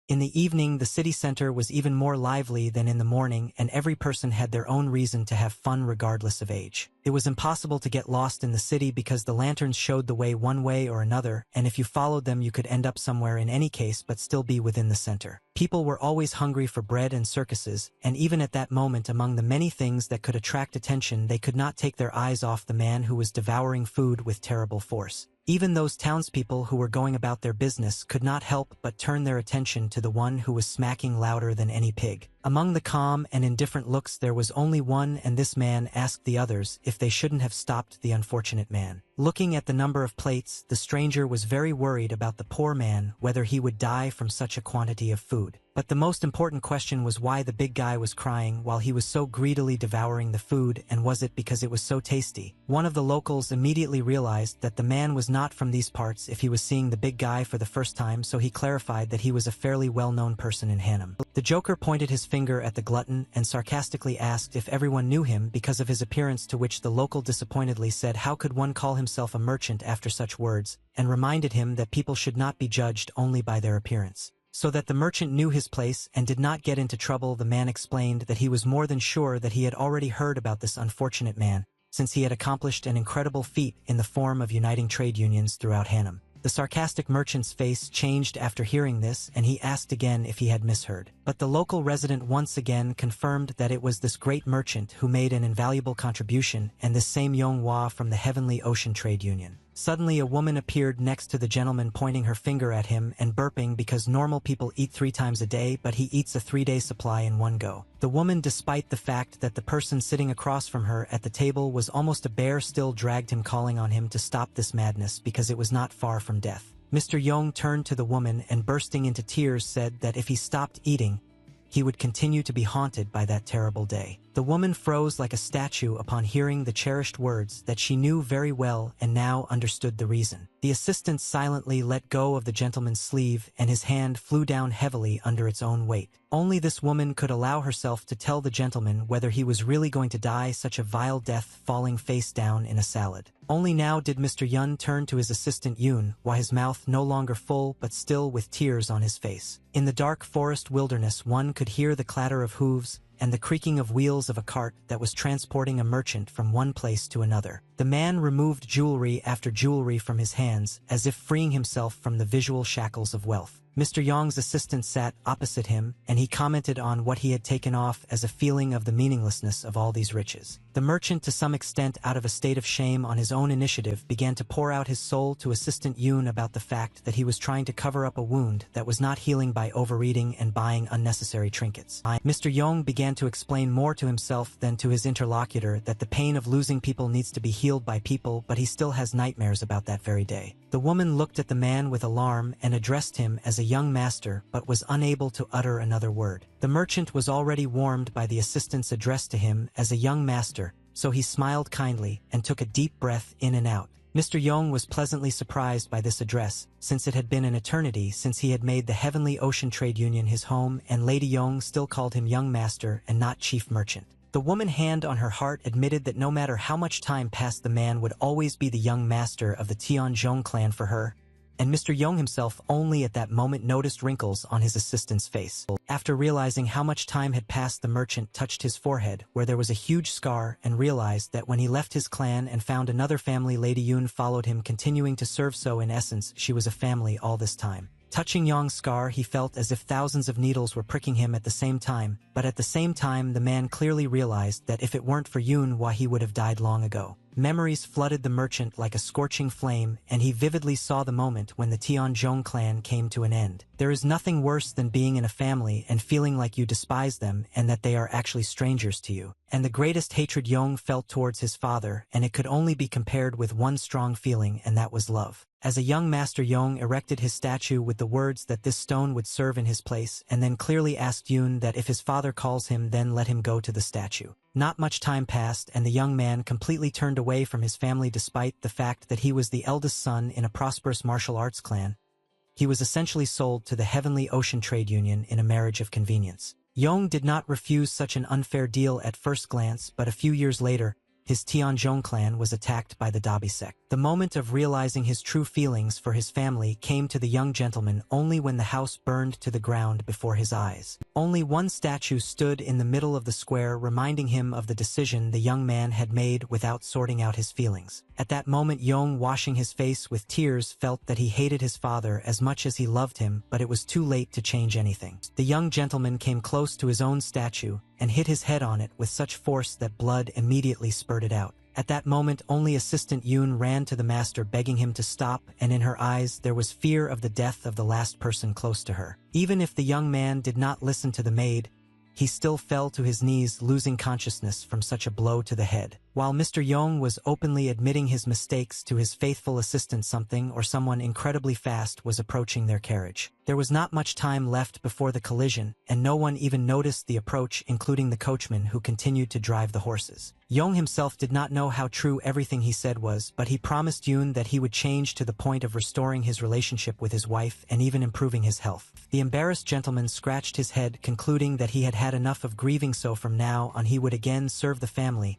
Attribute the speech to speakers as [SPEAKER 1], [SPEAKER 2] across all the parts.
[SPEAKER 1] In the evening, the city center was even more lively than in the morning, and every person had their own reason to have fun regardless of age. It was impossible to get lost in the city because the lanterns showed the way one way or another, and if you followed them you could end up somewhere in any case but still be within the center. People were always hungry for bread and circuses, and even at that moment, among the many things that could attract attention, they could not take their eyes off the man who was devouring food with terrible force. Even those townspeople who were going about their business could not help but turn their attention to the one who was smacking louder than any pig. Among the calm and indifferent looks there was only one, and this man asked the others if they shouldn't have stopped the unfortunate man. Looking at the number of plates, the stranger was very worried about the poor man, whether he would die from such a quantity of food. But the most important question was why the big guy was crying while he was so greedily devouring the food, and was it because it was so tasty? One of the locals immediately realized that the man was not from these parts if he was seeing the big guy for the first time, so he clarified that he was a fairly well-known person in Hanam. The Joker pointed his finger at the glutton and sarcastically asked if everyone knew him because of his appearance, to which the local disappointedly said how could one call himself a merchant after such words, and reminded him that people should not be judged only by their appearance. So that the merchant knew his place and did not get into trouble, the man explained that he was more than sure that he had already heard about this unfortunate man, since he had accomplished an incredible feat in the form of uniting trade unions throughout Hanam. The sarcastic merchant's face changed after hearing this, and he asked again if he had misheard. But the local resident once again confirmed that it was this great merchant who made an invaluable contribution, and this same Manhwa from the Heavenly Ocean Trade Union. Suddenly a woman appeared next to the gentleman, pointing her finger at him and burping because normal people eat 3 times a day, but he eats a 3-day supply in one go. The woman, despite the fact that the person sitting across from her at the table was almost a bear, still dragged him, calling on him to stop this madness because it was not far from death. Mr. Yong turned to the woman and, bursting into tears, said that if he stopped eating, he would continue to be haunted by that terrible day. The woman froze like a statue upon hearing the cherished words that she knew very well and now understood the reason. The assistant silently let go of the gentleman's sleeve, and his hand flew down heavily under its own weight. Only this woman could allow herself to tell the gentleman whether he was really going to die such a vile death, falling face down in a salad. Only now did Mr. Yun turn to his assistant Yoon, while his mouth no longer full but still with tears on his face. In the dark forest wilderness one could hear the clatter of hooves and the creaking of wheels of a cart that was transporting a merchant from one place to another. The man removed jewelry after jewelry from his hands, as if freeing himself from the visual shackles of wealth. Mr. Yong's assistant sat opposite him, and he commented on what he had taken off as a feeling of the meaninglessness of all these riches. The merchant, to some extent out of a state of shame on his own initiative, began to pour out his soul to Assistant Yoon about the fact that he was trying to cover up a wound that was not healing by overeating and buying unnecessary trinkets. Mr. Yong began to explain more to himself than to his interlocutor that the pain of losing people needs to be healed by people, but he still has nightmares about that very day. The woman looked at the man with alarm and addressed him as a young master, but was unable to utter another word. The merchant was already warmed by the assistant's address to him as a young master, so he smiled kindly and took a deep breath in and out. Mr. Yong was pleasantly surprised by this address, since it had been an eternity since he had made the Heavenly Ocean Trade Union his home, and Lady Yong still called him young master and not chief merchant. The woman, hand on her heart, admitted that no matter how much time passed, the man would always be the young master of the Tianzhong clan for her, and Mr. Yong himself only at that moment noticed wrinkles on his assistant's face. After realizing how much time had passed, the merchant touched his forehead, where there was a huge scar, and realized that when he left his clan and found another family, Lady Yoon followed him, continuing to serve, so in essence she was a family all this time. Touching Yong's scar, he felt as if thousands of needles were pricking him at the same time, but at the same time the man clearly realized that if it weren't for Yoon, why he would have died long ago. Memories flooded the merchant like a scorching flame, and he vividly saw the moment when the Tianzhong clan came to an end. There is nothing worse than being in a family and feeling like you despise them and that they are actually strangers to you. And the greatest hatred Yong felt towards his father, and it could only be compared with one strong feeling, and that was love. As a young master, Yong erected his statue with the words that this stone would serve in his place, and then clearly asked Yoon that if his father calls him, then let him go to the statue. Not much time passed, and the young man completely turned away from his family despite the fact that he was the eldest son in a prosperous martial arts clan. He was essentially sold to the Heavenly Ocean Trade Union in a marriage of convenience. Yong did not refuse such an unfair deal at first glance, but a few years later, his Tianzhong clan was attacked by the Dabi sect. The moment of realizing his true feelings for his family came to the young gentleman only when the house burned to the ground before his eyes. Only one statue stood in the middle of the square, reminding him of the decision the young man had made without sorting out his feelings. At that moment, Yong, washing his face with tears, felt that he hated his father as much as he loved him, but it was too late to change anything. The young gentleman came close to his own statue and hit his head on it with such force that blood immediately spurted out. At that moment, only Assistant Yoon ran to the master, begging him to stop, and in her eyes there was fear of the death of the last person close to her. Even if the young man did not listen to the maid, he still fell to his knees, losing consciousness from such a blow to the head. While Mr. Yong was openly admitting his mistakes to his faithful assistant, something or someone incredibly fast was approaching their carriage. There was not much time left before the collision, and no one even noticed the approach, including the coachman who continued to drive the horses. Yong himself did not know how true everything he said was, but he promised Yoon that he would change to the point of restoring his relationship with his wife and even improving his health. The embarrassed gentleman scratched his head, concluding that he had had enough of grieving, so from now on he would again serve the family.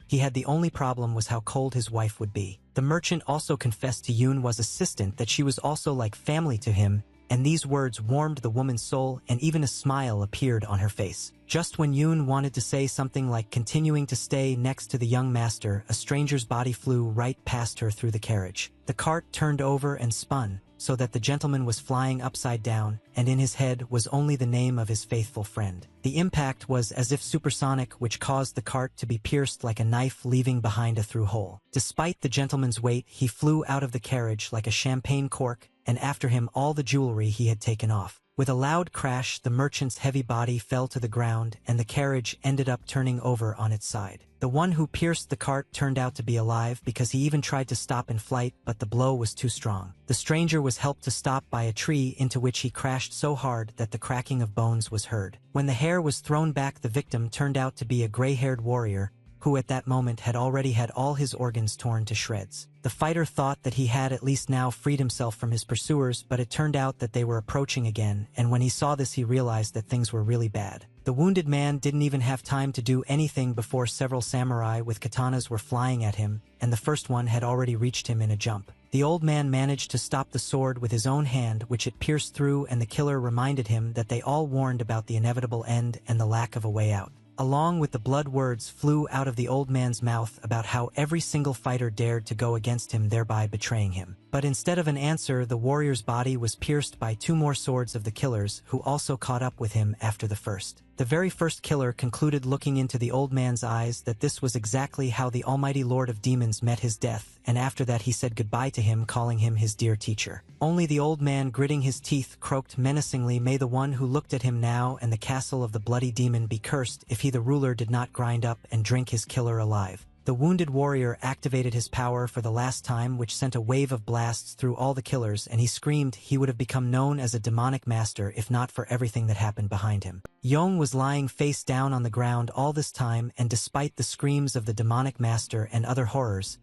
[SPEAKER 1] He had the only problem was how cold his wife would be. The merchant also confessed to Yoon's assistant that she was also like family to him, and these words warmed the woman's soul, and even a smile appeared on her face. Just when Yoon wanted to say something like continuing to stay next to the young master, a stranger's body flew right past her through the carriage. The cart turned over and spun, so that the gentleman was flying upside down, and in his head was only the name of his faithful friend. The impact was as if supersonic, which caused the cart to be pierced like a knife, leaving behind a through hole. Despite the gentleman's weight, he flew out of the carriage like a champagne cork, and after him all the jewelry he had taken off. With a loud crash, the merchant's heavy body fell to the ground, and the carriage ended up turning over on its side. The one who pierced the cart turned out to be alive because he even tried to stop in flight, but the blow was too strong. The stranger was helped to stop by a tree, into which he crashed so hard that the cracking of bones was heard. When the hair was thrown back, the victim turned out to be a gray-haired warrior, who at that moment had already had all his organs torn to shreds. The fighter thought that he had at least now freed himself from his pursuers, but it turned out that they were approaching again, and when he saw this he realized that things were really bad. The wounded man didn't even have time to do anything before several samurai with katanas were flying at him, and the first one had already reached him in a jump. The old man managed to stop the sword with his own hand, which it pierced through, and the killer reminded him that they all warned about the inevitable end and the lack of a way out. Along with the blood, words flew out of the old man's mouth about how every single fighter dared to go against him, thereby betraying him. But instead of an answer, the warrior's body was pierced by two more swords of the killers, who also caught up with him after the first. The very first killer concluded, looking into the old man's eyes, that this was exactly how the almighty Lord of Demons met his death, and after that he said goodbye to him, calling him his dear teacher. Only the old man, gritting his teeth, croaked menacingly, "May the one who looked at him now and the castle of the bloody demon be cursed if he, the ruler, did not grind up and drink his killer alive." The wounded warrior activated his power for the last time, which sent a wave of blasts through all the killers, and he screamed he would have become known as a demonic master if not for everything that happened behind him. Yong was lying face down on the ground all this time, and despite the screams of the demonic master and other horrors,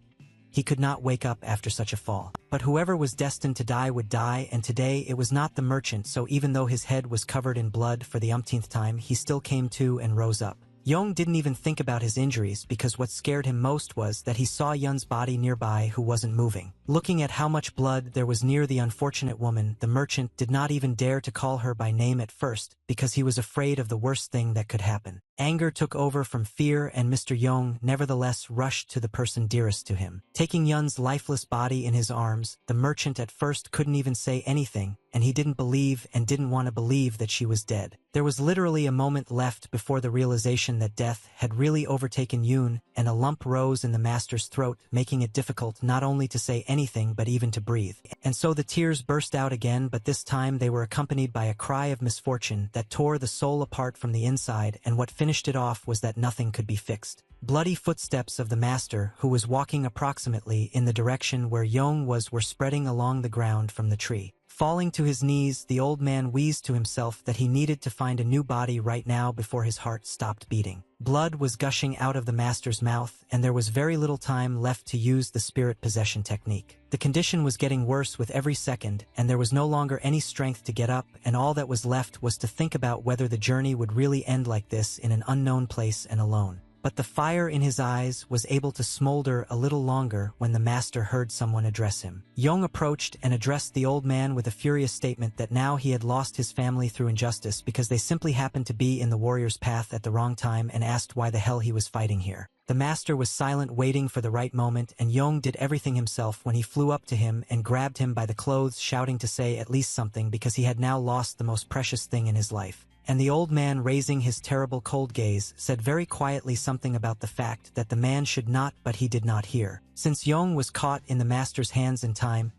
[SPEAKER 1] he could not wake up after such a fall. But whoever was destined to die would die, and today it was not the merchant, so even though his head was covered in blood for the umpteenth time, he still came to and rose up. Yong didn't even think about his injuries, because what scared him most was that he saw Yun's body nearby, who wasn't moving. Looking at how much blood there was near the unfortunate woman, the merchant did not even dare to call her by name at first, because he was afraid of the worst thing that could happen. Anger took over from fear, and Mr. Yong nevertheless rushed to the person dearest to him. Taking Yun's lifeless body in his arms, the merchant at first couldn't even say anything, and he didn't believe and didn't want to believe that she was dead. There was literally a moment left before the realization that death had really overtaken Yoon, and a lump rose in the master's throat, making it difficult not only to say anything but even to breathe. And so the tears burst out again, but this time they were accompanied by a cry of misfortune that tore the soul apart from the inside, and what finished it off was that nothing could be fixed. Bloody footsteps of the master, who was walking approximately in the direction where Yong was, were spreading along the ground from the tree. Falling to his knees, the old man wheezed to himself that he needed to find a new body right now before his heart stopped beating. Blood was gushing out of the master's mouth, and there was very little time left to use the spirit possession technique. The condition was getting worse with every second, and there was no longer any strength to get up, and all that was left was to think about whether the journey would really end like this in an unknown place and alone. but the fire in his eyes was able to smolder a little longer when the master heard someone address him. Yong approached and addressed the old man with a furious statement that now he had lost his family through injustice because they simply happened to be in the warrior's path at the wrong time, and asked why the hell he was fighting here. The master was silent, waiting for the right moment, and Yong did everything himself when he flew up to him and grabbed him by the clothes, shouting to say at least something because he had now lost the most precious thing in his life. And the old man, raising his terrible cold gaze, said very quietly something about the fact that the man should not, but he did not hear. Since Yong was caught in the master's hands in time,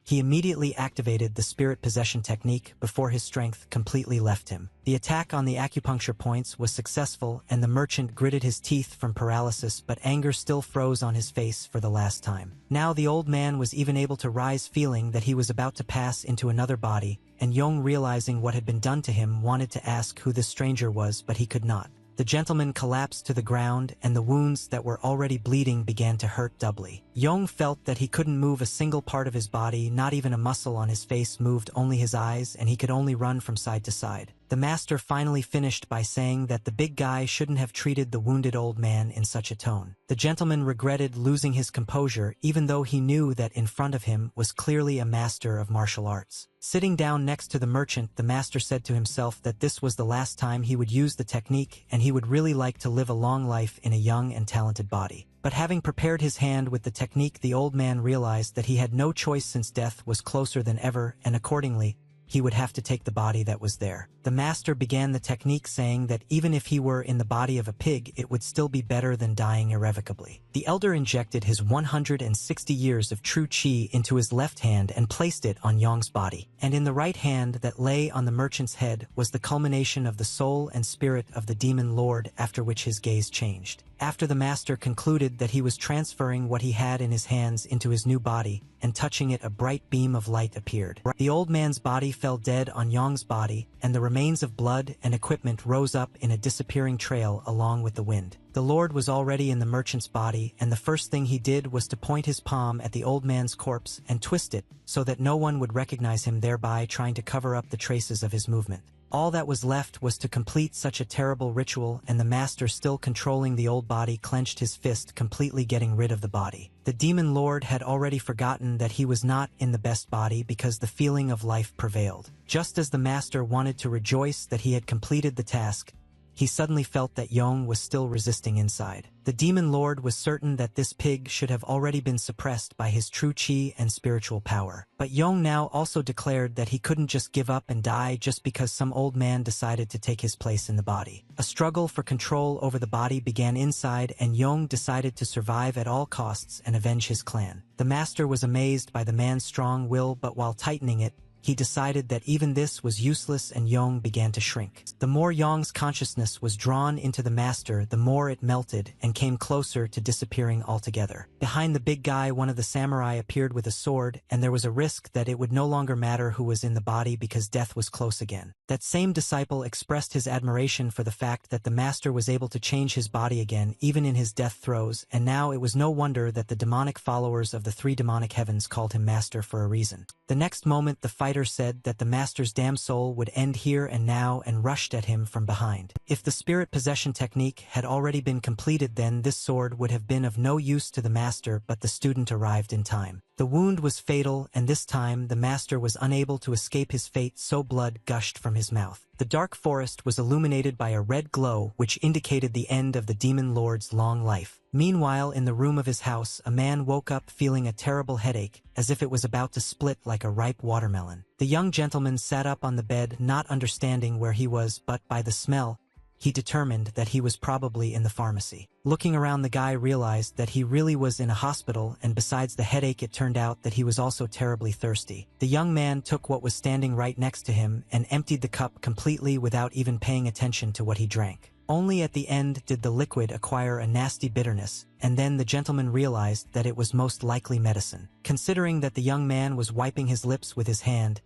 [SPEAKER 1] he immediately activated the spirit possession technique before his strength completely left him. The attack on the acupuncture points was successful, and the merchant gritted his teeth from paralysis, but anger still froze on his face for the last time. Now the old man was even able to rise, feeling that he was about to pass into another body, and Yong, realizing what had been done to him, wanted to ask who this stranger was, but he could not. The gentleman collapsed to the ground, and the wounds that were already bleeding began to hurt doubly. Yong felt that he couldn't move a single part of his body, not even a muscle on his face moved, only his eyes, and he could only run from side to side. The master finally finished by saying that the big guy shouldn't have treated the wounded old man in such a tone. The gentleman regretted losing his composure, even though he knew that in front of him was clearly a master of martial arts. Sitting down next to the merchant, the master said to himself that this was the last time he would use the technique, and he would really like to live a long life in a young and talented body. But having prepared his hand with the technique, the old man realized that he had no choice since death was closer than ever, and accordingly, he would have to take the body that was there. The master began the technique, saying that even if he were in the body of a pig, it would still be better than dying irrevocably. The elder injected his 160 years of true chi into his left hand and placed it on Yong's body, and in the right hand that lay on the merchant's head was the culmination of the soul and spirit of the demon lord, after which his gaze changed. After the master concluded that he was transferring what he had in his hands into his new body, and touching it, a bright beam of light appeared. The old man's body fell dead on Yong's body, and the remains of blood and equipment rose up in a disappearing trail along with the wind. The Lord was already in the merchant's body, and the first thing he did was to point his palm at the old man's corpse and twist it so that no one would recognize him, thereby trying to cover up the traces of his movement. All that was left was to complete such a terrible ritual, and the master, still controlling the old body, clenched his fist, completely getting rid of the body. The demon lord had already forgotten that he was not in the best body because the feeling of life prevailed. Just as the master wanted to rejoice that he had completed the task, he suddenly felt that Yong was still resisting inside. The demon lord was certain that this pig should have already been suppressed by his true chi and spiritual power. But Yong now also declared that he couldn't just give up and die just because some old man decided to take his place in the body. A struggle for control over the body began inside, and Yong decided to survive at all costs and avenge his clan. The master was amazed by the man's strong will, but while tightening it, he decided that even this was useless, and Yong began to shrink. The more Yong's consciousness was drawn into the master, the more it melted and came closer to disappearing altogether. Behind the big guy, one of the samurai appeared with a sword, and there was a risk that it would no longer matter who was in the body because death was close again. That same disciple expressed his admiration for the fact that the master was able to change his body again, even in his death throes, and now it was no wonder that the demonic followers of the three demonic heavens called him master for a reason. The next moment, the fighter said that the master's damn soul would end here and now, and rushed at him from behind. If the spirit possession technique had already been completed, then this sword would have been of no use to the master, but the student arrived in time. The wound was fatal, and this time the master was unable to escape his fate, so blood gushed from his mouth. The dark forest was illuminated by a red glow, which indicated the end of the demon lord's long life. Meanwhile, in the room of his house, a man woke up feeling a terrible headache, as if it was about to split like a ripe watermelon. The young gentleman sat up on the bed, not understanding where he was, but by the smell, he determined that he was probably in the pharmacy. Looking around, the guy realized that he really was in a hospital, and besides the headache, it turned out that he was also terribly thirsty. The young man took what was standing right next to him and emptied the cup completely without even paying attention to what he drank. Only at the end did the liquid acquire a nasty bitterness, and then the gentleman realized that it was most likely medicine. Considering that the young man was wiping his lips with his hand,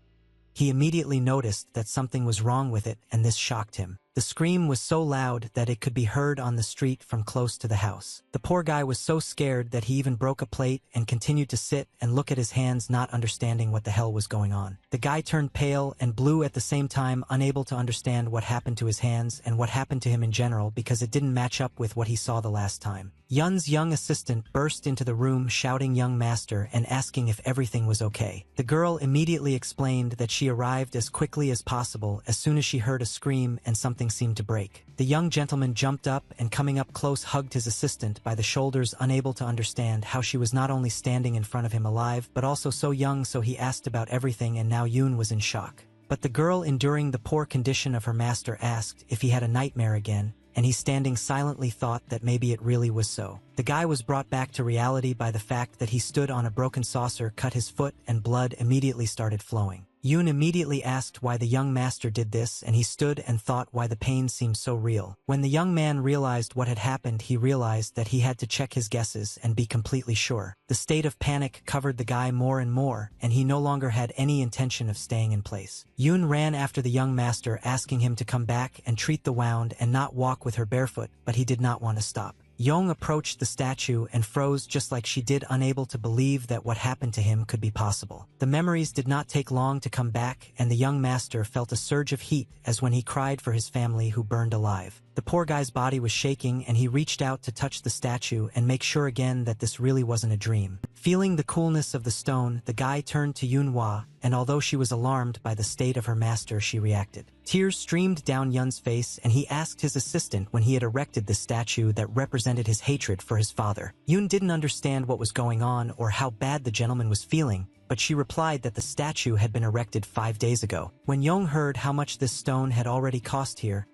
[SPEAKER 1] he immediately noticed that something was wrong with it, and this shocked him. The scream was so loud that it could be heard on the street from close to the house. The poor guy was so scared that he even broke a plate and continued to sit and look at his hands, not understanding what the hell was going on. The guy turned pale and blue at the same time, unable to understand what happened to his hands and what happened to him in general because it didn't match up with what he saw the last time. Yun's young assistant burst into the room shouting young master and asking if everything was okay. The girl immediately explained that she arrived as quickly as possible as soon as she heard a scream and something seemed to break. The young gentleman jumped up and coming up close hugged his assistant by the shoulders, unable to understand how she was not only standing in front of him alive but also so young, so he asked about everything and now Yun was in shock. But the girl, enduring the poor condition of her master, asked if he had a nightmare again, and he standing silently thought that maybe it really was so. The guy was brought back to reality by the fact that he stood on a broken saucer, cut his foot, and blood immediately started flowing. Yun immediately asked why the young master did this, and he stood and thought why the pain seemed so real. When the young man realized what had happened, he realized that he had to check his guesses and be completely sure. The state of panic covered the guy more and more, and he no longer had any intention of staying in place. Yun ran after the young master, asking him to come back and treat the wound and not walk with her barefoot, but he did not want to stop. Yong approached the statue and froze just like she did, unable to believe that what happened to him could be possible. The memories did not take long to come back, and the young master felt a surge of heat as when he cried for his family who burned alive. The poor guy's body was shaking and he reached out to touch the statue and make sure again that this really wasn't a dream. Feeling the coolness of the stone, the guy turned to Yunhua, and although she was alarmed by the state of her master, she reacted. Tears streamed down Yun's face and he asked his assistant when he had erected the statue that represented his hatred for his father. Yun didn't understand what was going on or how bad the gentleman was feeling, but she replied that the statue had been erected 5 days ago. When Yong heard how much this stone had already cost here,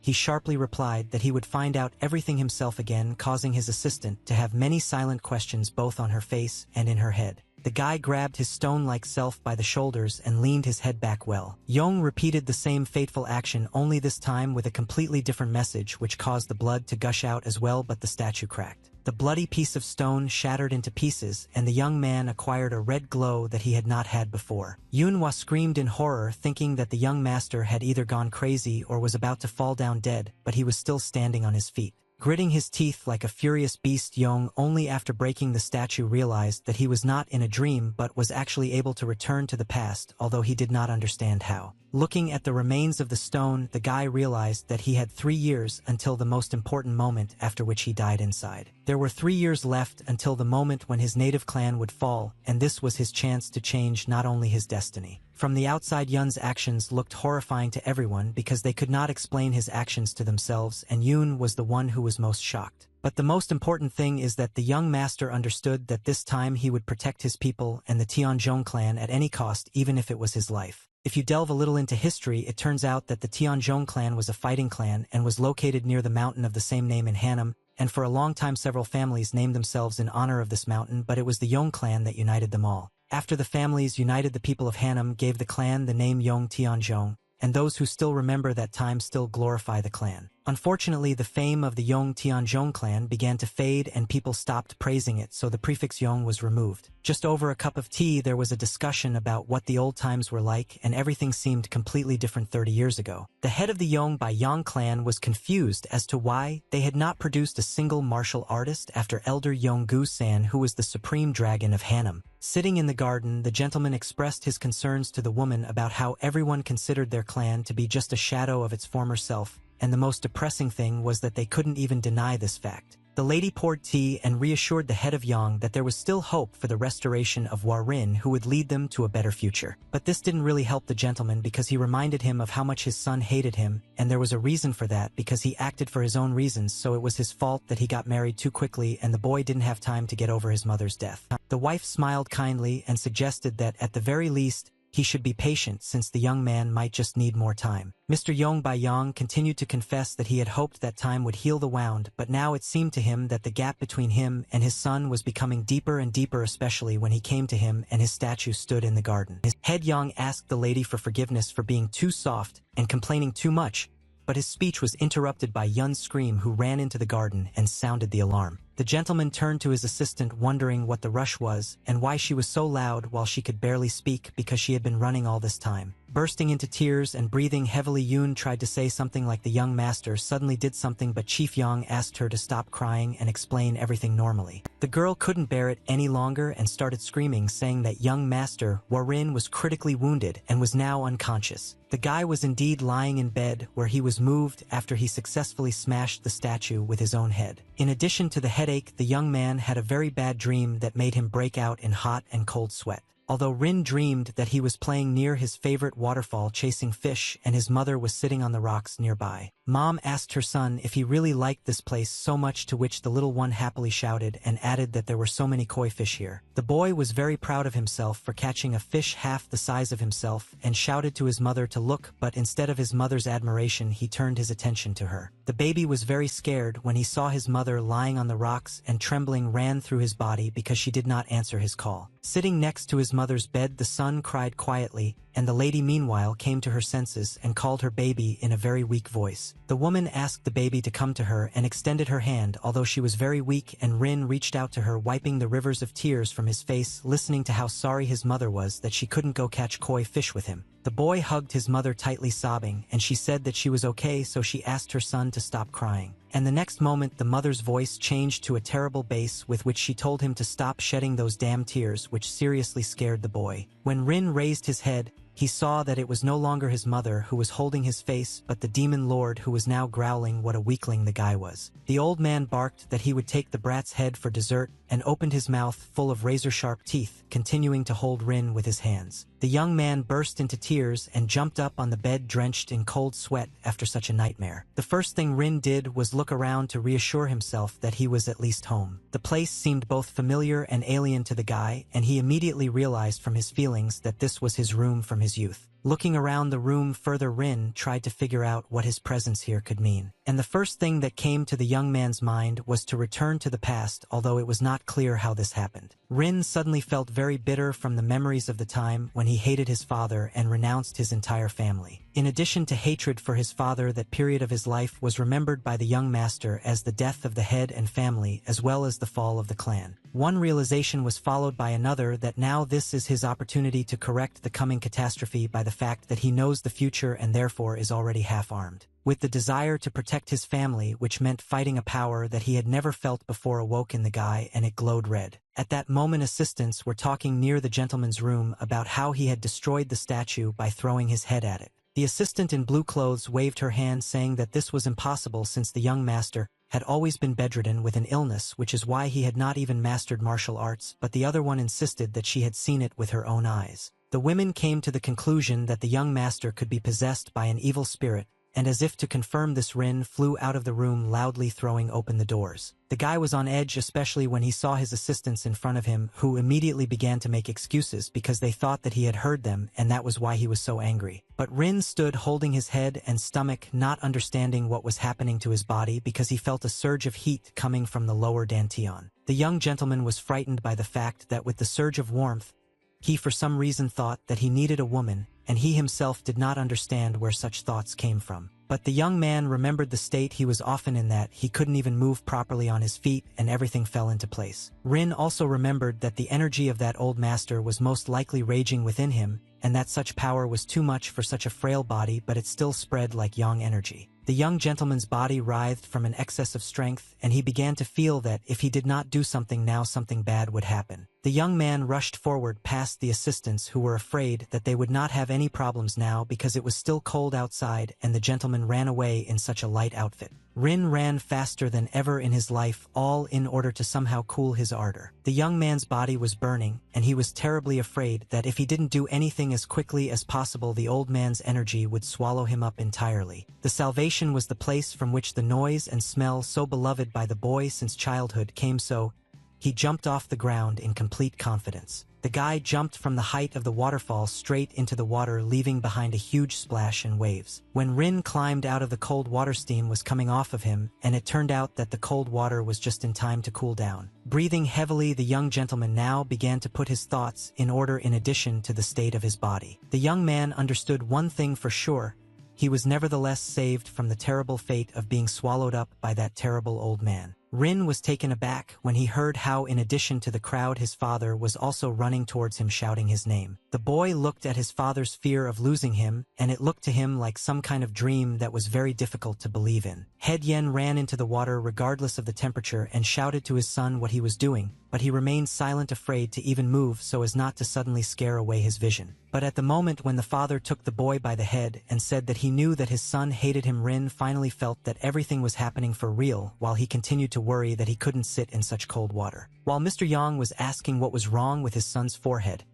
[SPEAKER 1] he sharply replied that he would find out everything himself again, causing his assistant to have many silent questions both on her face and in her head. The guy grabbed his stone-like self by the shoulders and leaned his head back well. Yong repeated the same fateful action, only this time with a completely different message, which caused the blood to gush out as well, but the statue cracked. The bloody piece of stone shattered into pieces, and the young man acquired a red glow that he had not had before. Yunhua screamed in horror, thinking that the young master had either gone crazy or was about to fall down dead, but he was still standing on his feet. Gritting his teeth like a furious beast, Yong, only after breaking the statue, realized that he was not in a dream but was actually able to return to the past, although he did not understand how. Looking at the remains of the stone, the guy realized that he had 3 years until the most important moment, after which he died inside. There were 3 years left until the moment when his native clan would fall, and this was his chance to change not only his destiny. From the outside, Yun's actions looked horrifying to everyone because they could not explain his actions to themselves, and Yun was the one who was most shocked. But the most important thing is that the young master understood that this time he would protect his people and the Tianzhong clan at any cost, even if it was his life. If you delve a little into history, it turns out that the Tianzhong clan was a fighting clan and was located near the mountain of the same name in Hanam, and for a long time several families named themselves in honor of this mountain, but it was the Yong clan that united them all. After the families united, the people of Hanam gave the clan the name Yong Tianzhong, and those who still remember that time still glorify the clan. Unfortunately, the fame of the Yong Tianzhong clan began to fade and people stopped praising it, so the prefix Yong was removed. Just over a cup of tea, there was a discussion about what the old times were like, and everything seemed completely different 30 years ago. The head of the Yong by Yang clan was confused as to why they had not produced a single martial artist after Elder Yong-gu-san, who was the supreme dragon of Hanam. Sitting in the garden, the gentleman expressed his concerns to the woman about how everyone considered their clan to be just a shadow of its former self, and the most depressing thing was that they couldn't even deny this fact. The lady poured tea and reassured the head of Yang that there was still hope for the restoration of Warin, who would lead them to a better future. But this didn't really help the gentleman because he reminded him of how much his son hated him, and there was a reason for that because he acted for his own reasons, so it was his fault that he got married too quickly and the boy didn't have time to get over his mother's death. The wife smiled kindly and suggested that at the very least, he should be patient since the young man might just need more time. Mr. Yong Bai Yang continued to confess that he had hoped that time would heal the wound, but now it seemed to him that the gap between him and his son was becoming deeper and deeper, especially when he came to him and his statue stood in the garden. His head Yang asked the lady for forgiveness for being too soft and complaining too much, but his speech was interrupted by Yun's scream, who ran into the garden and sounded the alarm. The gentleman turned to his assistant wondering what the rush was and why she was so loud while she could barely speak because she had been running all this time. Bursting into tears and breathing heavily, Yoon tried to say something like the young master suddenly did something, but Chief Young asked her to stop crying and explain everything normally. The girl couldn't bear it any longer and started screaming, saying that young master Warin was critically wounded and was now unconscious. The guy was indeed lying in bed where he was moved after he successfully smashed the statue with his own head. In addition to the headache, the young man had a very bad dream that made him break out in hot and cold sweat. Although Rin dreamed that he was playing near his favorite waterfall chasing fish and his mother was sitting on the rocks nearby. Mom asked her son if he really liked this place so much, to which the little one happily shouted and added that there were so many koi fish here. The boy was very proud of himself for catching a fish half the size of himself and shouted to his mother to look, but instead of his mother's admiration he turned his attention to her. The baby was very scared when he saw his mother lying on the rocks, and trembling ran through his body because she did not answer his call. Sitting next to his mother's bed, the son cried quietly, and the lady meanwhile came to her senses and called her baby in a very weak voice. The woman asked the baby to come to her and extended her hand, although she was very weak, and Rin reached out to her, wiping the rivers of tears from his face, listening to how sorry his mother was that she couldn't go catch koi fish with him. The boy hugged his mother tightly, sobbing, and she said that she was okay, so she asked her son to stop crying. And the next moment the mother's voice changed to a terrible bass with which she told him to stop shedding those damn tears, which seriously scared the boy. When Rin raised his head, he saw that it was no longer his mother who was holding his face, but the demon lord, who was now growling what a weakling the guy was. The old man barked that he would take the brat's head for dessert and opened his mouth full of razor-sharp teeth, continuing to hold Rin with his hands. The young man burst into tears and jumped up on the bed, drenched in cold sweat after such a nightmare. The first thing Rin did was look around to reassure himself that he was at least home. The place seemed both familiar and alien to the guy, and he immediately realized from his feelings that this was his room from his youth. Looking around the room further, Rin tried to figure out what his presence here could mean. And the first thing that came to the young man's mind was to return to the past, although it was not clear how this happened. Rin suddenly felt very bitter from the memories of the time when he hated his father and renounced his entire family. In addition to hatred for his father, that period of his life was remembered by the young master as the death of the head and family, as well as the fall of the clan. One realization was followed by another, that now this is his opportunity to correct the coming catastrophe by the fact that he knows the future and therefore is already half-armed. With the desire to protect his family, which meant fighting a power that he had never felt before, awoke in the guy, and it glowed red. At that moment assistants were talking near the gentleman's room about how he had destroyed the statue by throwing his head at it. The assistant in blue clothes waved her hand, saying that this was impossible since the young master had always been bedridden with an illness, which is why he had not even mastered martial arts, but the other one insisted that she had seen it with her own eyes. The women came to the conclusion that the young master could be possessed by an evil spirit, and as if to confirm this, Rin flew out of the room, loudly throwing open the doors. The guy was on edge, especially when he saw his assistants in front of him, who immediately began to make excuses because they thought that he had heard them, and that was why he was so angry. But Rin stood holding his head and stomach, not understanding what was happening to his body because he felt a surge of heat coming from the lower dantian. The young gentleman was frightened by the fact that with the surge of warmth, he for some reason thought that he needed a woman, and he himself did not understand where such thoughts came from. But the young man remembered the state he was often in, that he couldn't even move properly on his feet, and everything fell into place. Rin also remembered that the energy of that old master was most likely raging within him, and that such power was too much for such a frail body, but it still spread like yang energy. The young gentleman's body writhed from an excess of strength, and he began to feel that if he did not do something now, something bad would happen. The young man rushed forward past the assistants, who were afraid that they would not have any problems now because it was still cold outside, and the gentleman ran away in such a light outfit. Rin ran faster than ever in his life, all in order to somehow cool his ardor. The young man's body was burning, and he was terribly afraid that if he didn't do anything as quickly as possible, the old man's energy would swallow him up entirely. The salvation was the place from which the noise and smell so beloved by the boy since childhood came, so he jumped off the ground in complete confidence. The guy jumped from the height of the waterfall straight into the water, leaving behind a huge splash and waves. When Rin climbed out of the cold water, steam was coming off of him, and it turned out that the cold water was just in time to cool down. Breathing heavily, the young gentleman now began to put his thoughts in order in addition to the state of his body. The young man understood one thing for sure: he was nevertheless saved from the terrible fate of being swallowed up by that terrible old man. Rin was taken aback when he heard how in addition to the crowd his father was also running towards him shouting his name. The boy looked at his father's fear of losing him, and it looked to him like some kind of dream that was very difficult to believe in. Head Yen ran into the water regardless of the temperature and shouted to his son what he was doing, but he remained silent, afraid to even move so as not to suddenly scare away his vision. But at the moment when the father took the boy by the head and said that he knew that his son hated him, Rin finally felt that everything was happening for real, while he continued to worry that he couldn't sit in such cold water. While Mr. Yang was asking what was wrong with his son's forehead,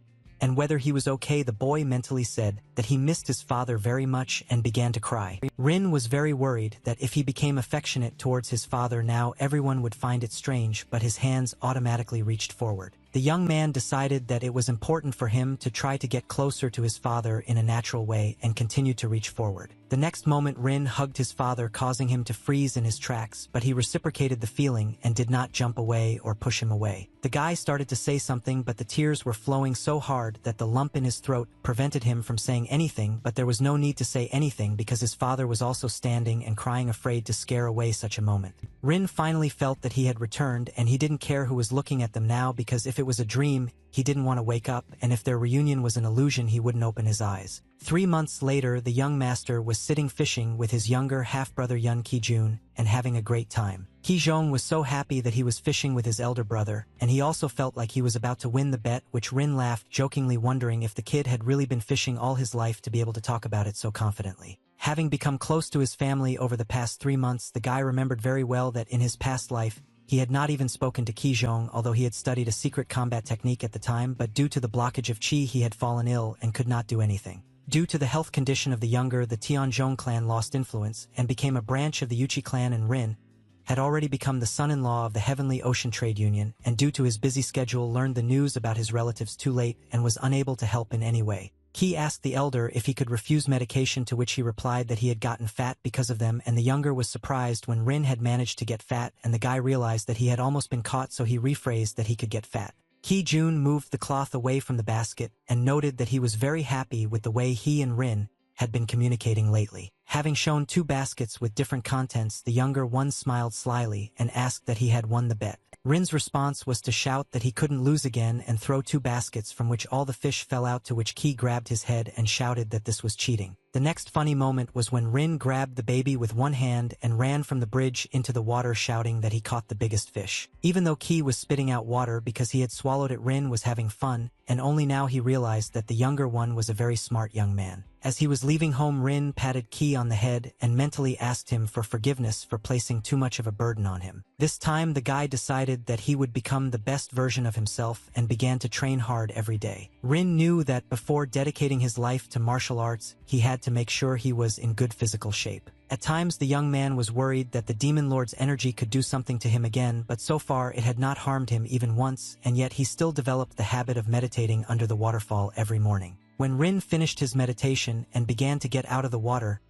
[SPEAKER 1] and whether he was okay, the boy mentally said that he missed his father very much and began to cry. Rin was very worried that if he became affectionate towards his father now, everyone would find it strange, but his hands automatically reached forward. The young man decided that it was important for him to try to get closer to his father in a natural way and continued to reach forward. The next moment Rin hugged his father, causing him to freeze in his tracks, but he reciprocated the feeling and did not jump away or push him away. The guy started to say something, but the tears were flowing so hard that the lump in his throat prevented him from saying anything, but there was no need to say anything because his father was also standing and crying, afraid to scare away such a moment. Rin finally felt that he had returned, and he didn't care who was looking at them now, because if it was a dream, he didn't want to wake up, and if their reunion was an illusion, he wouldn't open his eyes. 3 months later, the young master was sitting fishing with his younger half-brother Yun Ki-jun and having a great time. Ki-jong was so happy that he was fishing with his elder brother, and he also felt like he was about to win the bet, which Rin laughed, jokingly wondering if the kid had really been fishing all his life to be able to talk about it so confidently. Having become close to his family over the past 3 months, the guy remembered very well that in his past life, he had not even spoken to Ki-jong, although he had studied a secret combat technique at the time, but due to the blockage of qi he had fallen ill and could not do anything. Due to the health condition of the younger, the Tianzhong clan lost influence and became a branch of the Yuchi clan, and Rin had already become the son-in-law of the Heavenly Ocean Trade Union, and due to his busy schedule learned the news about his relatives too late and was unable to help in any way. Ki asked the elder if he could refuse medication, to which he replied that he had gotten fat because of them, and the younger was surprised when Rin had managed to get fat, and the guy realized that he had almost been caught, so he rephrased that he could get fat. Ki-jun moved the cloth away from the basket and noted that he was very happy with the way he and Rin had been communicating lately. Having shown 2 baskets with different contents, the younger one smiled slyly and asked that he had won the bet. Rin's response was to shout that he couldn't lose again and throw 2 baskets from which all the fish fell out, to which Ki grabbed his head and shouted that this was cheating. The next funny moment was when Rin grabbed the baby with one hand and ran from the bridge into the water, shouting that he caught the biggest fish. Even though Ki was spitting out water because he had swallowed it, Rin was having fun, and only now he realized that the younger one was a very smart young man. As he was leaving home, Rin patted Ki on the head and mentally asked him for forgiveness for placing too much of a burden on him. This time the guy decided that he would become the best version of himself and began to train hard every day. Rin knew that before dedicating his life to martial arts, he had to make sure he was in good physical shape. At times the young man was worried that the Demon Lord's energy could do something to him again, but so far it had not harmed him even once, and yet he still developed the habit of meditating under the waterfall every morning. When Rin finished his meditation and began to get out of the water,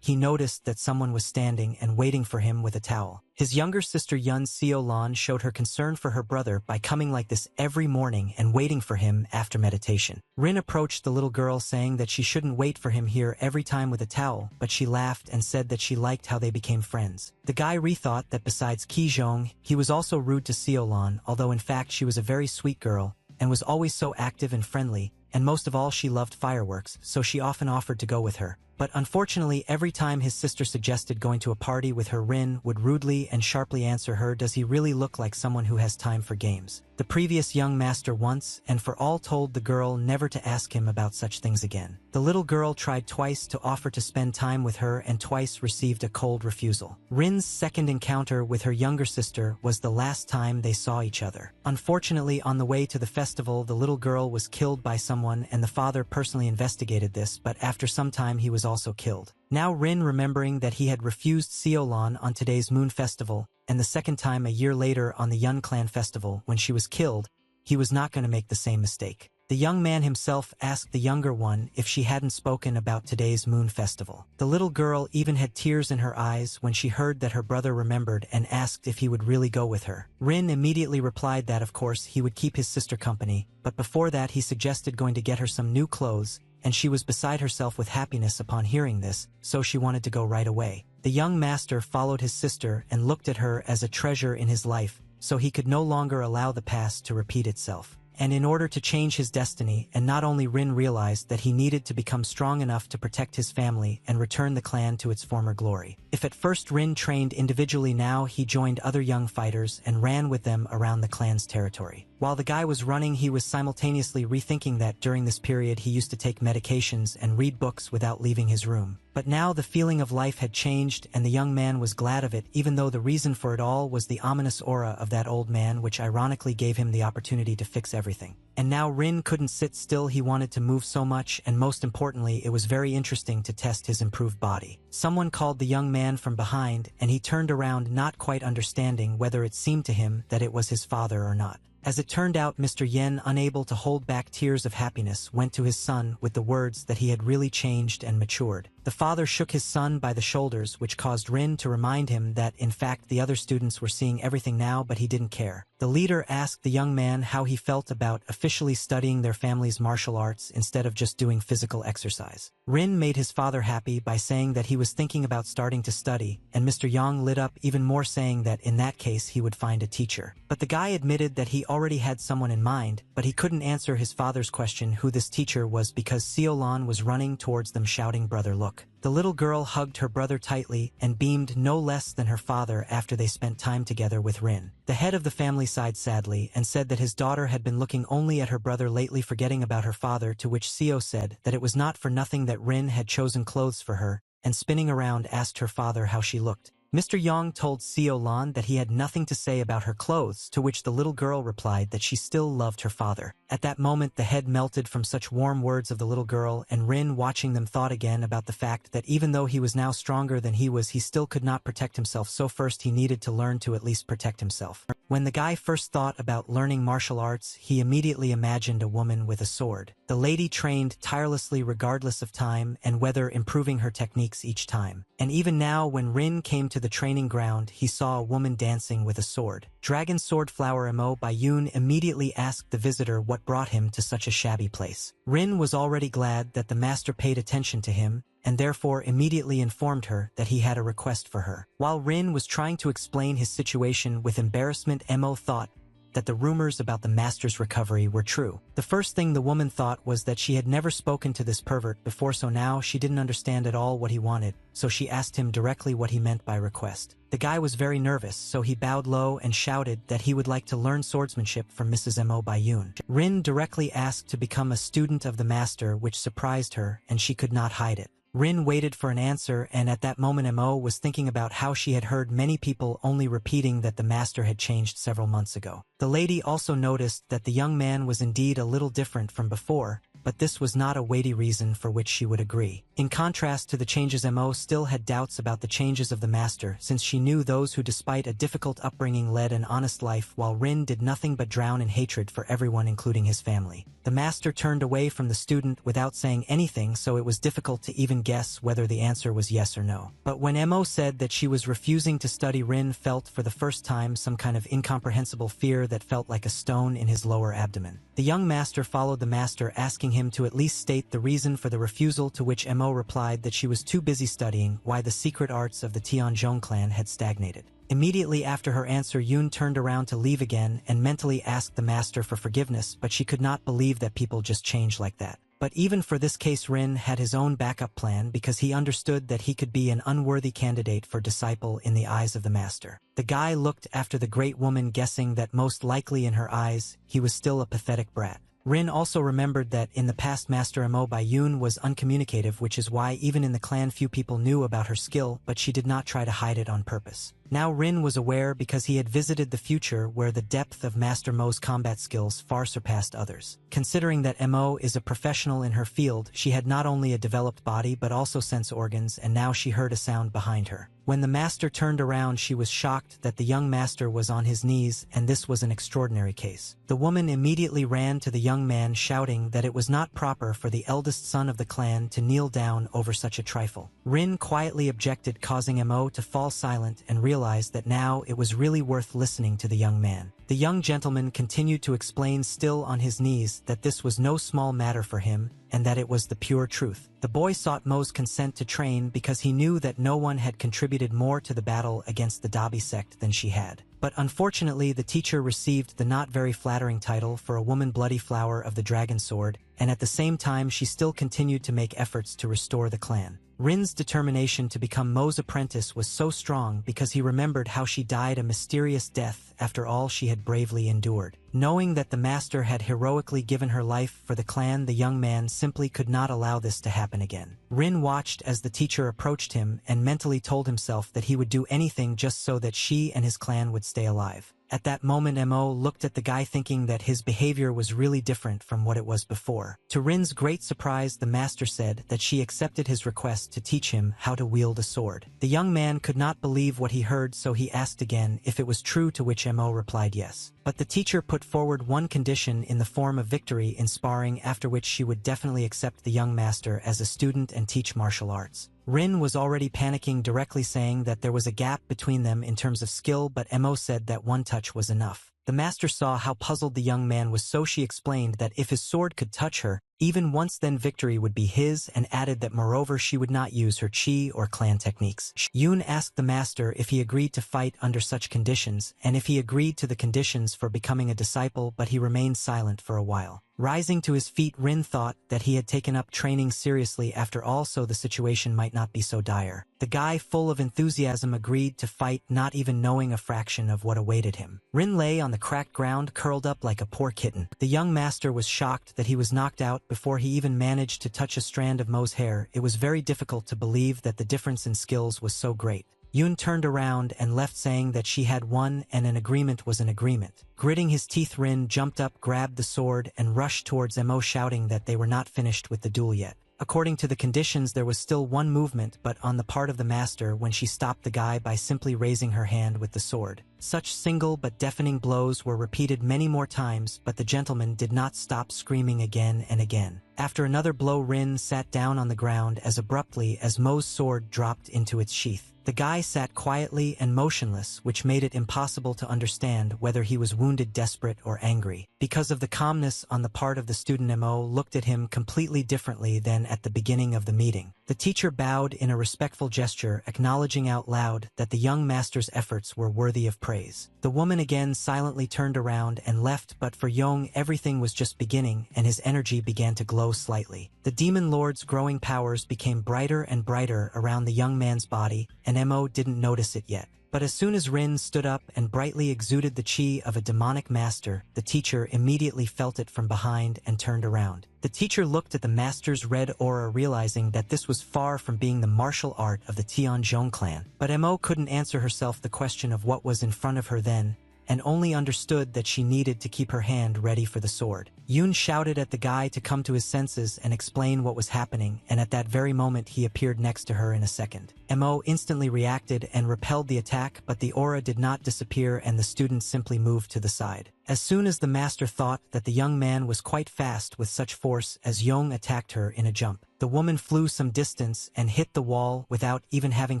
[SPEAKER 1] he noticed that someone was standing and waiting for him with a towel. His younger sister Yun Seo-lan showed her concern for her brother by coming like this every morning and waiting for him after meditation. Rin approached the little girl, saying that she shouldn't wait for him here every time with a towel, but she laughed and said that she liked how they became friends. The guy rethought that besides Ki-jong, he was also rude to Seo-lan, although in fact she was a very sweet girl and was always so active and friendly, and most of all she loved fireworks, so she often offered to go with her. But unfortunately, every time his sister suggested going to a party with her, Rin would rudely and sharply answer her, "Does he really look like someone who has time for games?" The previous young master once and for all told the girl never to ask him about such things again. The little girl tried twice to offer to spend time with her and twice received a cold refusal. Rin's second encounter with her younger sister was the last time they saw each other. Unfortunately, on the way to the festival, the little girl was killed by someone, and the father personally investigated this, but after some time he was also killed. Now Rin, remembering that he had refused Seo-lan on today's Moon Festival, and the second time a year later on the Yun Clan Festival when she was killed, he was not going to make the same mistake. The young man himself asked the younger one if she hadn't spoken about today's Moon Festival. The little girl even had tears in her eyes when she heard that her brother remembered and asked if he would really go with her. Rin immediately replied that of course he would keep his sister company, but before that he suggested going to get her some new clothes and she was beside herself with happiness upon hearing this, so she wanted to go right away. The young master followed his sister and looked at her as a treasure in his life, so he could no longer allow the past to repeat itself. And in order to change his destiny, and not only Rin realized that he needed to become strong enough to protect his family and return the clan to its former glory. If at first Rin trained individually, now he joined other young fighters and ran with them around the clan's territory. While the guy was running, he was simultaneously rethinking that during this period he used to take medications and read books without leaving his room. But now the feeling of life had changed, and the young man was glad of it, even though the reason for it all was the ominous aura of that old man, which ironically gave him the opportunity to fix everything. And now Rin couldn't sit still, he wanted to move so much, and most importantly, it was very interesting to test his improved body. Someone called the young man from behind, and he turned around, not quite understanding whether it seemed to him that it was his father or not. As it turned out, Mr. Yen, unable to hold back tears of happiness, went to his son with the words that he had really changed and matured. The father shook his son by the shoulders, which caused Rin to remind him that, in fact, the other students were seeing everything now, but he didn't care. The leader asked the young man how he felt about officially studying their family's martial arts instead of just doing physical exercise. Rin made his father happy by saying that he was thinking about starting to study, and Mr. Yang lit up even more, saying that in that case he would find a teacher. But the guy admitted that he already had someone in mind, but he couldn't answer his father's question who this teacher was because Siolan was running towards them shouting, "Brother, look." The little girl hugged her brother tightly and beamed no less than her father after they spent time together with Rin. The head of the family sighed sadly and said that his daughter had been looking only at her brother lately, forgetting about her father, to which Sio said that it was not for nothing that Rin had chosen clothes for her, and spinning around asked her father how she looked. Mr. Yang told Siolan that he had nothing to say about her clothes, to which the little girl replied that she still loved her father. At that moment the head melted from such warm words of the little girl, and Rin, watching them, thought again about the fact that even though he was now stronger than he was, he still could not protect himself, so first he needed to learn to at least protect himself. When the guy first thought about learning martial arts, he immediately imagined a woman with a sword. The lady trained tirelessly regardless of time and weather, improving her techniques each time. And even now, when Rin came to the training ground, he saw a woman dancing with a sword. Dragon Sword Flower Mo by Yoon immediately asked the visitor what brought him to such a shabby place. Rin was already glad that the master paid attention to him, and therefore immediately informed her that he had a request for her. While Rin was trying to explain his situation with embarrassment, Mo thought that the rumors about the master's recovery were true. The first thing the woman thought was that she had never spoken to this pervert before, so now she didn't understand at all what he wanted, so she asked him directly what he meant by request. The guy was very nervous, so he bowed low and shouted that he would like to learn swordsmanship from Mrs. Mo by Yoon. Rin directly asked to become a student of the master, which surprised her, and she could not hide it. Rin waited for an answer, and at that moment Mo was thinking about how she had heard many people only repeating that the master had changed several months ago. The lady also noticed that the young man was indeed a little different from before, but this was not a weighty reason for which she would agree. In contrast to the changes, Mo still had doubts about the changes of the master, since she knew those who, despite a difficult upbringing, led an honest life, while Rin did nothing but drown in hatred for everyone, including his family. The master turned away from the student without saying anything, so it was difficult to even guess whether the answer was yes or no. But when Mo said that she was refusing to study, Rin felt for the first time some kind of incomprehensible fear that felt like a stone in his lower abdomen. The young master followed the master, asking him to at least state the reason for the refusal, to which Mo replied that she was too busy studying why the secret arts of the Tianzhong clan had stagnated. Immediately after her answer, Yoon turned around to leave again and mentally asked the master for forgiveness, but she could not believe that people just changed like that. But even for this case, Rin had his own backup plan, because he understood that he could be an unworthy candidate for disciple in the eyes of the master. The guy looked after the great woman, guessing that most likely in her eyes, he was still a pathetic brat. Rin also remembered that in the past Master Mo by Yoon was uncommunicative, which is why even in the clan few people knew about her skill, but she did not try to hide it on purpose. Now Rin was aware because he had visited the future, where the depth of Master Mo's combat skills far surpassed others. Considering that Mo is a professional in her field, she had not only a developed body but also sense organs, and now she heard a sound behind her. When the master turned around, she was shocked that the young master was on his knees, and this was an extraordinary case. The woman immediately ran to the young man, shouting that it was not proper for the eldest son of the clan to kneel down over such a trifle. Rin quietly objected, causing Mo to fall silent and realize realized that now it was really worth listening to the young man. The young gentleman continued to explain, still on his knees, that this was no small matter for him, and that it was the pure truth. The boy sought Mo's consent to train because he knew that no one had contributed more to the battle against the Dabi sect than she had. But unfortunately, the teacher received the not very flattering title for a woman bloody flower of the dragon sword, and at the same time she still continued to make efforts to restore the clan. Rin's determination to become Mo's apprentice was so strong because he remembered how she died a mysterious death after all she had bravely endured. Knowing that the master had heroically given her life for the clan, the young man simply could not allow this to happen again. Rin watched as the teacher approached him and mentally told himself that he would do anything just so that she and his clan would stay alive. At that moment, Mo looked at the guy, thinking that his behavior was really different from what it was before. To Rin's great surprise, the master said that she accepted his request to teach him how to wield a sword. The young man could not believe what he heard, so he asked again if it was true, to which Mo replied yes. But the teacher put forward one condition in the form of victory in sparring, after which she would definitely accept the young master as a student and teach martial arts. Rin was already panicking, directly saying that there was a gap between them in terms of skill, but Mo said that one touch was enough. The master saw how puzzled the young man was, so she explained that if his sword could touch her, even once, then victory would be his, and added that moreover she would not use her chi or clan techniques. Yoon asked the master if he agreed to fight under such conditions, and if he agreed to the conditions for becoming a disciple, but he remained silent for a while. Rising to his feet, Rin thought that he had taken up training seriously after all, so the situation might not be so dire. The guy, full of enthusiasm, agreed to fight, not even knowing a fraction of what awaited him. Rin lay on the cracked ground, curled up like a poor kitten. The young master was shocked that he was knocked out before he even managed to touch a strand of Mo's hair. It was very difficult to believe that the difference in skills was so great. Yoon turned around and left, saying that she had won and an agreement was an agreement. Gritting his teeth, Rin jumped up, grabbed the sword, and rushed towards Mo, shouting that they were not finished with the duel yet. According to the conditions, there was still one movement, but on the part of the master, when she stopped the guy by simply raising her hand with the sword. Such single but deafening blows were repeated many more times, but the gentleman did not stop screaming again and again. After another blow, Rin sat down on the ground as abruptly as Mo's sword dropped into its sheath. The guy sat quietly and motionless, which made it impossible to understand whether he was wounded, desperate, or angry. Because of the calmness on the part of the student, Mo looked at him completely differently than at the beginning of the meeting. The teacher bowed in a respectful gesture, acknowledging out loud that the young master's efforts were worthy of praise. The woman again silently turned around and left, but for Yong, everything was just beginning, and his energy began to glow slightly. The demon lord's growing powers became brighter and brighter around the young man's body, and Mo didn't notice it yet. But as soon as Rin stood up and brightly exuded the chi of a demonic master, the teacher immediately felt it from behind and turned around. The teacher looked at the master's red aura, realizing that this was far from being the martial art of the Tianzhong clan. But Mo couldn't answer herself the question of what was in front of her then, and only understood that she needed to keep her hand ready for the sword. Yoon shouted at the guy to come to his senses and explain what was happening, and at that very moment he appeared next to her in a second. Mo instantly reacted and repelled the attack, but the aura did not disappear and the student simply moved to the side. As soon as the master thought that the young man was quite fast with such force, as Yong attacked her in a jump. The woman flew some distance and hit the wall without even having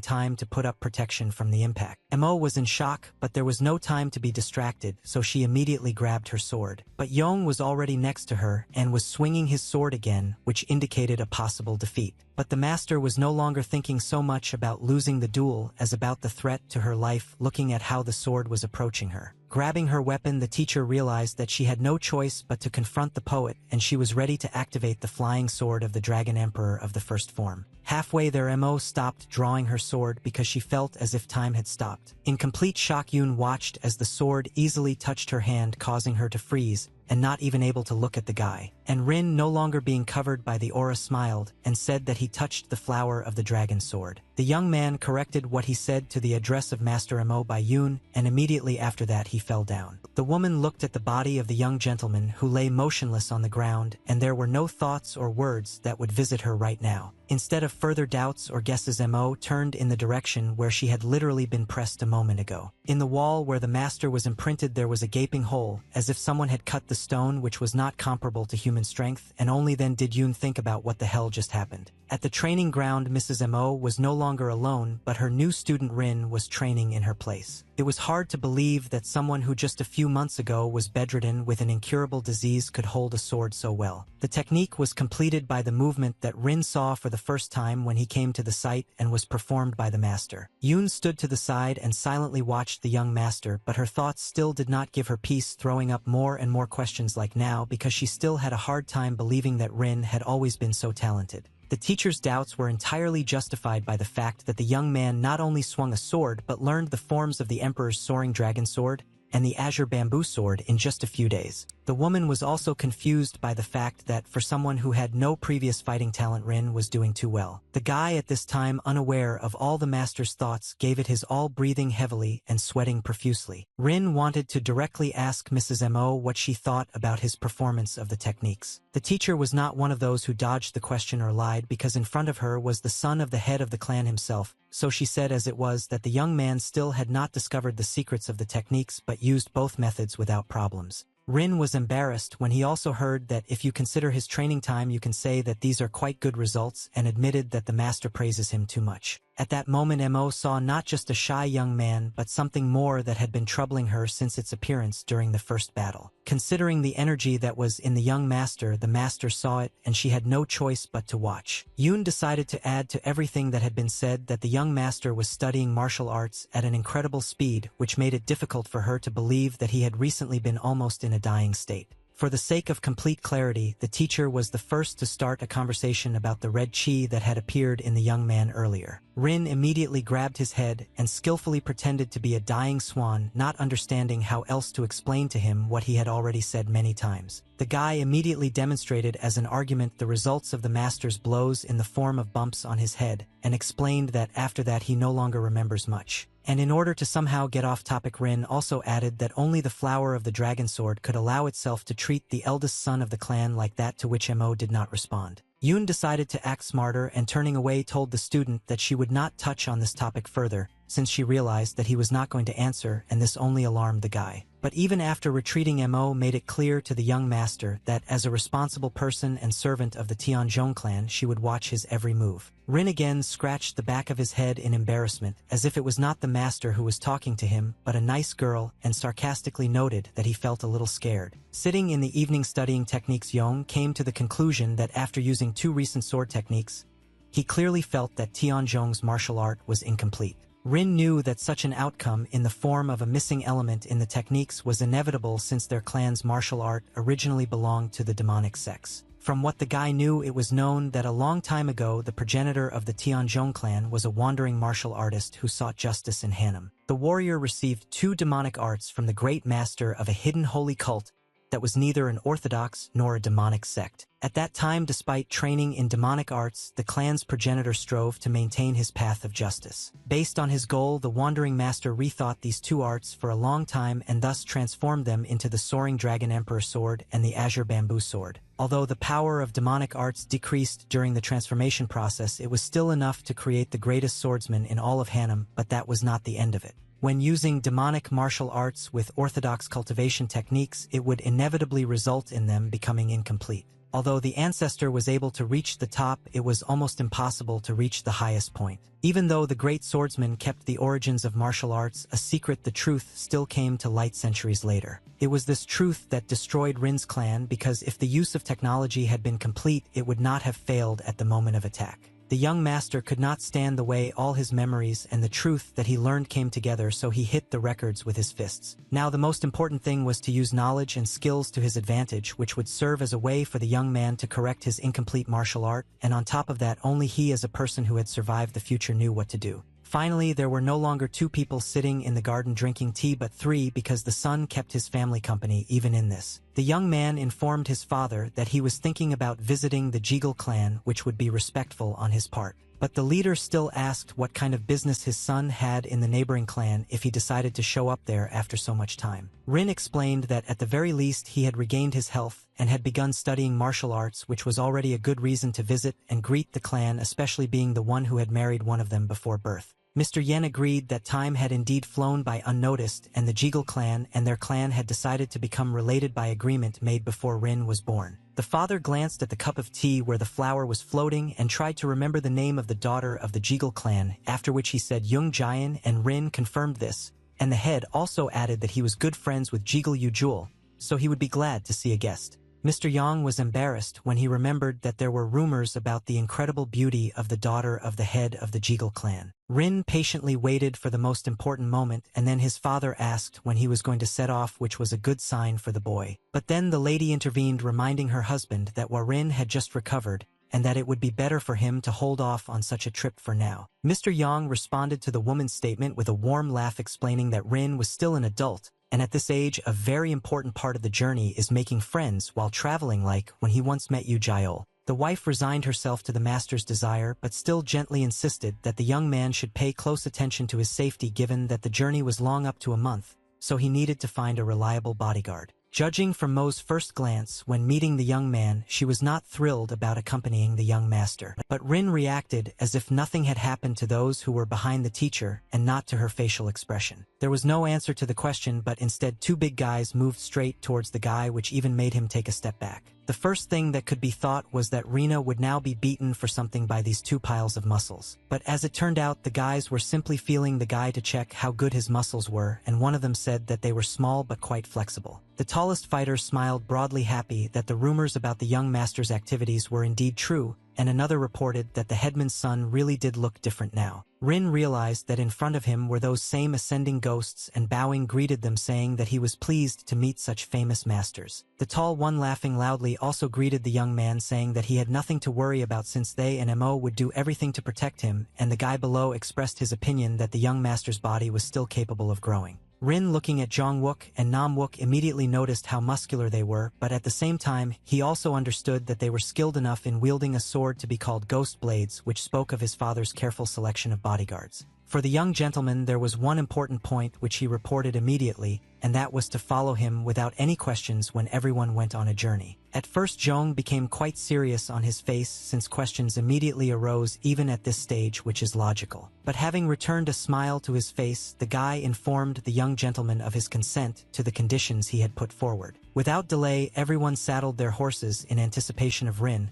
[SPEAKER 1] time to put up protection from the impact. Mo was in shock, but there was no time to be distracted, so she immediately grabbed her sword. But Yong was already next to her and was swinging his sword again, which indicated a possible defeat. But the master was no longer thinking so much about losing the duel as about the threat to her life, looking at how the sword was approaching her. Grabbing her weapon, the teacher realized that she had no choice but to confront the poet, and she was ready to activate the flying sword of the Dragon Emperor of the first form. Halfway there, Mo stopped drawing her sword because she felt as if time had stopped. In complete shock, Yoon watched as the sword easily touched her hand, causing her to freeze and not even able to look at the guy. And Rin, no longer being covered by the aura, smiled and said that he touched the flower of the dragon sword. The young man corrected what he said to the address of Master Mo by Yoon, and immediately after that he fell down. The woman looked at the body of the young gentleman who lay motionless on the ground, and there were no thoughts or words that would visit her right now. Instead of further doubts or guesses, Mo turned in the direction where she had literally been pressed a moment ago. In the wall where the master was imprinted there was a gaping hole, as if someone had cut the stone which was not comparable to human strength, and only then did Yoon think about what the hell just happened. At the training ground, Mrs. Mo was no longer alone, but her new student Rin was training in her place. It was hard to believe that someone who just a few months ago was bedridden with an incurable disease could hold a sword so well. The technique was completed by the movement that Rin saw for the first time when he came to the site and was performed by the master. Yoon stood to the side and silently watched the young master, but her thoughts still did not give her peace, throwing up more and more questions like now because she still had a hard time believing that Rin had always been so talented. The teacher's doubts were entirely justified by the fact that the young man not only swung a sword but learned the forms of the Emperor's soaring dragon sword and the azure bamboo sword in just a few days. The woman was also confused by the fact that, for someone who had no previous fighting talent, Rin was doing too well. The guy, at this time unaware of all the master's thoughts, gave it his all, breathing heavily and sweating profusely. Rin wanted to directly ask Mrs. Mo what she thought about his performance of the techniques. The teacher was not one of those who dodged the question or lied, because in front of her was the son of the head of the clan himself, so she said as it was that the young man still had not discovered the secrets of the techniques but used both methods without problems. Rin was embarrassed when he also heard that if you consider his training time you can say that these are quite good results, and admitted that the master praises him too much. At that moment Mo saw not just a shy young man but something more that had been troubling her since its appearance during the first battle. Considering the energy that was in the young master, the master saw it and she had no choice but to watch. Yoon decided to add to everything that had been said that the young master was studying martial arts at an incredible speed, which made it difficult for her to believe that he had recently been almost in a dying state. For the sake of complete clarity, the teacher was the first to start a conversation about the red chi that had appeared in the young man earlier. Rin immediately grabbed his head and skillfully pretended to be a dying swan, not understanding how else to explain to him what he had already said many times. The guy immediately demonstrated as an argument the results of the master's blows in the form of bumps on his head, and explained that after that he no longer remembers much. And in order to somehow get off topic, Rin also added that only the flower of the dragon sword could allow itself to treat the eldest son of the clan like that, to which Mo did not respond. Yoon decided to act smarter and, turning away, told the student that she would not touch on this topic further, since she realized that he was not going to answer, and this only alarmed the guy. But even after retreating, Mo made it clear to the young master that as a responsible person and servant of the Tianzhong clan she would watch his every move. Rin again scratched the back of his head in embarrassment, as if it was not the master who was talking to him, but a nice girl, and sarcastically noted that he felt a little scared. Sitting in the evening studying techniques, Yong came to the conclusion that after using two recent sword techniques, he clearly felt that Tianzhong's martial art was incomplete. Rin knew that such an outcome in the form of a missing element in the techniques was inevitable, since their clan's martial art originally belonged to the demonic sex. From what the guy knew, it was known that a long time ago the progenitor of the Tianzhong clan was a wandering martial artist who sought justice in Hanam. The warrior received two demonic arts from the great master of a hidden holy cult that was neither an orthodox nor a demonic sect. At that time, despite training in demonic arts, the clan's progenitor strove to maintain his path of justice. Based on his goal, the wandering master rethought these two arts for a long time and thus transformed them into the soaring dragon emperor sword and the azure bamboo sword. Although the power of demonic arts decreased during the transformation process, it was still enough to create the greatest swordsman in all of Hanam, but that was not the end of it. When using demonic martial arts with orthodox cultivation techniques, it would inevitably result in them becoming incomplete. Although the ancestor was able to reach the top, it was almost impossible to reach the highest point. Even though the great swordsman kept the origins of martial arts a secret, the truth still came to light centuries later. It was this truth that destroyed Rin's clan, because if the use of technology had been complete, it would not have failed at the moment of attack. The young master could not stand the way all his memories and the truth that he learned came together, so he hit the records with his fists. Now the most important thing was to use knowledge and skills to his advantage, which would serve as a way for the young man to correct his incomplete martial art, and on top of that, only he as a person who had survived the future knew what to do. Finally, there were no longer two people sitting in the garden drinking tea but three, because the son kept his family company even in this. The young man informed his father that he was thinking about visiting the Jegal clan, which would be respectful on his part. But the leader still asked what kind of business his son had in the neighboring clan if he decided to show up there after so much time. Rin explained that at the very least he had regained his health and had begun studying martial arts, which was already a good reason to visit and greet the clan, especially being the one who had married one of them before birth. Mr. Yen agreed that time had indeed flown by unnoticed, and the Jeagle clan and their clan had decided to become related by agreement made before Rin was born. The father glanced at the cup of tea where the flower was floating and tried to remember the name of the daughter of the Jeagle clan, after which he said Jung Jian, and Rin confirmed this, and the head also added that he was good friends with Jeagle Yujul, so he would be glad to see a guest. Mr. Yang was embarrassed when he remembered that there were rumors about the incredible beauty of the daughter of the head of the Jeagle clan. Rin patiently waited for the most important moment, and then his father asked when he was going to set off, which was a good sign for the boy. But then the lady intervened, reminding her husband that Rin had just recovered, and that it would be better for him to hold off on such a trip for now. Mr. Yang responded to the woman's statement with a warm laugh, explaining that Rin was still an adult, and at this age a very important part of the journey is making friends while traveling, like when he once met Yu Jiol. The wife resigned herself to the master's desire, but still gently insisted that the young man should pay close attention to his safety, given that the journey was long, up to a month, so he needed to find a reliable bodyguard. Judging from Mo's first glance when meeting the young man, she was not thrilled about accompanying the young master. But Rin reacted as if nothing had happened to those who were behind the teacher, and not to her facial expression. There was no answer to the question, but instead two big guys moved straight towards the guy, which even made him take a step back. The first thing that could be thought was that Rina would now be beaten for something by these two piles of muscles. But as it turned out, the guys were simply feeling the guy to check how good his muscles were, and one of them said that they were small but quite flexible. The tallest fighter smiled broadly, happy that the rumors about the young master's activities were indeed true, and another reported that the headman's son really did look different now. Rin realized that in front of him were those same ascending ghosts, and bowing greeted them, saying that he was pleased to meet such famous masters. The tall one, laughing loudly, also greeted the young man, saying that he had nothing to worry about since they and Mo would do everything to protect him, and the guy below expressed his opinion that the young master's body was still capable of growing. Rin, looking at Jongwook and Namwook, immediately noticed how muscular they were, but at the same time, he also understood that they were skilled enough in wielding a sword to be called ghost blades, which spoke of his father's careful selection of bodyguards. For the young gentleman, there was one important point which he reported immediately, and that was to follow him without any questions when everyone went on a journey. At first, Zhong became quite serious on his face, since questions immediately arose even at this stage, which is logical. But having returned a smile to his face, the guy informed the young gentleman of his consent to the conditions he had put forward. Without delay, everyone saddled their horses in anticipation of Rin,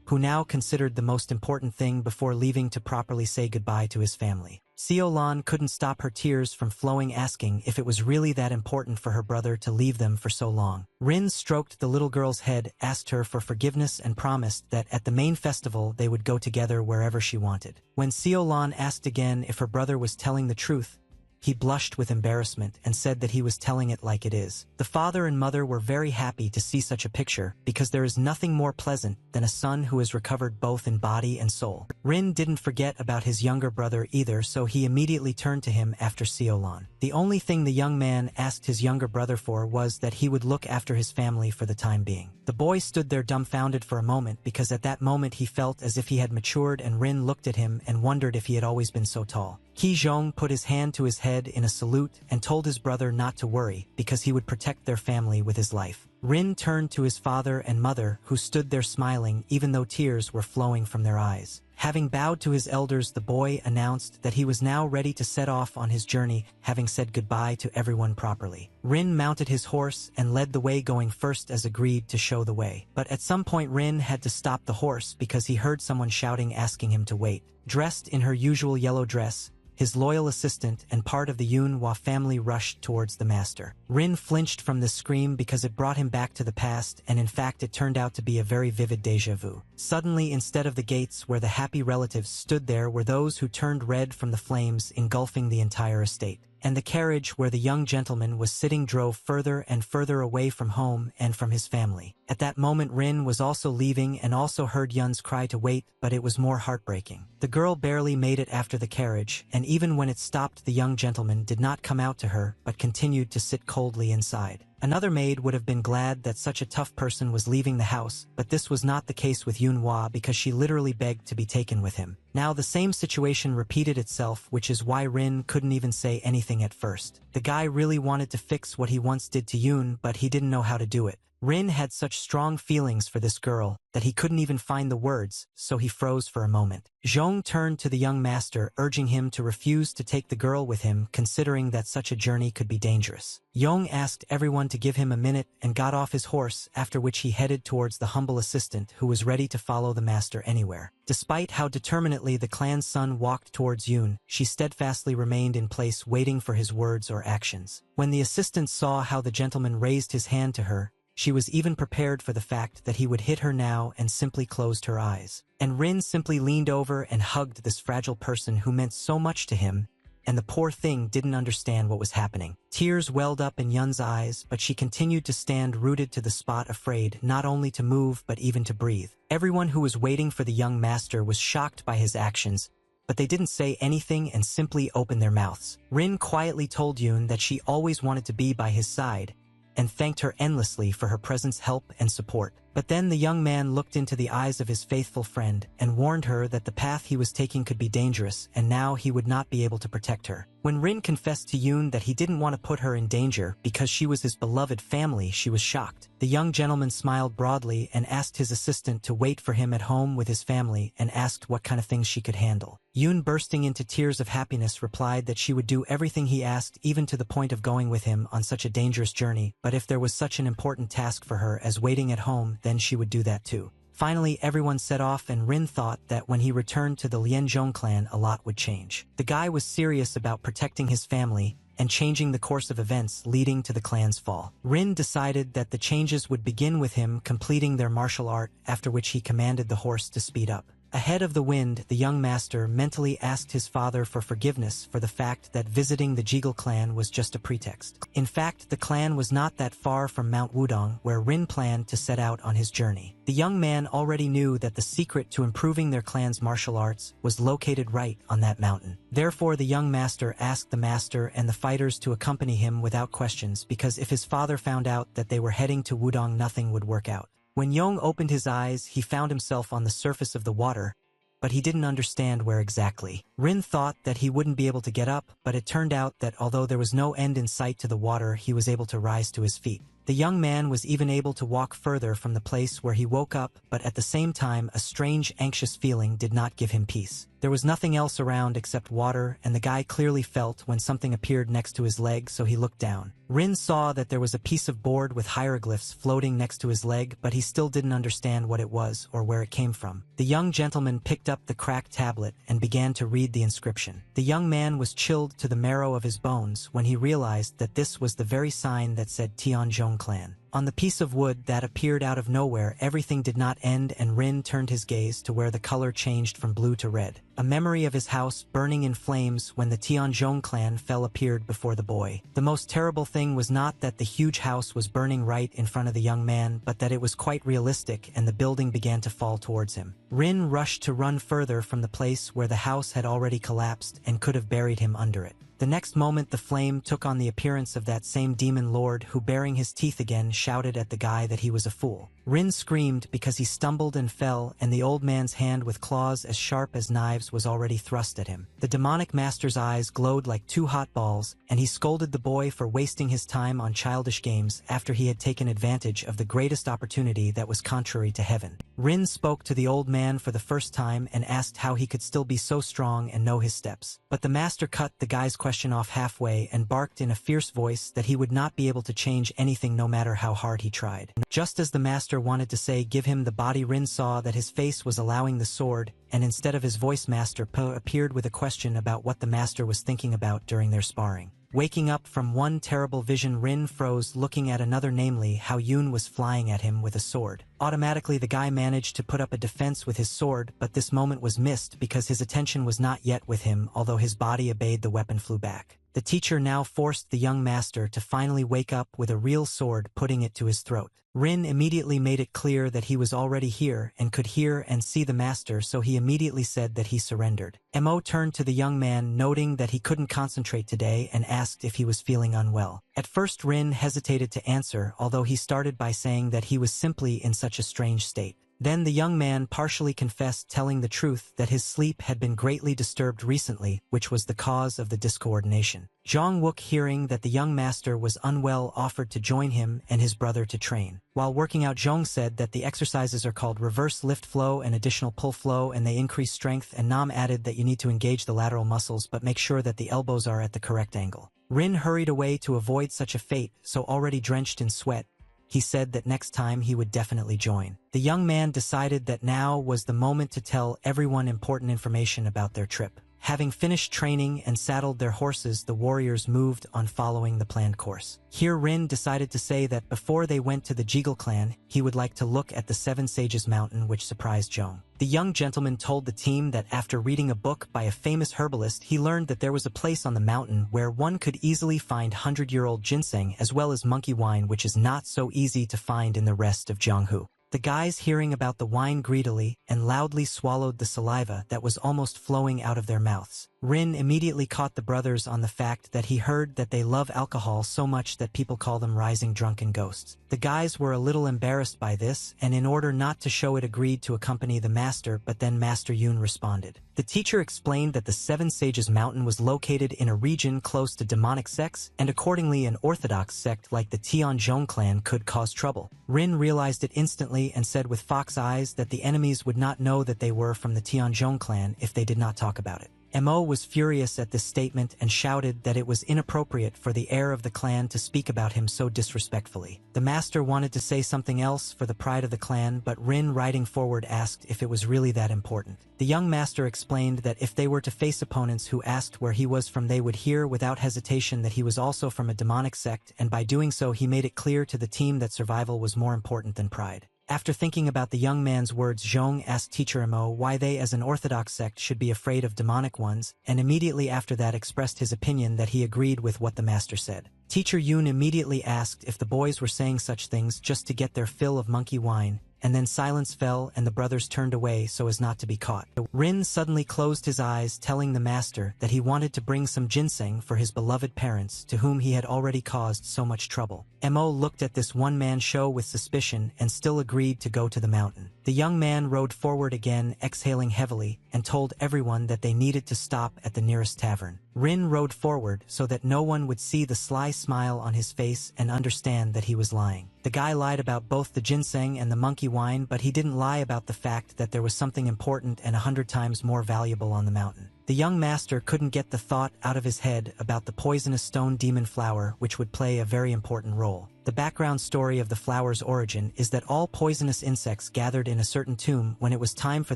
[SPEAKER 1] who now considered the most important thing before leaving to properly say goodbye to his family. Seo Lan couldn't stop her tears from flowing, asking if it was really that important for her brother to leave them for so long. Rin stroked the little girl's head, asked her for forgiveness, and promised that at the main festival they would go together wherever she wanted. When Seo Lan asked again if her brother was telling the truth, he blushed with embarrassment and said that he was telling it like it is. The father and mother were very happy to see such a picture, because there is nothing more pleasant than a son who has recovered both in body and soul. Rin didn't forget about his younger brother either, so he immediately turned to him after Seolan. The only thing the young man asked his younger brother for was that he would look after his family for the time being. The boy stood there dumbfounded for a moment, because at that moment he felt as if he had matured, and Rin looked at him and wondered if he had always been so tall. Qi Zhong put his hand to his head in a salute and told his brother not to worry, because he would protect their family with his life. Rin turned to his father and mother, who stood there smiling even though tears were flowing from their eyes. Having bowed to his elders, the boy announced that he was now ready to set off on his journey, having said goodbye to everyone properly. Rin mounted his horse and led the way, going first as agreed to show the way. But at some point Rin had to stop the horse because he heard someone shouting, asking him to wait. Dressed in her usual yellow dress, his loyal assistant and part of the Yunhua family rushed towards the master. Rin flinched from this scream because it brought him back to the past, and in fact it turned out to be a very vivid déjà vu. Suddenly, instead of the gates where the happy relatives stood, there were those who turned red from the flames engulfing the entire estate. And the carriage where the young gentleman was sitting drove further and further away from home and from his family. At that moment Rin was also leaving and also heard Yun's cry to wait, but it was more heartbreaking. The girl barely made it after the carriage, and even when it stopped the young gentleman did not come out to her, but continued to sit coldly inside. Another maid would have been glad that such a tough person was leaving the house, but this was not the case with Yunhua, because she literally begged to be taken with him. Now the same situation repeated itself, which is why Rin couldn't even say anything at first. The guy really wanted to fix what he once did to Yun, but he didn't know how to do it. Rin had such strong feelings for this girl that he couldn't even find the words, so he froze for a moment. Zhong turned to the young master, urging him to refuse to take the girl with him, considering that such a journey could be dangerous. Yong asked everyone to give him a minute and got off his horse, after which he headed towards the humble assistant who was ready to follow the master anywhere. Despite how determinedly the clan's son walked towards Yoon, she steadfastly remained in place, waiting for his words or actions. When the assistant saw how the gentleman raised his hand to her, she was even prepared for the fact that he would hit her now and simply closed her eyes. And Rin simply leaned over and hugged this fragile person who meant so much to him, and the poor thing didn't understand what was happening. Tears welled up in Yun's eyes, but she continued to stand rooted to the spot, afraid not only to move but even to breathe. Everyone who was waiting for the young master was shocked by his actions, but they didn't say anything and simply opened their mouths. Rin quietly told Yun that she always wanted to be by his side, and thanked her endlessly for her presence, help, and support. But then the young man looked into the eyes of his faithful friend and warned her that the path he was taking could be dangerous, and now he would not be able to protect her. When Rin confessed to Yoon that he didn't want to put her in danger because she was his beloved family, she was shocked. The young gentleman smiled broadly and asked his assistant to wait for him at home with his family and asked what kind of things she could handle. Yoon, bursting into tears of happiness, replied that she would do everything he asked, even to the point of going with him on such a dangerous journey, but if there was such an important task for her as waiting at home, then she would do that too. Finally, everyone set off, and Rin thought that when he returned to the Lianzhong clan, a lot would change. The guy was serious about protecting his family and changing the course of events leading to the clan's fall. Rin decided that the changes would begin with him completing their martial art, after which he commanded the horse to speed up. Ahead of the wind, the young master mentally asked his father for forgiveness for the fact that visiting the Jiggle clan was just a pretext. In fact, the clan was not that far from Mount Wudong, where Rin planned to set out on his journey. The young man already knew that the secret to improving their clan's martial arts was located right on that mountain. Therefore, the young master asked the master and the fighters to accompany him without questions, because if his father found out that they were heading to Wudong, nothing would work out. When Yong opened his eyes, he found himself on the surface of the water, but he didn't understand where exactly. Rin thought that he wouldn't be able to get up, but it turned out that although there was no end in sight to the water, he was able to rise to his feet. The young man was even able to walk further from the place where he woke up, but at the same time, a strange, anxious feeling did not give him peace. There was nothing else around except water, and the guy clearly felt when something appeared next to his leg, so he looked down. Rin saw that there was a piece of board with hieroglyphs floating next to his leg, but he still didn't understand what it was or where it came from. The young gentleman picked up the cracked tablet and began to read the inscription. The young man was chilled to the marrow of his bones when he realized that this was the very sign that said Tianzhong clan. On the piece of wood that appeared out of nowhere, everything did not end, and Rin turned his gaze to where the color changed from blue to red. A memory of his house burning in flames when the Tianzhong clan fell appeared before the boy. The most terrible thing was not that the huge house was burning right in front of the young man, but that it was quite realistic and the building began to fall towards him. Rin rushed to run further from the place where the house had already collapsed and could have buried him under it. The next moment, the flame took on the appearance of that same demon lord who, baring his teeth again, shouted at the guy that he was a fool. Rin screamed because he stumbled and fell, and the old man's hand with claws as sharp as knives was already thrust at him. The demonic master's eyes glowed like two hot balls, and he scolded the boy for wasting his time on childish games after he had taken advantage of the greatest opportunity that was contrary to heaven. Rin spoke to the old man for the first time and asked how he could still be so strong and know his steps. But the master cut the guy's question off halfway and barked in a fierce voice that he would not be able to change anything no matter how hard he tried. Just as the master wanted to say give him the body, Rin saw that his face was allowing the sword, and instead of his voice, Master Po appeared with a question about what the master was thinking about during their sparring. Waking up from one terrible vision, Rin froze, looking at another, namely how Yoon was flying at him with a sword. Automatically, the guy managed to put up a defense with his sword, but this moment was missed because his attention was not yet with him, although his body obeyed, the weapon flew back. The teacher now forced the young master to finally wake up with a real sword, putting it to his throat. Rin immediately made it clear that he was already here and could hear and see the master, so he immediately said that he surrendered. Mo turned to the young man, noting that he couldn't concentrate today, and asked if he was feeling unwell. At first, Rin hesitated to answer, although he started by saying that he was simply in such a strange state. Then the young man partially confessed, telling the truth that his sleep had been greatly disturbed recently, which was the cause of the discoordination. Jong-wook, hearing that the young master was unwell, offered to join him and his brother to train. While working out, Jong said that the exercises are called reverse lift flow and additional pull flow, and they increase strength, and Nam added that you need to engage the lateral muscles but make sure that the elbows are at the correct angle. Rin hurried away to avoid such a fate, so already drenched in sweat, he said that next time he would definitely join. The young man decided that now was the moment to tell everyone important information about their trip. Having finished training and saddled their horses, the warriors moved on following the planned course. Here Rin decided to say that before they went to the Jegal clan, he would like to look at the Seven Sages Mountain, which surprised Jong. The young gentleman told the team that after reading a book by a famous herbalist, he learned that there was a place on the mountain where one could easily find 100-year-old ginseng as well as monkey wine, which is not so easy to find in the rest of Jianghu. The guys, hearing about the wine, greedily and loudly swallowed the saliva that was almost flowing out of their mouths. Rin immediately caught the brothers on the fact that he heard that they love alcohol so much that people call them rising drunken ghosts. The guys were a little embarrassed by this, and in order not to show it, agreed to accompany the master, but then Master Yoon responded. The teacher explained that the Seven Sages Mountain was located in a region close to demonic sects, and accordingly an orthodox sect like the Tianzhong clan could cause trouble. Rin realized it instantly and said with fox eyes that the enemies would not know that they were from the Tianzhong clan if they did not talk about it. Mo was furious at this statement and shouted that it was inappropriate for the heir of the clan to speak about him so disrespectfully. The master wanted to say something else for the pride of the clan, but Rin, riding forward, asked if it was really that important. The young master explained that if they were to face opponents who asked where he was from, they would hear without hesitation that he was also from a demonic sect, and by doing so he made it clear to the team that survival was more important than pride. After thinking about the young man's words, Zhong asked Teacher Mo why they as an orthodox sect should be afraid of demonic ones, and immediately after that expressed his opinion that he agreed with what the master said. Teacher Yoon immediately asked if the boys were saying such things just to get their fill of monkey wine, and then silence fell and the brothers turned away so as not to be caught. Rin suddenly closed his eyes, telling the master that he wanted to bring some ginseng for his beloved parents, to whom he had already caused so much trouble. Mo looked at this one-man show with suspicion and still agreed to go to the mountain. The young man rode forward again, exhaling heavily, and told everyone that they needed to stop at the nearest tavern. Rin rode forward so that no one would see the sly smile on his face and understand that he was lying. The guy lied about both the ginseng and the monkey wine, but he didn't lie about the fact that there was something important and 100 times more valuable on the mountain. The young master couldn't get the thought out of his head about the poisonous stone demon flower, which would play a very important role. The background story of the flower's origin is that all poisonous insects gathered in a certain tomb when it was time for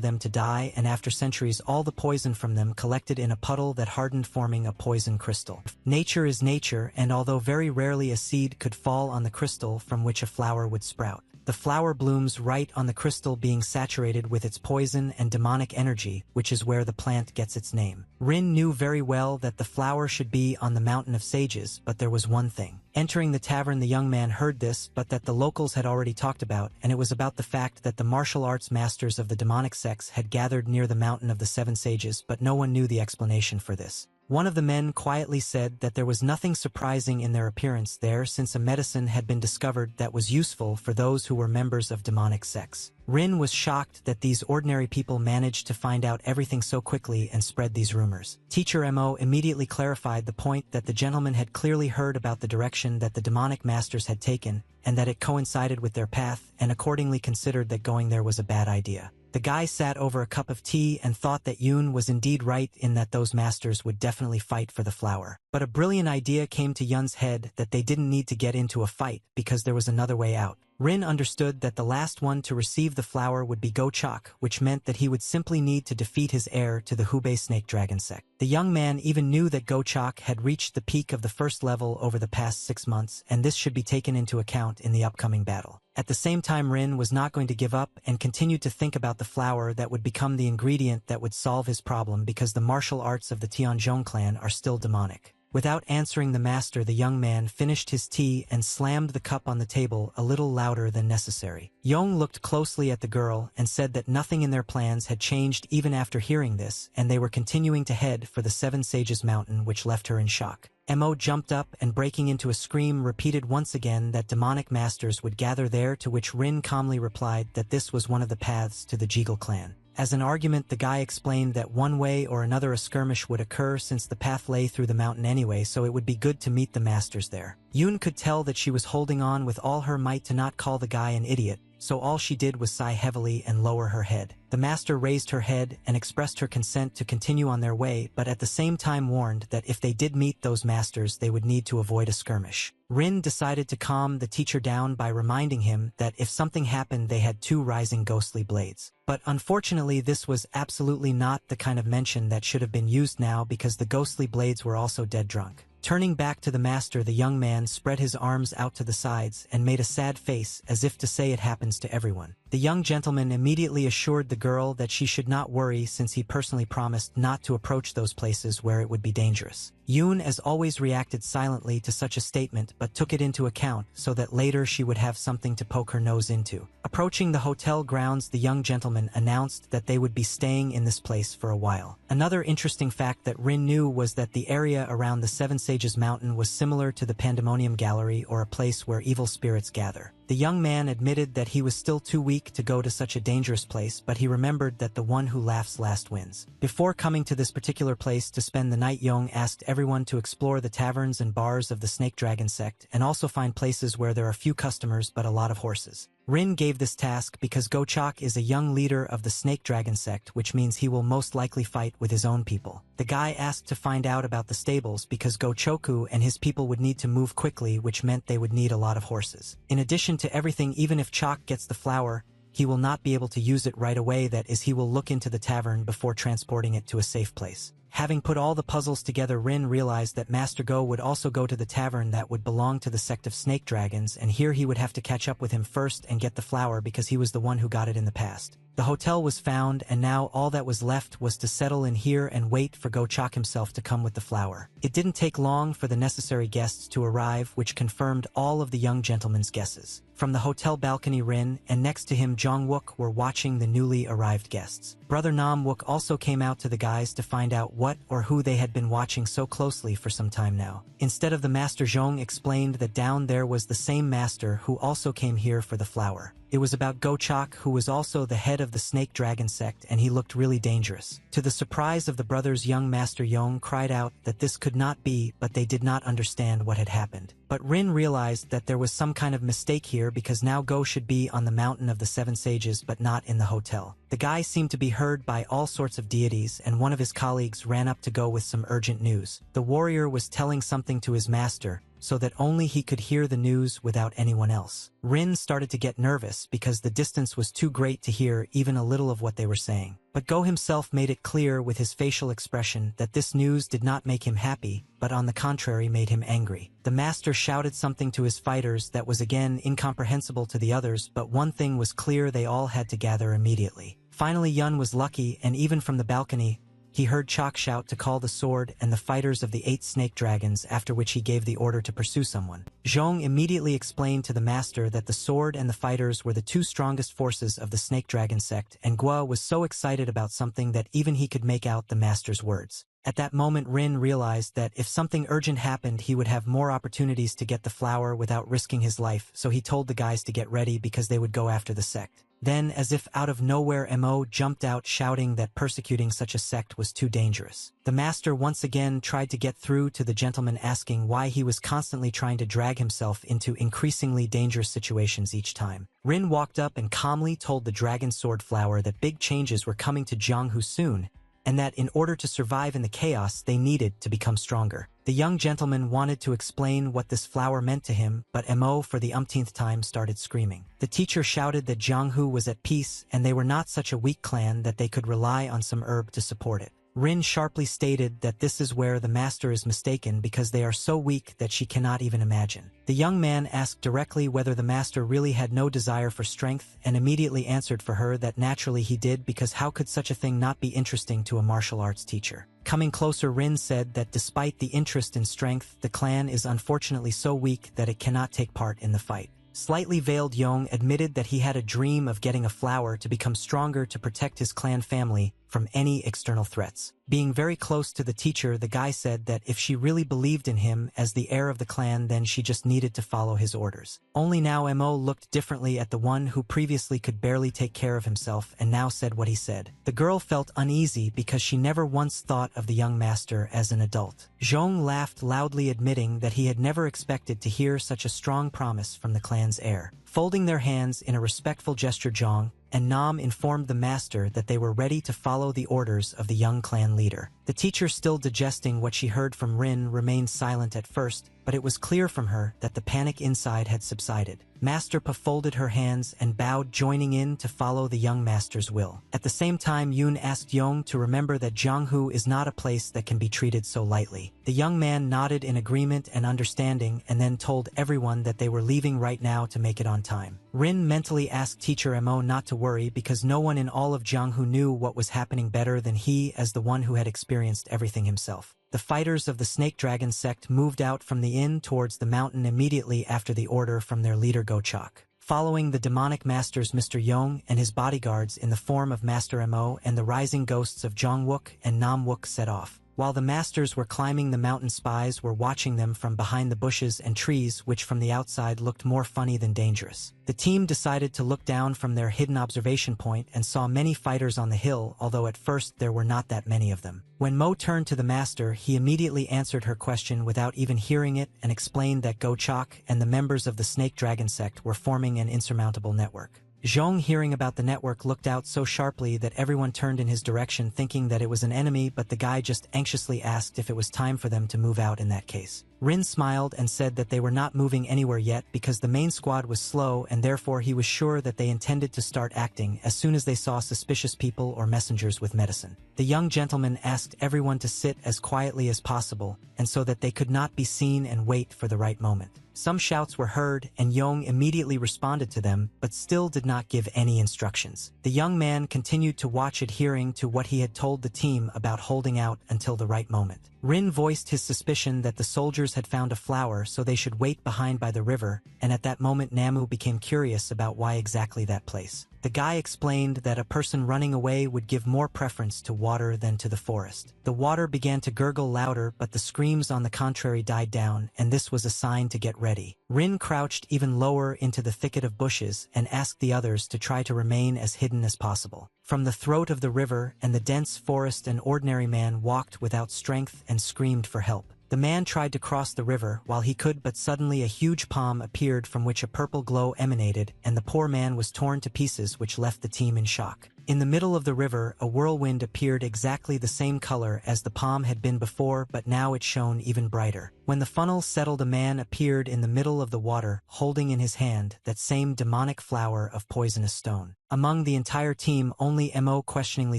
[SPEAKER 1] them to die, and after centuries all the poison from them collected in a puddle that hardened, forming a poison crystal. Nature is nature, and although very rarely a seed could fall on the crystal from which a flower would sprout, the flower blooms right on the crystal, being saturated with its poison and demonic energy, which is where the plant gets its name. Rin knew very well that the flower should be on the Mountain of Sages, but there was one thing. Entering the tavern, the young man heard this, but that the locals had already talked about, and it was about the fact that the martial arts masters of the demonic sects had gathered near the Mountain of the Seven Sages, but no one knew the explanation for this. One of the men quietly said that there was nothing surprising in their appearance there, since a medicine had been discovered that was useful for those who were members of demonic sects. Rin was shocked that these ordinary people managed to find out everything so quickly and spread these rumors. Teacher Mo immediately clarified the point that the gentleman had clearly heard about the direction that the demonic masters had taken, and that it coincided with their path, and accordingly considered that going there was a bad idea. The guy sat over a cup of tea and thought that Yoon was indeed right in that those masters would definitely fight for the flower. But a brilliant idea came to Yun's head, that they didn't need to get into a fight because there was another way out. Rin understood that the last one to receive the flower would be Go Chok, which meant that he would simply need to defeat his heir to the Hubei Snake Dragon sect. The young man even knew that Go Chok had reached the peak of the first level over the past 6 months, and this should be taken into account in the upcoming battle. At the same time, Rin was not going to give up and continued to think about the flower that would become the ingredient that would solve his problem, because the martial arts of the Tianzhong clan are still demonic. Without answering the master, the young man finished his tea and slammed the cup on the table a little louder than necessary. Yong looked closely at the girl and said that nothing in their plans had changed even after hearing this, and they were continuing to head for the Seven Sages Mountain, which left her in shock. Mo jumped up and breaking into a scream repeated once again that demonic masters would gather there, to which Rin calmly replied that this was one of the paths to the Jeagle clan. As an argument, the guy explained that one way or another a skirmish would occur since the path lay through the mountain anyway, so it would be good to meet the masters there. Yoon could tell that she was holding on with all her might to not call the guy an idiot, so all she did was sigh heavily and lower her head. The master raised her head and expressed her consent to continue on their way, but at the same time warned that if they did meet those masters, they would need to avoid a skirmish. Rin decided to calm the teacher down by reminding him that if something happened, they had 2 rising ghostly blades. But unfortunately, this was absolutely not the kind of mention that should have been used now, because the ghostly blades were also dead drunk. Turning back to the master, the young man spread his arms out to the sides and made a sad face as if to say it happens to everyone. The young gentleman immediately assured the girl that she should not worry, since he personally promised not to approach those places where it would be dangerous. Yoon, as always, reacted silently to such a statement but took it into account so that later she would have something to poke her nose into. Approaching the hotel grounds, the young gentleman announced that they would be staying in this place for a while. Another interesting fact that Rin knew was that the area around the Seven Sages Mountain was similar to the Pandemonium Gallery, or a place where evil spirits gather. The young man admitted that he was still too weak to go to such a dangerous place, but he remembered that the one who laughs last wins. Before coming to this particular place to spend the night, Yong asked everyone to explore the taverns and bars of the Snake Dragon sect and also find places where there are few customers but a lot of horses. Rin gave this task because Gochok is a young leader of the Snake Dragon sect, which means he will most likely fight with his own people. The guy asked to find out about the stables because Gochoku and his people would need to move quickly, which meant they would need a lot of horses. In addition to everything, even if Chok gets the flower, he will not be able to use it right away. That is, he will look into the tavern before transporting it to a safe place. Having put all the puzzles together, Rin realized that Master Go would also go to the tavern that would belong to the sect of Snake Dragons, and here he would have to catch up with him first and get the flower because he was the one who got it in the past. The hotel was found, and now all that was left was to settle in here and wait for Gochok himself to come with the flower. It didn't take long for the necessary guests to arrive, which confirmed all of the young gentleman's guesses. From the hotel balcony, Rin and next to him Jong-wook were watching the newly arrived guests. Brother Nam-wook also came out to the guys to find out what or who they had been watching so closely for some time now. Instead of the master, Jong explained that down there was the same master who also came here for the flower. It was about Gochok, who was also the head of the Snake Dragon sect, and he looked really dangerous. To the surprise of the brothers, young Master Yong cried out that this could not be, but they did not understand what had happened. But Rin realized that there was some kind of mistake here, because now Go should be on the Mountain of the Seven Sages but not in the hotel. The guy seemed to be heard by all sorts of deities, and one of his colleagues ran up to Go with some urgent news. The warrior was telling something to his master, so that only he could hear the news without anyone else. Rin started to get nervous because the distance was too great to hear even a little of what they were saying. But Go himself made it clear with his facial expression that this news did not make him happy, but on the contrary made him angry. The master shouted something to his fighters that was again incomprehensible to the others, but one thing was clear: they all had to gather immediately. Finally, Yun was lucky, and even from the balcony, he heard Chok shout to call the sword and the fighters of the 8 snake dragons, after which he gave the order to pursue someone. Zhong immediately explained to the master that the sword and the fighters were the 2 strongest forces of the snake dragon sect, and Gua was so excited about something that even he could make out the master's words. At that moment, Rin realized that if something urgent happened, he would have more opportunities to get the flower without risking his life, so he told the guys to get ready because they would go after the sect. Then, as if out of nowhere, Mo jumped out shouting that persecuting such a sect was too dangerous. The master once again tried to get through to the gentleman, asking why he was constantly trying to drag himself into increasingly dangerous situations each time. Rin walked up and calmly told the dragon sword flower that big changes were coming to Jianghu soon, and that in order to survive in the chaos, they needed to become stronger. The young gentleman wanted to explain what this flower meant to him, but Mo for the umpteenth time started screaming. The teacher shouted that Jianghu was at peace, and they were not such a weak clan that they could rely on some herb to support it. Rin sharply stated that this is where the master is mistaken, because they are so weak that she cannot even imagine. The young man asked directly whether the master really had no desire for strength, and immediately answered for her that naturally he did, because how could such a thing not be interesting to a martial arts teacher? Coming closer, Rin said that despite the interest in strength, the clan is unfortunately so weak that it cannot take part in the fight. Slightly veiled Yong admitted that he had a dream of getting a flower to become stronger to protect his clan family, from any external threats. Being very close to the teacher, the guy said that if she really believed in him as the heir of the clan, then she just needed to follow his orders. Only now Mo looked differently at the one who previously could barely take care of himself and now said what he said. The girl felt uneasy because she never once thought of the young master as an adult. Zhong laughed loudly, admitting that he had never expected to hear such a strong promise from the clan's heir. Folding their hands in a respectful gesture, Zhong and Nam informed the master that they were ready to follow the orders of the young clan leader. The teacher, still digesting what she heard from Rin, remained silent at first, but it was clear from her that the panic inside had subsided. Master Pa folded her hands and bowed, joining in to follow the young master's will. At the same time, Yoon asked Yong to remember that Jianghu is not a place that can be treated so lightly. The young man nodded in agreement and understanding, and then told everyone that they were leaving right now to make it on time. Rin mentally asked teacher Mo not to worry because no one in all of Jianghu knew what was happening better than he, as the one who had experienced everything himself. The fighters of the Snake Dragon sect moved out from the inn towards the mountain immediately after the order from their leader Gochok. Following the demonic masters Mr. Yong and his bodyguards in the form of Master Mo and the rising ghosts of Jongwook and Namwook set off. While the masters were climbing the mountain, spies were watching them from behind the bushes and trees, which from the outside looked more funny than dangerous. The team decided to look down from their hidden observation point and saw many fighters on the hill, although at first there were not that many of them. When Mo turned to the master, he immediately answered her question without even hearing it and explained that Gochok and the members of the Snake Dragon sect were forming an insurmountable network. Zhong, hearing about the network, looked out so sharply that everyone turned in his direction, thinking that it was an enemy, but the guy just anxiously asked if it was time for them to move out in that case. Rin smiled and said that they were not moving anywhere yet because the main squad was slow, and therefore he was sure that they intended to start acting as soon as they saw suspicious people or messengers with medicine. The young gentleman asked everyone to sit as quietly as possible, and so that they could not be seen, and wait for the right moment. Some shouts were heard, and Yong immediately responded to them, but still did not give any instructions. The young man continued to watch, adhering to what he had told the team about holding out until the right moment. Rin voiced his suspicion that the soldiers had found a flower, so they should wait behind by the river, and at that moment Namu became curious about why exactly that place. The guy explained that a person running away would give more preference to water than to the forest. The water began to gurgle louder, but the screams on the contrary died down, and this was a sign to get ready. Rin crouched even lower into the thicket of bushes and asked the others to try to remain as hidden as possible. From the throat of the river and the dense forest, an ordinary man walked without strength and screamed for help. The man tried to cross the river while he could, but suddenly a huge palm appeared from which a purple glow emanated, and the poor man was torn to pieces, which left the team in shock. In the middle of the river, a whirlwind appeared exactly the same color as the palm had been before, but now it shone even brighter. When the funnel settled, a man appeared in the middle of the water, holding in his hand that same demonic flower of poisonous stone. Among the entire team, only Mo questioningly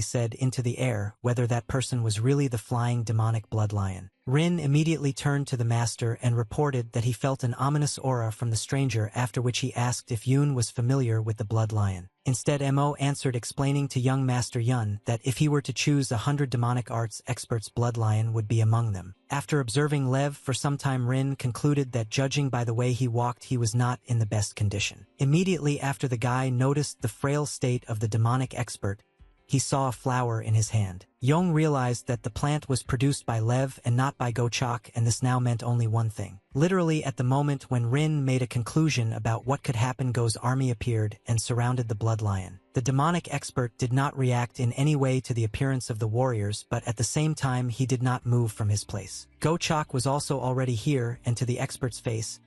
[SPEAKER 1] said into the air whether that person was really the flying demonic blood lion. Rin immediately turned to the master and reported that he felt an ominous aura from the stranger, after which he asked if Yoon was familiar with the blood lion. Instead, Mo answered, explaining to young Master Yun that if he were to choose 100 demonic arts experts, blood lion would be among them. After observing Lev for some time, Rin concluded that judging by the way he walked, he was not in the best condition. Immediately after the guy noticed the frail state of the demonic expert, he saw a flower in his hand. Yong realized that the plant was produced by Lev and not by Gochok, and this now meant only one thing. Literally at the moment when Rin made a conclusion about what could happen, Go's army appeared and surrounded the blood lion. The demonic expert did not react in any way to the appearance of the warriors, but at the same time he did not move from his place. Gochok was also already here, and to the expert's face,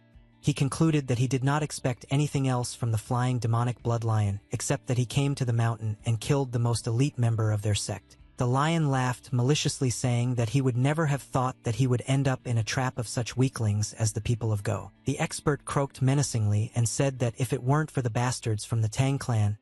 [SPEAKER 1] he concluded that he did not expect anything else from the flying demonic blood lion, except that he came to the mountain and killed the most elite member of their sect. The lion laughed maliciously, saying that he would never have thought that he would end up in a trap of such weaklings as the people of Go. The expert croaked menacingly and said that if it weren't for the bastards from the Tang clan,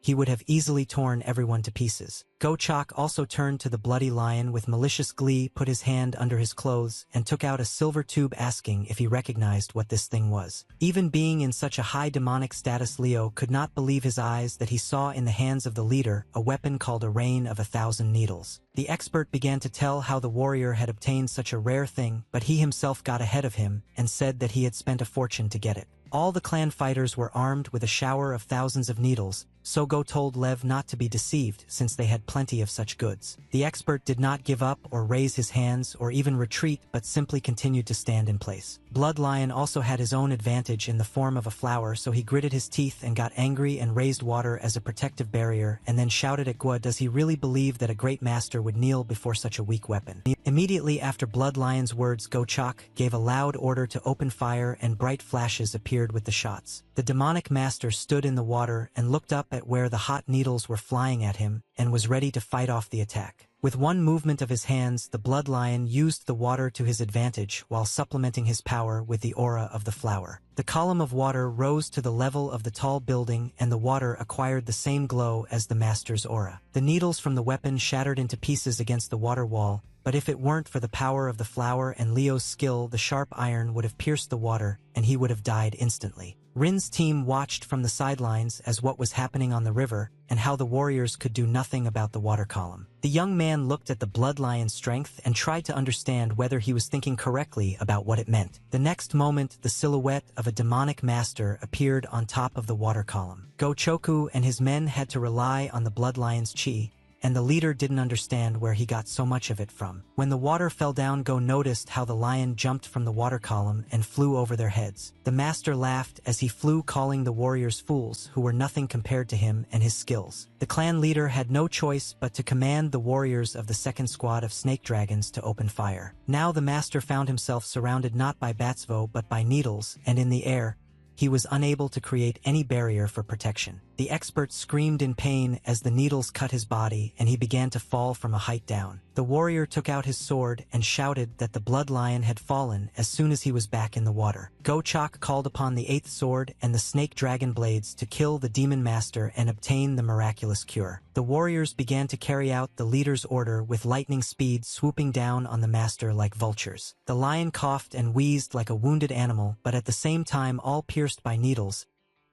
[SPEAKER 1] he would have easily torn everyone to pieces. Gochok also turned to the bloody lion with malicious glee, put his hand under his clothes, and took out a silver tube, asking if he recognized what this thing was. Even being in such a high demonic status, Leo could not believe his eyes that he saw in the hands of the leader a weapon called a rain of 1,000 needles. The expert began to tell how the warrior had obtained such a rare thing, but he himself got ahead of him and said that he had spent a fortune to get it. All the clan fighters were armed with a shower of thousands of needles, so Go told Lev not to be deceived since they had plenty of such goods. The expert did not give up or raise his hands or even retreat but simply continued to stand in place. Blood Lion also had his own advantage in the form of a flower, so he gritted his teeth and got angry and raised water as a protective barrier and then shouted at Gua, does he really believe that a great master would kneel before such a weak weapon? Immediately after Blood Lion's words, Go Chok gave a loud order to open fire and bright flashes appeared with the shots. The demonic master stood in the water and looked up at where the hot needles were flying at him and was ready to fight off the attack. With one movement of his hands, the Blood Lion used the water to his advantage while supplementing his power with the aura of the flower. The column of water rose to the level of the tall building and the water acquired the same glow as the master's aura. The needles from the weapon shattered into pieces against the water wall, but if it weren't for the power of the flower and Leo's skill, the sharp iron would have pierced the water and he would have died instantly. Rin's team watched from the sidelines as what was happening on the river and how the warriors could do nothing about the water column. The young man looked at the Blood Lion's strength and tried to understand whether he was thinking correctly about what it meant. The next moment, the silhouette of a demonic master appeared on top of the water column. Go Choku and his men had to rely on the Blood Lion's chi, and the leader didn't understand where he got so much of it from. When the water fell down, Go noticed how the lion jumped from the water column and flew over their heads. The master laughed as he flew, calling the warriors fools who were nothing compared to him and his skills. The clan leader had no choice but to command the warriors of the second squad of snake dragons to open fire. Now the master found himself surrounded not by Batsvo but by needles, and in the air, he was unable to create any barrier for protection. The expert screamed in pain as the needles cut his body and he began to fall from a height down. The warrior took out his sword and shouted that the Blood Lion had fallen as soon as he was back in the water. Go Chok called upon the 8th sword and the snake dragon blades to kill the demon master and obtain the miraculous cure. The warriors began to carry out the leader's order with lightning speed, swooping down on the master like vultures. The lion coughed and wheezed like a wounded animal, but at the same time all pierced by needles.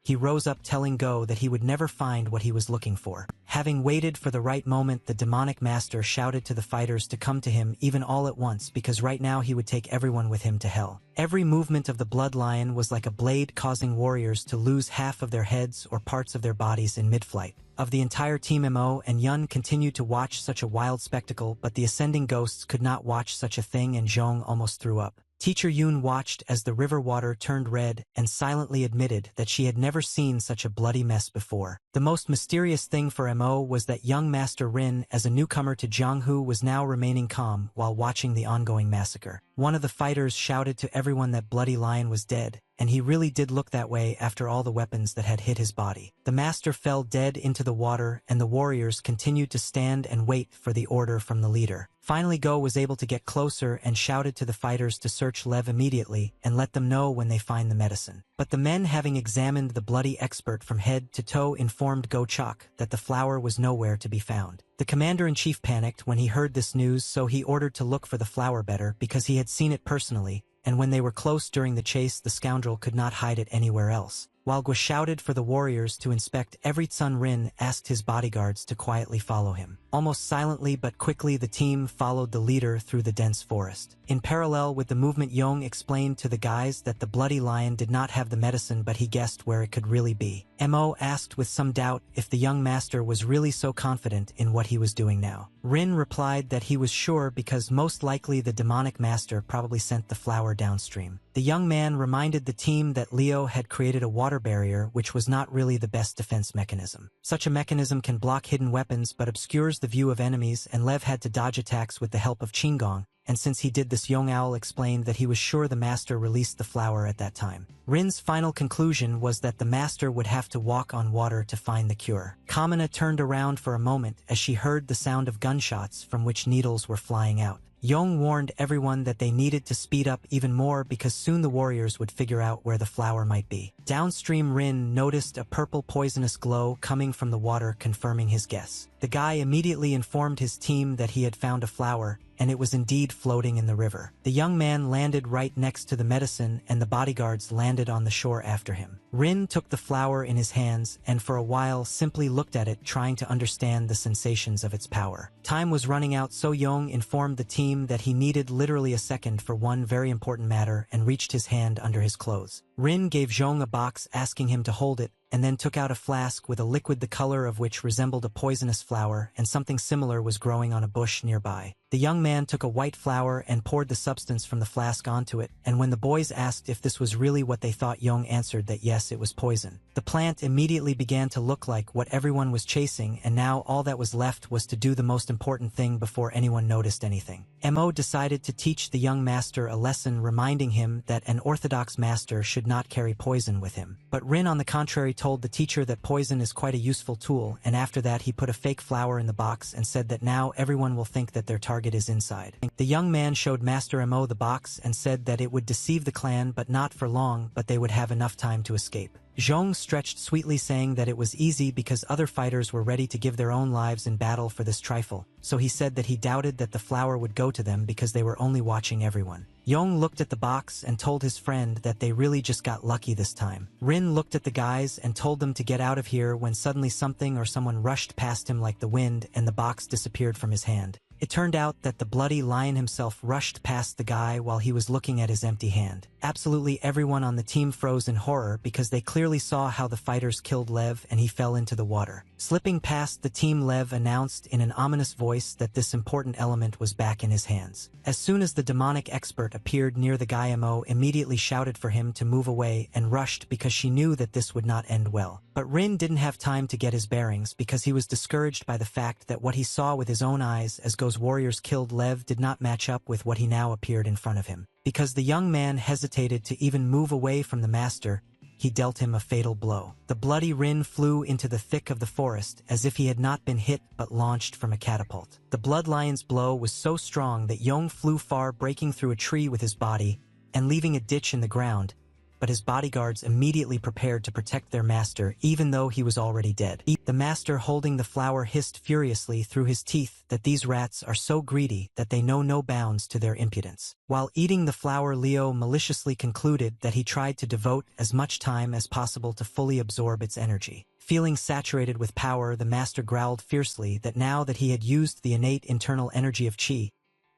[SPEAKER 1] He rose up, telling Go that he would never find what he was looking for. Having waited for the right moment, the demonic master shouted to the fighters to come to him even all at once, because right now he would take everyone with him to hell. Every movement of the Blood Lion was like a blade, causing warriors to lose half of their heads or parts of their bodies in mid-flight. Of the entire team, Mo and Yun continued to watch such a wild spectacle, but the ascending ghosts could not watch such a thing and Zhong almost threw up. Teacher Yun watched as the river water turned red and silently admitted that she had never seen such a bloody mess before. The most mysterious thing for Mo was that young Master Rin, as a newcomer to Jianghu, was now remaining calm while watching the ongoing massacre. One of the fighters shouted to everyone that Bloody Lion was dead, and he really did look that way after all the weapons that had hit his body. The master fell dead into the water, and the warriors continued to stand and wait for the order from the leader. Finally, Go was able to get closer and shouted to the fighters to search Lev immediately and let them know when they find the medicine. But the men, having examined the bloody expert from head to toe, informed Go Chok that the flower was nowhere to be found. The commander-in-chief panicked when he heard this news, so he ordered to look for the flower better because he had seen it personally, and when they were close during the chase, the scoundrel could not hide it anywhere else. While Gua shouted for the warriors to inspect, everyone Rin asked his bodyguards to quietly follow him. Almost silently but quickly, the team followed the leader through the dense forest. In parallel with the movement, Yong explained to the guys that the Bloody Lion did not have the medicine, but he guessed where it could really be. Mo asked with some doubt if the young master was really so confident in what he was doing now. Rin replied that he was sure because most likely the demonic master probably sent the flower downstream. The young man reminded the team that Leo had created a water barrier, which was not really the best defense mechanism. Such a mechanism can block hidden weapons but obscures the view of enemies, and Lev had to dodge attacks with the help of Qinggong, and since he did this, Yong Owl explained that he was sure the master released the flower at that time. Rin's final conclusion was that the master would have to walk on water to find the cure. Kamina turned around for a moment as she heard the sound of gunshots from which needles were flying out. Yong warned everyone that they needed to speed up even more because soon the warriors would figure out where the flower might be. Downstream, Rin noticed a purple poisonous glow coming from the water, confirming his guess. The guy immediately informed his team that he had found a flower, and it was indeed floating in the river. The young man landed right next to the medicine, and the bodyguards landed on the shore after him. Rin took the flower in his hands and for a while simply looked at it, trying to understand the sensations of its power. Time was running out, so Yong informed the team that he needed literally a second for one very important matter and reached his hand under his clothes. Rin gave Zhong a box, asking him to hold it, and then took out a flask with a liquid the color of which resembled a poisonous flower, and something similar was growing on a bush nearby. The young man took a white flower and poured the substance from the flask onto it, and when the boys asked if this was really what they thought, Yong answered that yes, it was poison. The plant immediately began to look like what everyone was chasing, and now all that was left was to do the most important thing before anyone noticed anything. Mo decided to teach the young master a lesson, reminding him that an orthodox master should not carry poison with him. But Rin, on the contrary, told the teacher that poison is quite a useful tool, and after that he put a fake flower in the box and said that now everyone will think that their target is inside. The young man showed Master Mo the box and said that it would deceive the clan, but not for long, but they would have enough time to escape. Zhong stretched sweetly, saying that it was easy because other fighters were ready to give their own lives in battle for this trifle, so he said that he doubted that the flower would go to them because they were only watching everyone. Yong looked at the box and told his friend that they really just got lucky this time. Rin looked at the guys and told them to get out of here when suddenly something or someone rushed past him like the wind, and the box disappeared from his hand. It turned out that the bloody lion himself rushed past the guy while he was looking at his empty hand. Absolutely everyone on the team froze in horror because they clearly saw how the fighters killed Lev and he fell into the water. Slipping past the team, Lev announced in an ominous voice that this important element was back in his hands. As soon as the demonic expert appeared near the guy, Mo immediately shouted for him to move away and rushed because she knew that this would not end well. But Rin didn't have time to get his bearings because he was discouraged by the fact that what he saw with his own eyes as those warriors killed Lev did not match up with what he now appeared in front of him. Because the young man hesitated to even move away from the master, he dealt him a fatal blow. The bloody Rin flew into the thick of the forest as if he had not been hit but launched from a catapult. The blood lion's blow was so strong that Yong flew far, breaking through a tree with his body and leaving a ditch in the ground, but his bodyguards immediately prepared to protect their master even though he was already dead. The master, holding the flower, hissed furiously through his teeth that these rats are so greedy that they know no bounds to their impudence. While eating the flower, Leo maliciously concluded that he tried to devote as much time as possible to fully absorb its energy. Feeling saturated with power, the master growled fiercely that now that he had used the innate internal energy of Qi,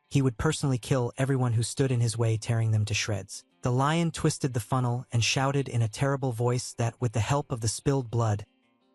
[SPEAKER 1] he would personally kill everyone who stood in his way, tearing them to shreds. The lion twisted the funnel and shouted in a terrible voice that, with the help of the spilled blood,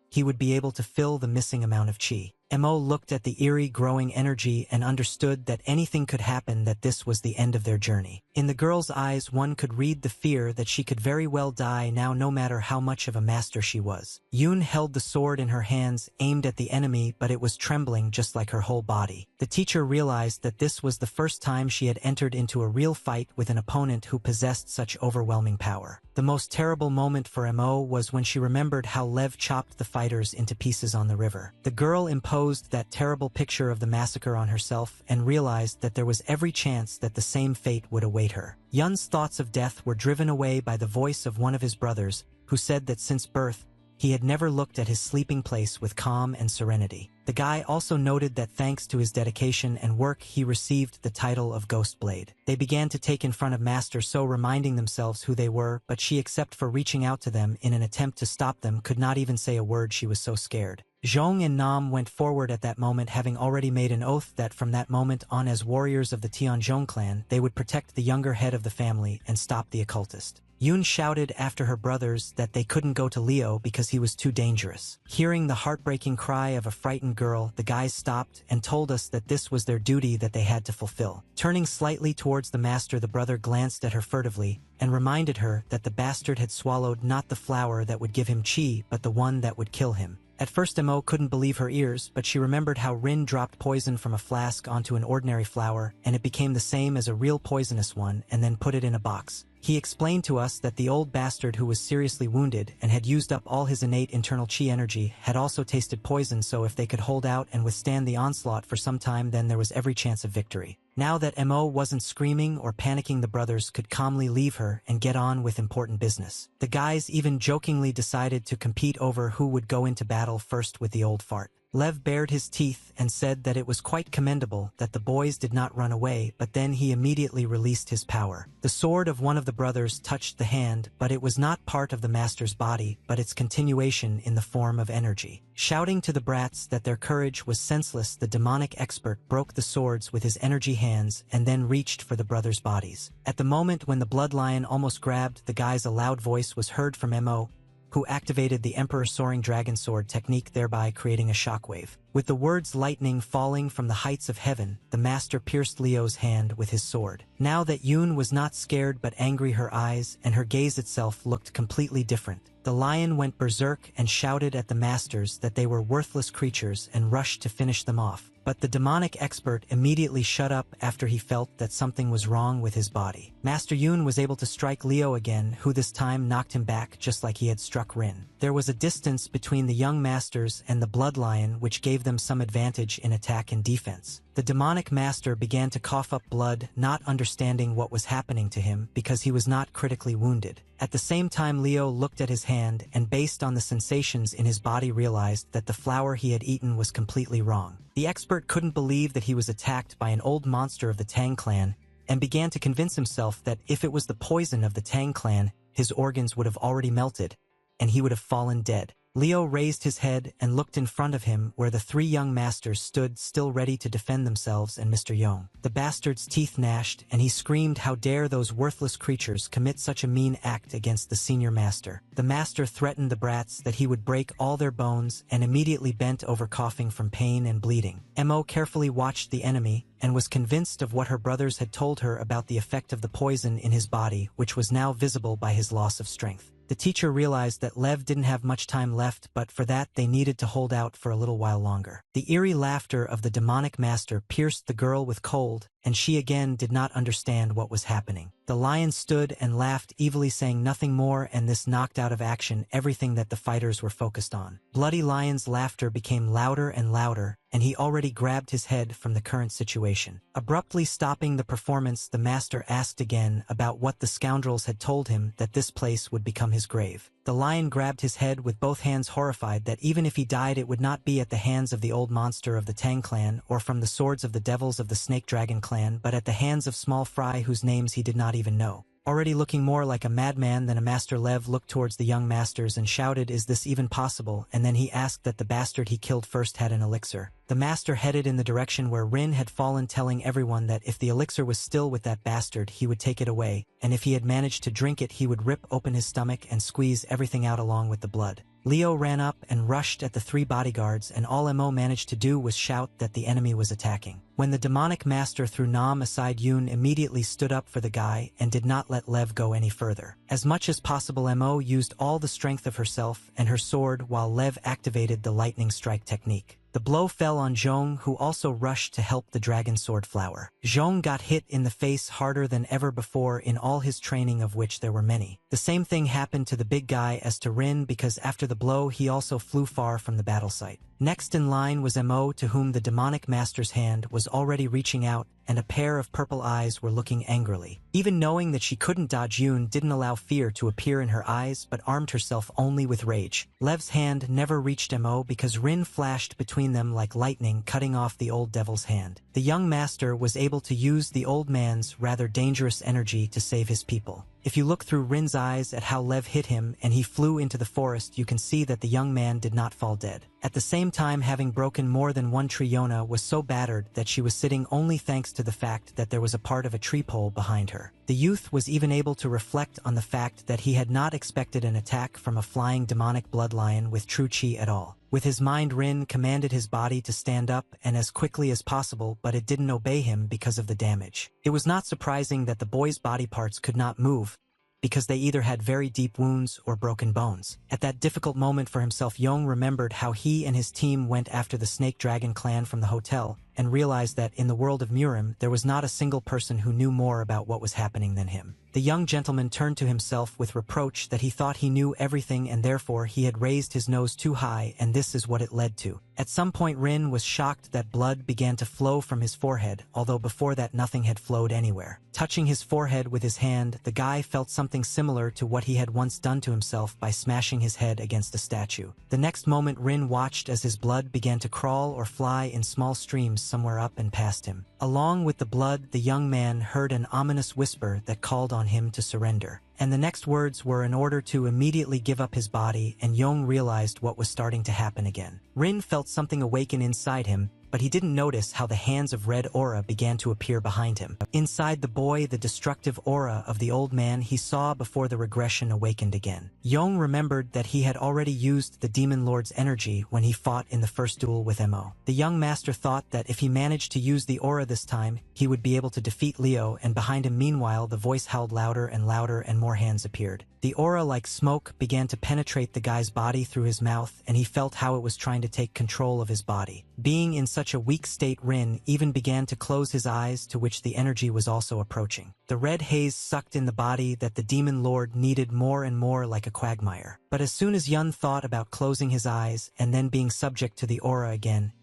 [SPEAKER 1] he would be able to fill the missing amount of Qi. Mo looked at the eerie growing energy and understood that anything could happen, that this was the end of their journey. In the girl's eyes one could read the fear that she could very well die now, no matter how much of a master she was. Yoon held the sword in her hands, aimed at the enemy, but it was trembling just like her whole body. The teacher realized that this was the first time she had entered into a real fight with an opponent who possessed such overwhelming power. The most terrible moment for Mo was when she remembered how Lev chopped the fighters into pieces on the river. The girl imposed that terrible picture of the massacre on herself and realized that there was every chance that the same fate would await her. Yun's thoughts of death were driven away by the voice of one of his brothers, who said that since birth, he had never looked at his sleeping place with calm and serenity. The guy also noted that thanks to his dedication and work, he received the title of Ghost Blade. They began to take in front of Master So, reminding themselves who they were, but she, except for reaching out to them in an attempt to stop them, could not even say a word. She was so scared. Zhong and Nam went forward at that moment, having already made an oath that from that moment on, as warriors of the Tianzhong clan, they would protect the younger head of the family and stop the occultist. Yoon shouted after her brothers that they couldn't go to Leo because he was too dangerous. Hearing the heartbreaking cry of a frightened girl, the guys stopped and told us that this was their duty that they had to fulfill. Turning slightly towards the master, the brother glanced at her furtively and reminded her that the bastard had swallowed not the flower that would give him Qi, but the one that would kill him. At first Mo couldn't believe her ears, but she remembered how Rin dropped poison from a flask onto an ordinary flower, and it became the same as a real poisonous one, and then put it in a box. He explained to us that the old bastard, who was seriously wounded and had used up all his innate internal Qi energy, had also tasted poison, so if they could hold out and withstand the onslaught for some time, then there was every chance of victory. Now that Mo wasn't screaming or panicking, the brothers could calmly leave her and get on with important business. The guys even jokingly decided to compete over who would go into battle first with the old fart. Lev bared his teeth and said that it was quite commendable that the boys did not run away, but then he immediately released his power. The sword of one of the brothers touched the hand, but it was not part of the master's body, but its continuation in the form of energy. Shouting to the brats that their courage was senseless, the demonic expert broke the swords with his energy hands and then reached for the brothers' bodies. At the moment when the blood lion almost grabbed the guys, a loud voice was heard from Mo, who activated the Emperor Soaring Dragon Sword technique, thereby creating a shockwave. With the words lightning falling from the heights of heaven, the master pierced Leo's hand with his sword. Now that Yoon was not scared but angry, her eyes and her gaze itself looked completely different. The lion went berserk and shouted at the masters that they were worthless creatures and rushed to finish them off. But the demonic expert immediately shut up after he felt that something was wrong with his body. Master Yoon was able to strike Leo again, who this time knocked him back just like he had struck Rin. There was a distance between the young masters and the blood lion, which gave them some advantage in attack and defense. The demonic master began to cough up blood, not understanding what was happening to him because he was not critically wounded. At the same time, Leo looked at his hand and, based on the sensations in his body, realized that the flour he had eaten was completely wrong. The expert couldn't believe that he was attacked by an old monster of the Tang clan and began to convince himself that if it was the poison of the Tang clan, his organs would have already melted and he would have fallen dead. Leo raised his head and looked in front of him where the three young masters stood, still ready to defend themselves and Mr. Yong. The bastard's teeth gnashed and he screamed, "How dare those worthless creatures commit such a mean act against the senior master." The master threatened the brats that he would break all their bones and immediately bent over, coughing from pain and bleeding. Mo carefully watched the enemy and was convinced of what her brothers had told her about the effect of the poison in his body, which was now visible by his loss of strength. The teacher realized that Lev didn't have much time left, but for that they needed to hold out for a little while longer. The eerie laughter of the demonic master pierced the girl with cold, and she again did not understand what was happening. The lion stood and laughed evilly, saying nothing more, and this knocked out of action everything that the fighters were focused on. Bloody Lion's laughter became louder and louder, and he already grabbed his head from the current situation. Abruptly stopping the performance, the master asked again about what the scoundrels had told him, that this place would become his grave. The lion grabbed his head with both hands, horrified that even if he died, it would not be at the hands of the old monster of the Tang clan or from the swords of the devils of the Snake Dragon clan, but at the hands of small fry whose names he did not even know. Already looking more like a madman than a master, Lev looked towards the young masters and shouted, "Is this even possible?" And then he asked that the bastard he killed first had an elixir. The master headed in the direction where Rin had fallen, telling everyone that if the elixir was still with that bastard, he would take it away, and if he had managed to drink it, he would rip open his stomach and squeeze everything out along with the blood. Leo ran up and rushed at the three bodyguards, and all Mo managed to do was shout that the enemy was attacking. When the demonic master threw Nam aside, Yoon immediately stood up for the guy and did not let Lev go any further. As much as possible, Mo used all the strength of herself and her sword while Lev activated the lightning strike technique. The blow fell on Zhong, who also rushed to help the dragon sword flower. Zhong got hit in the face harder than ever before in all his training, of which there were many. The same thing happened to the big guy as to Rin, because after the blow he also flew far from the battle site. Next in line was Mo, to whom the demonic master's hand was already reaching out, and a pair of purple eyes were looking angrily. Even knowing that she couldn't dodge, Yoon didn't allow fear to appear in her eyes, but armed herself only with rage. Lev's hand never reached Mo because Rin flashed between them like lightning, cutting off the old devil's hand. The young master was able to use the old man's rather dangerous energy to save his people. If you look through Rin's eyes at how Lev hit him and he flew into the forest, you can see that the young man did not fall dead. At the same time, having broken more than one tree, Yona was so battered that she was sitting only thanks to the fact that there was a part of a tree pole behind her. The youth was even able to reflect on the fact that he had not expected an attack from a flying demonic blood lion with true chi at all. With his mind, Rin commanded his body to stand up and as quickly as possible, but it didn't obey him because of the damage. It was not surprising that the boy's body parts could not move, because they either had very deep wounds or broken bones. At that difficult moment for himself, Yong remembered how he and his team went after the Snake Dragon clan from the hotel, and realized that in the world of Murim there was not a single person who knew more about what was happening than him. The young gentleman turned to himself with reproach that he thought he knew everything and therefore he had raised his nose too high, and this is what it led to. At some point Rin was shocked that blood began to flow from his forehead, although before that nothing had flowed anywhere. Touching his forehead with his hand, the guy felt something similar to what he had once done to himself by smashing his head against a statue. The next moment Rin watched as his blood began to crawl or fly in small streams somewhere up and past him. Along with the blood, the young man heard an ominous whisper that called on him to surrender. And the next words were in order to immediately give up his body, and Yong realized what was starting to happen again. Rin felt something awaken inside him, but he didn't notice how the hands of red aura began to appear behind him. Inside the boy, the destructive aura of the old man he saw before the regression awakened again. Yong remembered that he had already used the Demon Lord's energy when he fought in the first duel with Mo. The young master thought that if he managed to use the aura this time, he would be able to defeat Leo, and behind him meanwhile the voice howled louder and more hands appeared. The aura, like smoke, began to penetrate the guy's body through his mouth, and he felt how it was trying to take control of his body. Being in such a weak state, Rin even began to close his eyes, to which the energy was also approaching. The red haze sucked in the body that the Demon Lord needed more and more, like a quagmire. But as soon as Yun thought about closing his eyes and then being subject to the aura again,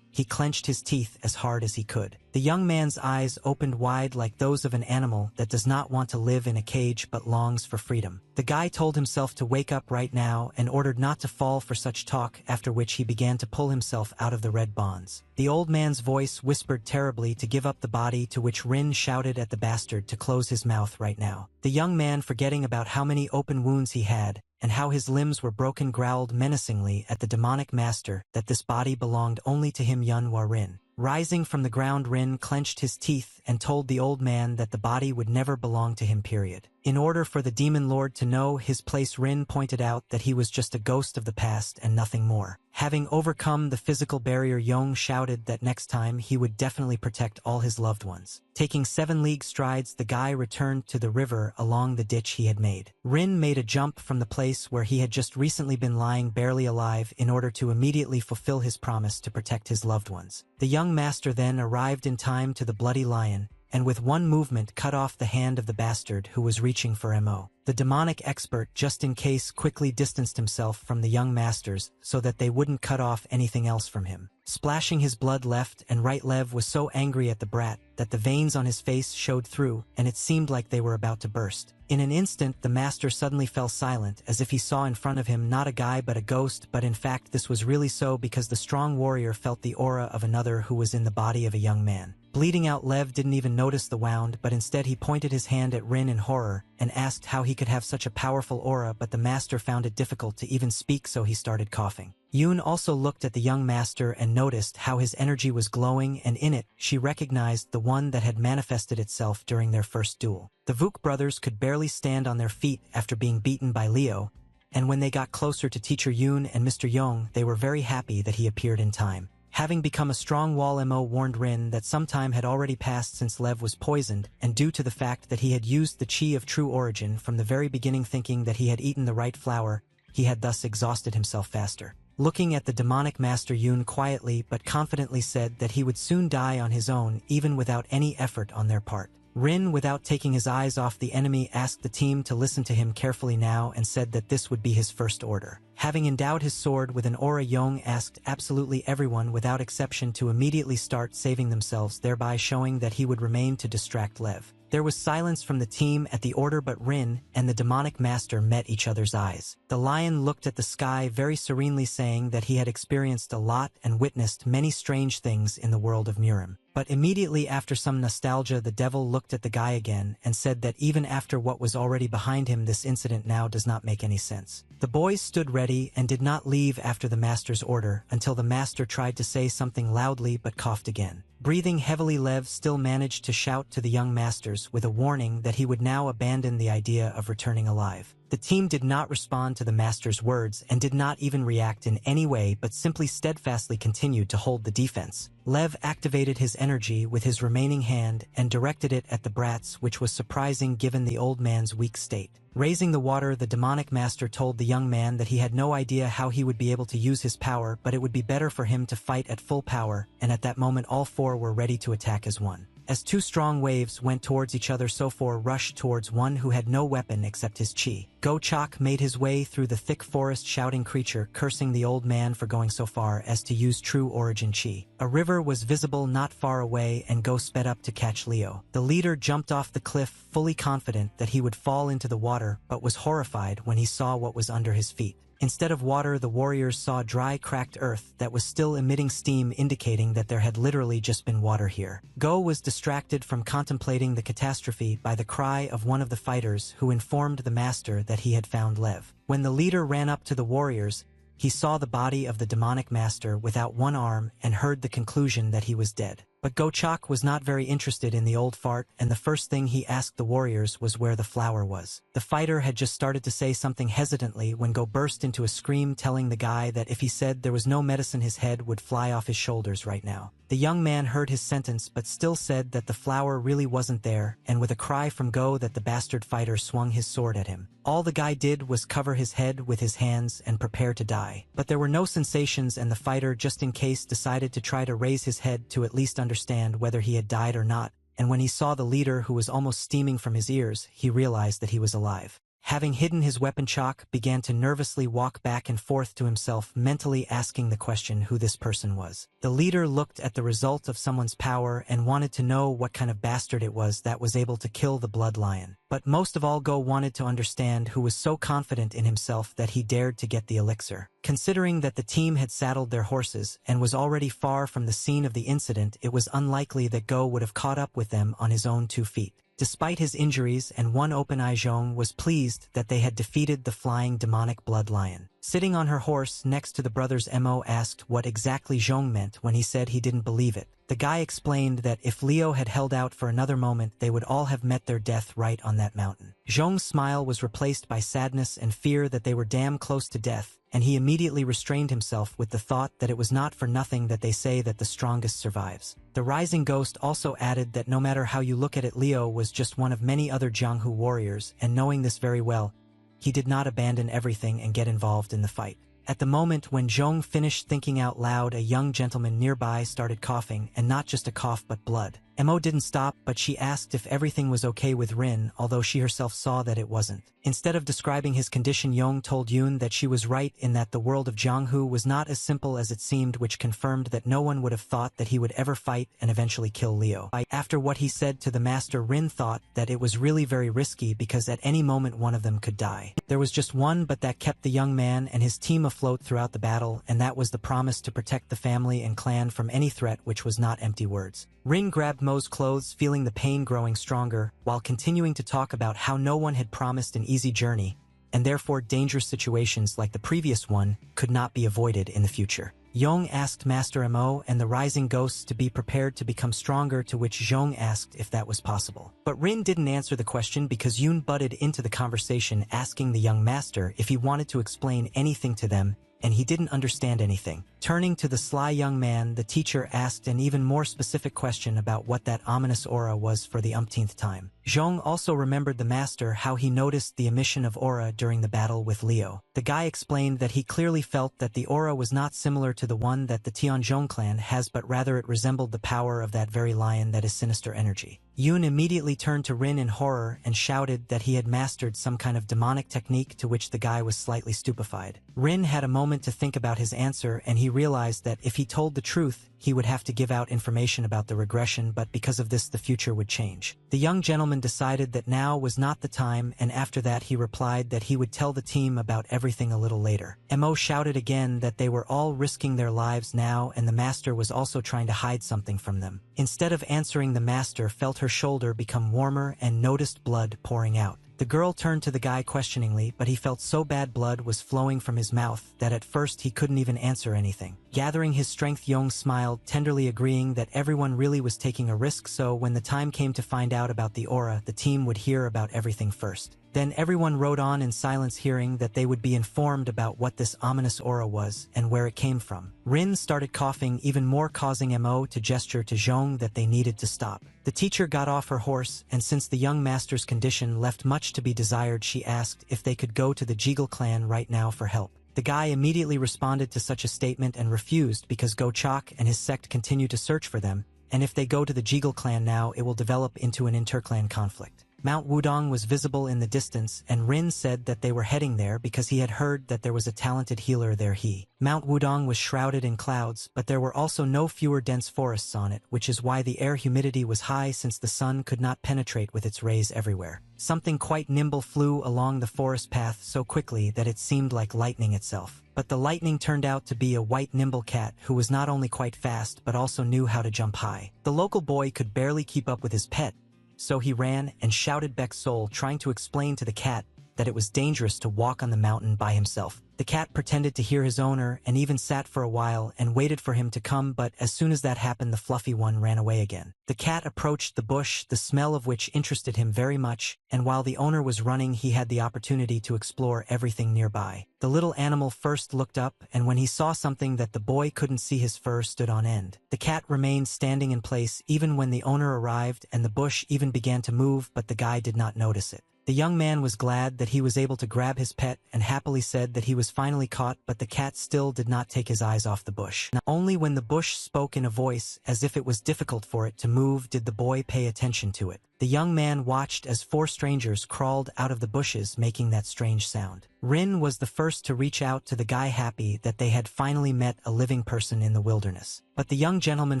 [SPEAKER 1] he clenched his teeth as hard as he could. The young man's eyes opened wide like those of an animal that does not want to live in a cage but longs for freedom. The guy told himself to wake up right now and ordered not to fall for such talk, after which he began to pull himself out of the red bonds. The old man's voice whispered terribly to give up the body, to which Rin shouted at the bastard to close his mouth right now. The young man, forgetting about how many open wounds he had, and how his limbs were broken, growled menacingly at the demonic master that this body belonged only to him, Yunhwa Rin. Rising from the ground, Rin clenched his teeth and told the old man that the body would never belong to him, period. In order for the Demon Lord to know his place, Rin pointed out that he was just a ghost of the past and nothing more. Having overcome the physical barrier, Yong shouted that next time he would definitely protect all his loved ones. Taking 7 league strides, the guy returned to the river along the ditch he had made. Rin made a jump from the place where he had just recently been lying barely alive in order to immediately fulfill his promise to protect his loved ones. The young master then arrived in time to the bloody lion, and with one movement cut off the hand of the bastard who was reaching for Mo. The demonic expert, just in case, quickly distanced himself from the young masters so that they wouldn't cut off anything else from him. Splashing his blood left and right, Lev was so angry at the brat that the veins on his face showed through, and it seemed like they were about to burst. In an instant, the master suddenly fell silent, as if he saw in front of him not a guy but a ghost, but in fact this was really so because the strong warrior felt the aura of another who was in the body of a young man. Bleeding out, Lev didn't even notice the wound, but instead he pointed his hand at Rin in horror and asked how he could have such a powerful aura, but the master found it difficult to even speak, so he started coughing. Yoon also looked at the young master and noticed how his energy was glowing, and in it, she recognized the one that had manifested itself during their first duel. The Vuk brothers could barely stand on their feet after being beaten by Leo, and when they got closer to Teacher Yoon and Mr. Yong, they were very happy that he appeared in time. Having become a strong wall, Mo warned Rin that some time had already passed since Lev was poisoned, and due to the fact that he had used the chi of true origin from the very beginning, thinking that he had eaten the right flower, he had thus exhausted himself faster. Looking at the demonic master, Yoon quietly but confidently said that he would soon die on his own, even without any effort on their part. Rin, without taking his eyes off the enemy, asked the team to listen to him carefully now and said that this would be his first order. Having endowed his sword with an aura, Yong asked absolutely everyone without exception to immediately start saving themselves, thereby showing that he would remain to distract Lev. There was silence from the team at the order, but Rin and the demonic master met each other's eyes. The lion looked at the sky very serenely, saying that he had experienced a lot and witnessed many strange things in the world of Murim. But immediately after some nostalgia, the devil looked at the guy again and said that even after what was already behind him, this incident now does not make any sense. The boys stood ready and did not leave after the master's order until the master tried to say something loudly but coughed again. Breathing heavily, Lev still managed to shout to the young masters with a warning that he would now abandon the idea of returning alive. The team did not respond to the master's words and did not even react in any way but simply steadfastly continued to hold the defense. Lev activated his energy with his remaining hand and directed it at the brats, which was surprising given the old man's weak state. Raising the water, the demonic master told the young man that he had no idea how he would be able to use his power, but it would be better for him to fight at full power, and at that moment all four were ready to attack as one. As two strong waves went towards each other, so four rushed towards one who had no weapon except his chi. Go-Chok made his way through the thick forest, shouting creature, cursing the old man for going so far as to use true origin chi. A river was visible not far away and Go sped up to catch Leo. The leader jumped off the cliff, fully confident that he would fall into the water, but was horrified when he saw what was under his feet. Instead of water, the warriors saw dry, cracked earth that was still emitting steam, indicating that there had literally just been water here. Go was distracted from contemplating the catastrophe by the cry of one of the fighters, who informed the master that he had found Lev. When the leader ran up to the warriors, he saw the body of the demonic master without one arm and heard the conclusion that he was dead. But Go-Chok was not very interested in the old fart, and the first thing he asked the warriors was where the flower was. The fighter had just started to say something hesitantly when Go burst into a scream, telling the guy that if he said there was no medicine, his head would fly off his shoulders right now. The young man heard his sentence but still said that the flower really wasn't there, and with a cry from Go that the bastard fighter swung his sword at him. All the guy did was cover his head with his hands and prepare to die. But there were no sensations, and the fighter, just in case, decided to try to raise his head to at least understand whether he had died or not, and when he saw the leader, who was almost steaming from his ears, he realized that he was alive. Having hidden his weapon, Chok began to nervously walk back and forth to himself, mentally asking the question who this person was. The leader looked at the result of someone's power and wanted to know what kind of bastard it was that was able to kill the blood lion. But most of all, Go wanted to understand who was so confident in himself that he dared to get the elixir. Considering that the team had saddled their horses and was already far from the scene of the incident, it was unlikely that Go would have caught up with them on his own 2 feet. Despite his injuries and one open eye, Zhong was pleased that they had defeated the flying demonic blood lion. Sitting on her horse next to the brothers, Mo asked what exactly Zhong meant when he said he didn't believe it. The guy explained that if Leo had held out for another moment, they would all have met their death right on that mountain. Zhong's smile was replaced by sadness and fear that they were damn close to death, and he immediately restrained himself with the thought that it was not for nothing that they say that the strongest survives. The rising ghost also added that no matter how you look at it, Leo was just one of many other Jianghu warriors, and knowing this very well, he did not abandon everything and get involved in the fight. At the moment when Zhong finished thinking out loud, a young gentleman nearby started coughing, and not just a cough but blood. Mo didn't stop, but she asked if everything was okay with Rin, although she herself saw that it wasn't. Instead of describing his condition, Yong told Yoon that she was right in that the world of Jianghu was not as simple as it seemed, which confirmed that no one would have thought that he would ever fight and eventually kill Leo. After what he said to the master, Rin thought that it was really very risky because at any moment one of them could die. There was just one, but that kept the young man and his team afloat throughout the battle, and that was the promise to protect the family and clan from any threat, which was not empty words. Rin grabbed Mo's clothes, feeling the pain growing stronger, while continuing to talk about how no one had promised an easy journey, and therefore dangerous situations like the previous one could not be avoided in the future. Yong asked Master Mo and the rising ghosts to be prepared to become stronger, to which Zhong asked if that was possible. But Rin didn't answer the question because Yoon butted into the conversation, asking the young master if he wanted to explain anything to them, and he didn't understand anything. Turning to the sly young man, the teacher asked an even more specific question about what that ominous aura was for the umpteenth time. Zhong also remembered the master, how he noticed the emission of aura during the battle with Leo. The guy explained that he clearly felt that the aura was not similar to the one that the Tianzhong clan has, but rather it resembled the power of that very lion that is sinister energy. Yoon immediately turned to Rin in horror and shouted that he had mastered some kind of demonic technique, to which the guy was slightly stupefied. Rin had a moment to think about his answer, and he realized that if he told the truth, he would have to give out information about the regression, but because of this the future would change. The young gentleman decided that now was not the time, and after that he replied that he would tell the team about everything a little later. Mo shouted again that they were all risking their lives now, and the master was also trying to hide something from them. Instead of answering, the master felt her shoulder become warmer and noticed blood pouring out. The girl turned to the guy questioningly, but he felt so bad blood was flowing from his mouth that at first he couldn't even answer anything. Gathering his strength, Yong smiled, tenderly agreeing that everyone really was taking a risk, so when the time came to find out about the aura, the team would hear about everything first. Then everyone rode on in silence, hearing that they would be informed about what this ominous aura was and where it came from. Rin started coughing even more, causing Mo to gesture to Zhong that they needed to stop. The teacher got off her horse, and since the young master's condition left much to be desired, she asked if they could go to the Jeagle clan right now for help. The guy immediately responded to such a statement and refused because Gochok and his sect continue to search for them, and if they go to the Jeagle clan now, it will develop into an interclan conflict. Mount Wudong was visible in the distance, and Rin said that they were heading there because he had heard that there was a talented healer there. Mount Wudong was shrouded in clouds, but there were also no fewer dense forests on it, which is why the air humidity was high since the sun could not penetrate with its rays everywhere. Something quite nimble flew along the forest path so quickly that it seemed like lightning itself. But the lightning turned out to be a white nimble cat who was not only quite fast but also knew how to jump high. The local boy could barely keep up with his pet, so he ran and shouted Beck's soul, trying to explain to the cat that it was dangerous to walk on the mountain by himself. The cat pretended to hear his owner and even sat for a while and waited for him to come, but as soon as that happened, the fluffy one ran away again. The cat approached the bush, the smell of which interested him very much, and while the owner was running, he had the opportunity to explore everything nearby. The little animal first looked up, and when he saw something that the boy couldn't see, his fur stood on end. The cat remained standing in place even when the owner arrived, and the bush even began to move, but the guy did not notice it. The young man was glad that he was able to grab his pet and happily said that he was finally caught, but the cat still did not take his eyes off the bush. Now, only when the bush spoke in a voice as if it was difficult for it to move did the boy pay attention to it. The young man watched as 4 strangers crawled out of the bushes, making that strange sound. Rin was the first to reach out to the guy, happy that they had finally met a living person in the wilderness. But the young gentleman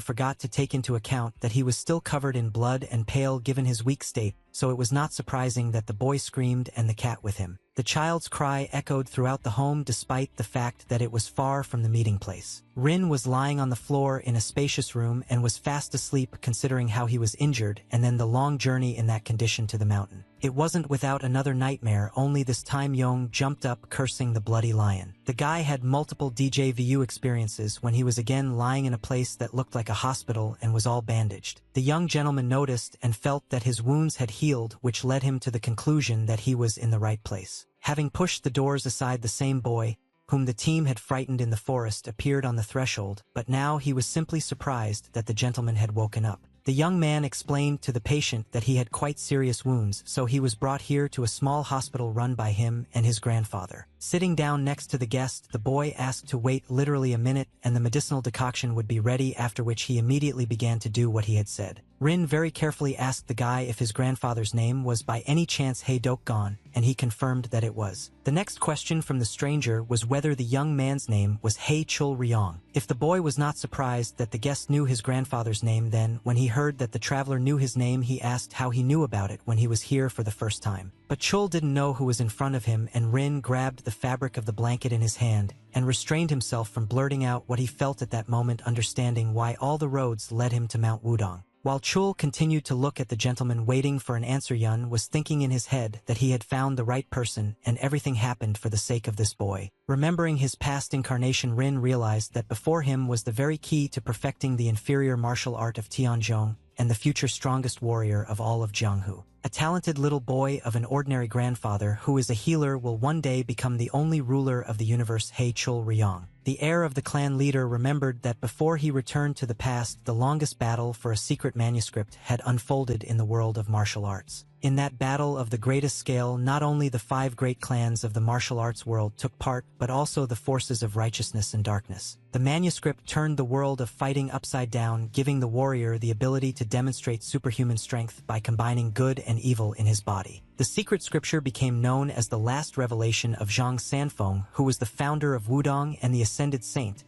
[SPEAKER 1] forgot to take into account that he was still covered in blood and pale given his weak state, so it was not surprising that the boy screamed and the cat with him. The child's cry echoed throughout the home despite the fact that it was far from the meeting place. Rin was lying on the floor in a spacious room and was fast asleep, considering how he was injured and then the long journey in that condition to the mountain. It wasn't without another nightmare, only this time Yong jumped up cursing the bloody lion. The guy had multiple DJVU experiences when he was again lying in a place that looked like a hospital and was all bandaged. The young gentleman noticed and felt that his wounds had healed, which led him to the conclusion that he was in the right place. Having pushed the doors aside, the same boy, whom the team had frightened in the forest, appeared on the threshold, but now he was simply surprised that the gentleman had woken up. The young man explained to the patient that he had quite serious wounds, so he was brought here to a small hospital run by him and his grandfather. Sitting down next to the guest, the boy asked to wait literally a minute and the medicinal decoction would be ready, after which he immediately began to do what he had said. Rin very carefully asked the guy if his grandfather's name was by any chance He Dokgon, and he confirmed that it was. The next question from the stranger was whether the young man's name was He Chul Ryong. If the boy was not surprised that the guest knew his grandfather's name, then, when he heard that the traveler knew his name, he asked how he knew about it when he was here for the first time. But Chul didn't know who was in front of him, and Rin grabbed the fabric of the blanket in his hand and restrained himself from blurting out what he felt at that moment, understanding why all the roads led him to Mount Wudong. While Chul continued to look at the gentleman waiting for an answer, Yun was thinking in his head that he had found the right person and everything happened for the sake of this boy. Remembering his past incarnation, Rin realized that before him was the very key to perfecting the inferior martial art of Tianzhong and the future strongest warrior of all of Jianghu. A talented little boy of an ordinary grandfather who is a healer will one day become the only ruler of the universe. He Chul Ryong. The heir of the clan leader remembered that before he returned to the past, the longest battle for a secret manuscript had unfolded in the world of martial arts. In that battle of the greatest scale, not only the 5 great clans of the martial arts world took part, but also the forces of righteousness and darkness. The manuscript turned the world of fighting upside down, giving the warrior the ability to demonstrate superhuman strength by combining good and evil in his body. The secret scripture became known as the last revelation of Zhang Sanfeng, who was the founder of Wudong and the Ascended Saint,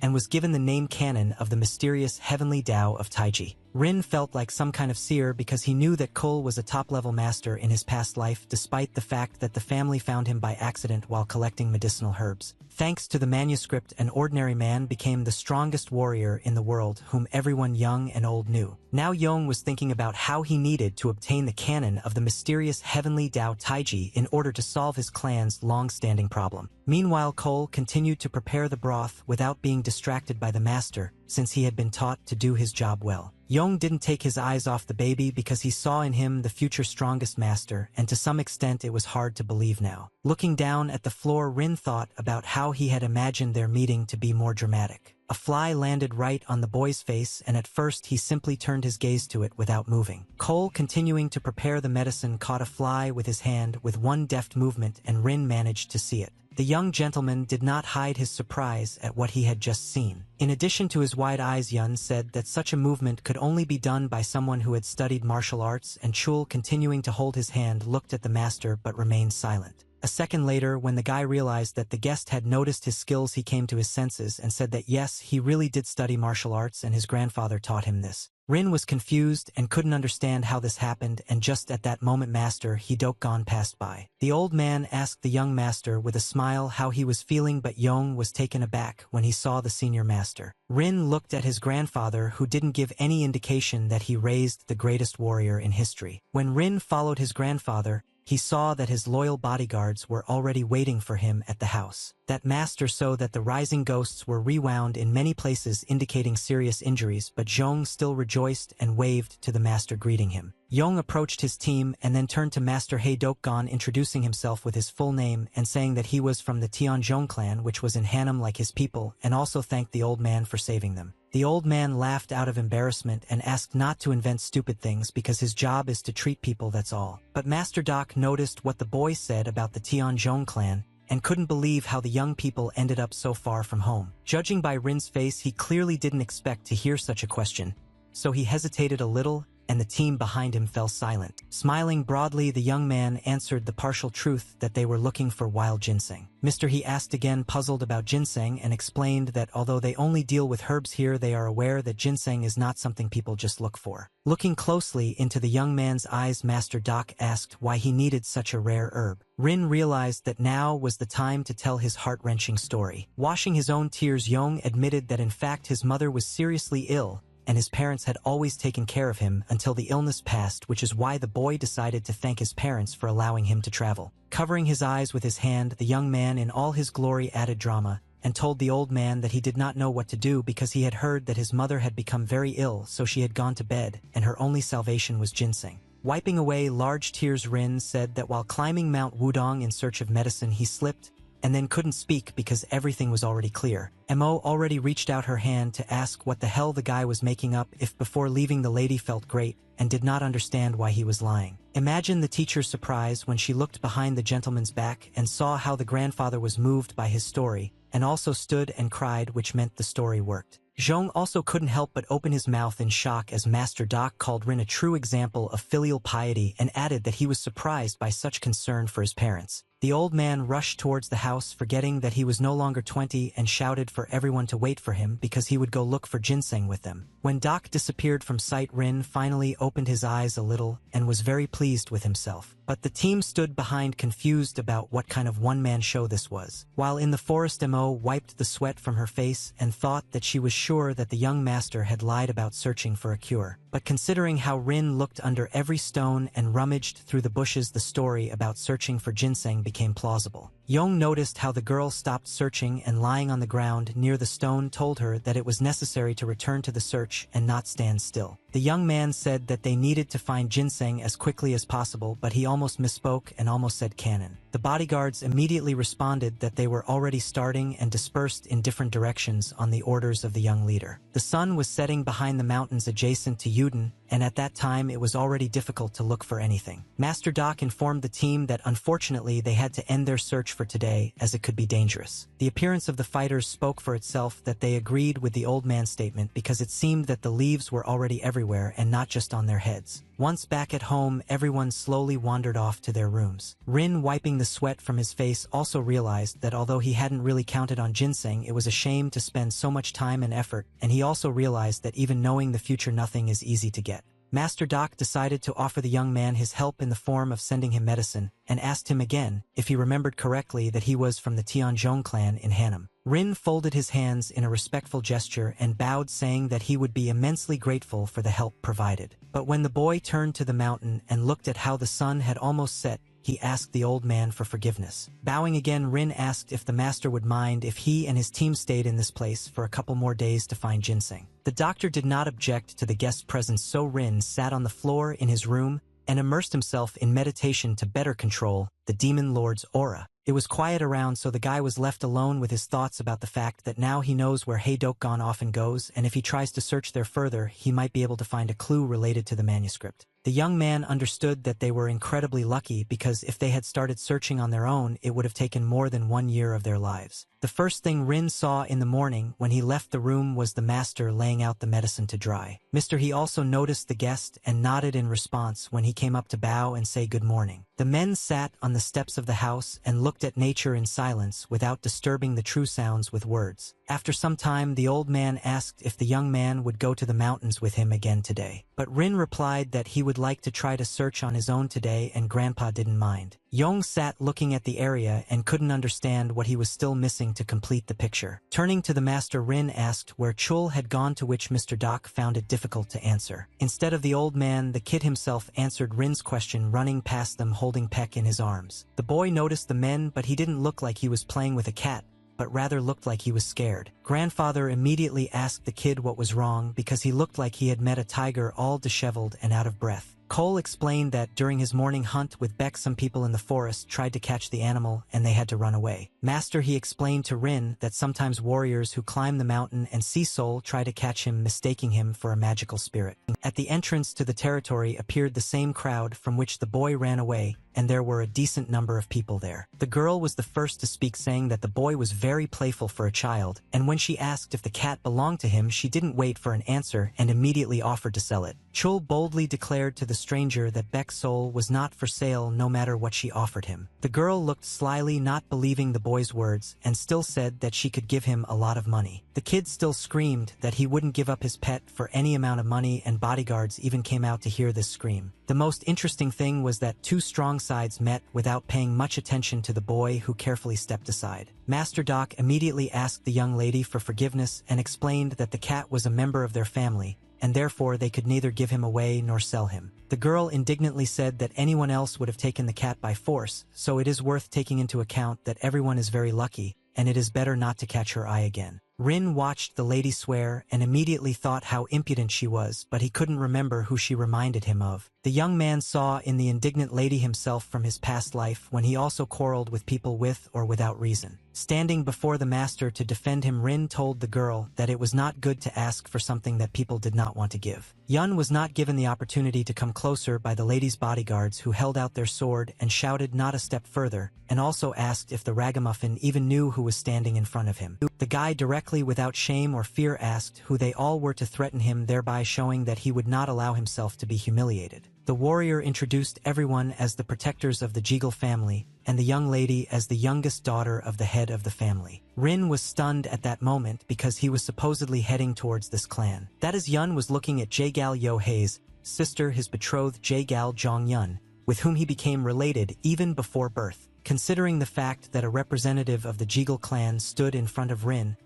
[SPEAKER 1] and was given the name canon of the mysterious heavenly Tao of Taiji. Rin felt like some kind of seer because he knew that Cole was a top-level master in his past life, despite the fact that the family found him by accident while collecting medicinal herbs. Thanks to the manuscript, an ordinary man became the strongest warrior in the world, whom everyone young and old knew. Now Yong was thinking about how he needed to obtain the canon of the mysterious heavenly Tao Taiji in order to solve his clan's long-standing problem. Meanwhile, Cole continued to prepare the broth without being distracted by the master, since he had been taught to do his job well. Yong didn't take his eyes off the baby because he saw in him the future strongest master, and to some extent it was hard to believe now. Looking down at the floor, Rin thought about how he had imagined their meeting to be more dramatic. A fly landed right on the boy's face, and at first he simply turned his gaze to it without moving. Cole, continuing to prepare the medicine, caught a fly with his hand with one deft movement, and Rin managed to see it. The young gentleman did not hide his surprise at what he had just seen. In addition to his wide eyes, Yun said that such a movement could only be done by someone who had studied martial arts, and Chul, continuing to hold his hand, looked at the master but remained silent. A second later, when the guy realized that the guest had noticed his skills, he came to his senses and said that yes, he really did study martial arts and his grandfather taught him this. Rin was confused and couldn't understand how this happened, and just at that moment Master Hee-dok-gon passed by. The old man asked the young master with a smile how he was feeling, but Yong was taken aback when he saw the senior master. Rin looked at his grandfather, who didn't give any indication that he raised the greatest warrior in history. When Rin followed his grandfather, he saw that his loyal bodyguards were already waiting for him at the house. That master saw that the rising ghosts were rewound in many places, indicating serious injuries, but Zhong still rejoiced and waved to the master, greeting him. Yong approached his team and then turned to Master Hee-dok-gon, introducing himself with his full name and saying that he was from the Tianzhong clan, which was in Hanam like his people, and also thanked the old man for saving them. The old man laughed out of embarrassment and asked not to invent stupid things because his job is to treat people, that's all. But Master Doc noticed what the boy said about the Tianzhong clan and couldn't believe how the young people ended up so far from home. Judging by Rin's face, he clearly didn't expect to hear such a question, so he hesitated a little, and the team behind him fell silent. Smiling broadly, the young man answered the partial truth that they were looking for wild ginseng. Mr. He asked again, puzzled about ginseng, and explained that although they only deal with herbs here, they are aware that ginseng is not something people just look for. Looking closely into the young man's eyes, Master Doc asked why he needed such a rare herb. Rin realized that now was the time to tell his heart-wrenching story. Washing his own tears, Yong admitted that in fact his mother was seriously ill, and his parents had always taken care of him until the illness passed, which is why the boy decided to thank his parents for allowing him to travel. Covering his eyes with his hand, the young man in all his glory added drama, and told the old man that he did not know what to do because he had heard that his mother had become very ill, so she had gone to bed, and her only salvation was ginseng. Wiping away large tears, Rin said that while climbing Mount Wudong in search of medicine, he slipped and then couldn't speak because everything was already clear. Mo already reached out her hand to ask what the hell the guy was making up if before leaving the lady felt great and did not understand why he was lying. Imagine the teacher's surprise when she looked behind the gentleman's back and saw how the grandfather was moved by his story and also stood and cried, which meant the story worked. Zhong also couldn't help but open his mouth in shock as Master Doc called Rin a true example of filial piety and added that he was surprised by such concern for his parents. The old man rushed towards the house, forgetting that he was no longer 20, and shouted for everyone to wait for him because he would go look for ginseng with them. When Doc disappeared from sight, Rin finally opened his eyes a little and was very pleased with himself. But the team stood behind, confused about what kind of one-man show this was. While in the forest, Mo wiped the sweat from her face and thought that she was sure that the young master had lied about searching for a cure. But considering how Rin looked under every stone and rummaged through the bushes, the story about searching for ginseng became plausible. Yong noticed how the girl stopped searching and lying on the ground near the stone told her that it was necessary to return to the search and not stand still. The young man said that they needed to find ginseng as quickly as possible, but he almost misspoke and almost said cannon. The bodyguards immediately responded that they were already starting and dispersed in different directions on the orders of the young leader. The sun was setting behind the mountains adjacent to Yuden, and at that time it was already difficult to look for anything. Master Doc informed the team that unfortunately they had to end their search for today as it could be dangerous. The appearance of the fighters spoke for itself that they agreed with the old man's statement because it seemed that the leaves were already everywhere and not just on their heads. Once back at home, everyone slowly wandered off to their rooms. Rin, wiping the sweat from his face, also realized that although he hadn't really counted on ginseng, it was a shame to spend so much time and effort, and he also realized that even knowing the future, nothing is easy to get. Master Doc decided to offer the young man his help in the form of sending him medicine, and asked him again if he remembered correctly that he was from the Tianzhong clan in Hanam. Rin folded his hands in a respectful gesture and bowed, saying that he would be immensely grateful for the help provided. But when the boy turned to the mountain and looked at how the sun had almost set, he asked the old man for forgiveness. Bowing again, Rin asked if the master would mind if he and his team stayed in this place for a couple more days to find ginseng. The doctor did not object to the guest's presence, so Rin sat on the floor in his room and immersed himself in meditation to better control the demon lord's aura. It was quiet around, so the guy was left alone with his thoughts about the fact that now he knows where Heidokgon often goes, and if he tries to search there further, he might be able to find a clue related to the manuscript. The young man understood that they were incredibly lucky because if they had started searching on their own, it would have taken more than 1 year of their lives. The first thing Rin saw in the morning when he left the room was the master laying out the medicine to dry. He also noticed the guest and nodded in response when he came up to bow and say good morning. The men sat on the steps of the house and looked at nature in silence without disturbing the true sounds with words. After some time, the old man asked if the young man would go to the mountains with him again today. But Rin replied that he would like to try to search on his own today, and Grandpa didn't mind. Yong sat looking at the area and couldn't understand what he was still missing to complete the picture. Turning to the master, Rin asked where Chul had gone, to which Mr. Doc found it difficult to answer. Instead of the old man, the kid himself answered Rin's question, running past them holding Peck in his arms. The boy noticed the men, but he didn't look like he was playing with a cat, but rather looked like he was scared. Grandfather immediately asked the kid what was wrong because he looked like he had met a tiger, all disheveled and out of breath. Cole explained that during his morning hunt with Beck, some people in the forest tried to catch the animal and they had to run away. Master, he explained to Rin that sometimes warriors who climb the mountain and see Soul try to catch him, mistaking him for a magical spirit. At the entrance to the territory appeared the same crowd from which the boy ran away, and there were a decent number of people there. The girl was the first to speak, saying that the boy was very playful for a child, and when she asked if the cat belonged to him, she didn't wait for an answer and immediately offered to sell it. Chul boldly declared to the stranger that Beck's soul was not for sale no matter what she offered him. The girl looked slyly, not believing the boy's words, and still said that she could give him a lot of money. The kid still screamed that he wouldn't give up his pet for any amount of money, and bodyguards even came out to hear this scream. The most interesting thing was that two strong sides met without paying much attention to the boy, who carefully stepped aside. Master Doc immediately asked the young lady for forgiveness and explained that the cat was a member of their family, and therefore they could neither give him away nor sell him. The girl indignantly said that anyone else would have taken the cat by force, so it is worth taking into account that everyone is very lucky, and it is better not to catch her eye again. Rin watched the lady swear and immediately thought how impudent she was, but he couldn't remember who she reminded him of. The young man saw in the indignant lady himself from his past life, when he also quarreled with people with or without reason. Standing before the master to defend him, Rin told the girl that it was not good to ask for something that people did not want to give. Yun was not given the opportunity to come closer by the lady's bodyguards, who held out their sword and shouted not a step further, and also asked if the ragamuffin even knew who was standing in front of him. The guy directly, without shame or fear, asked who they all were to threaten him, thereby showing that he would not allow himself to be humiliated. The warrior introduced everyone as the protectors of the Jeagle family, and the young lady as the youngest daughter of the head of the family. Rin was stunned at that moment because he was supposedly heading towards this clan. That is, Yun was looking at Jaegal Yohei's sister, his betrothed Jaegal Jongyun, with whom he became related even before birth. Considering the fact that a representative of the Jeagle clan stood in front of Rin,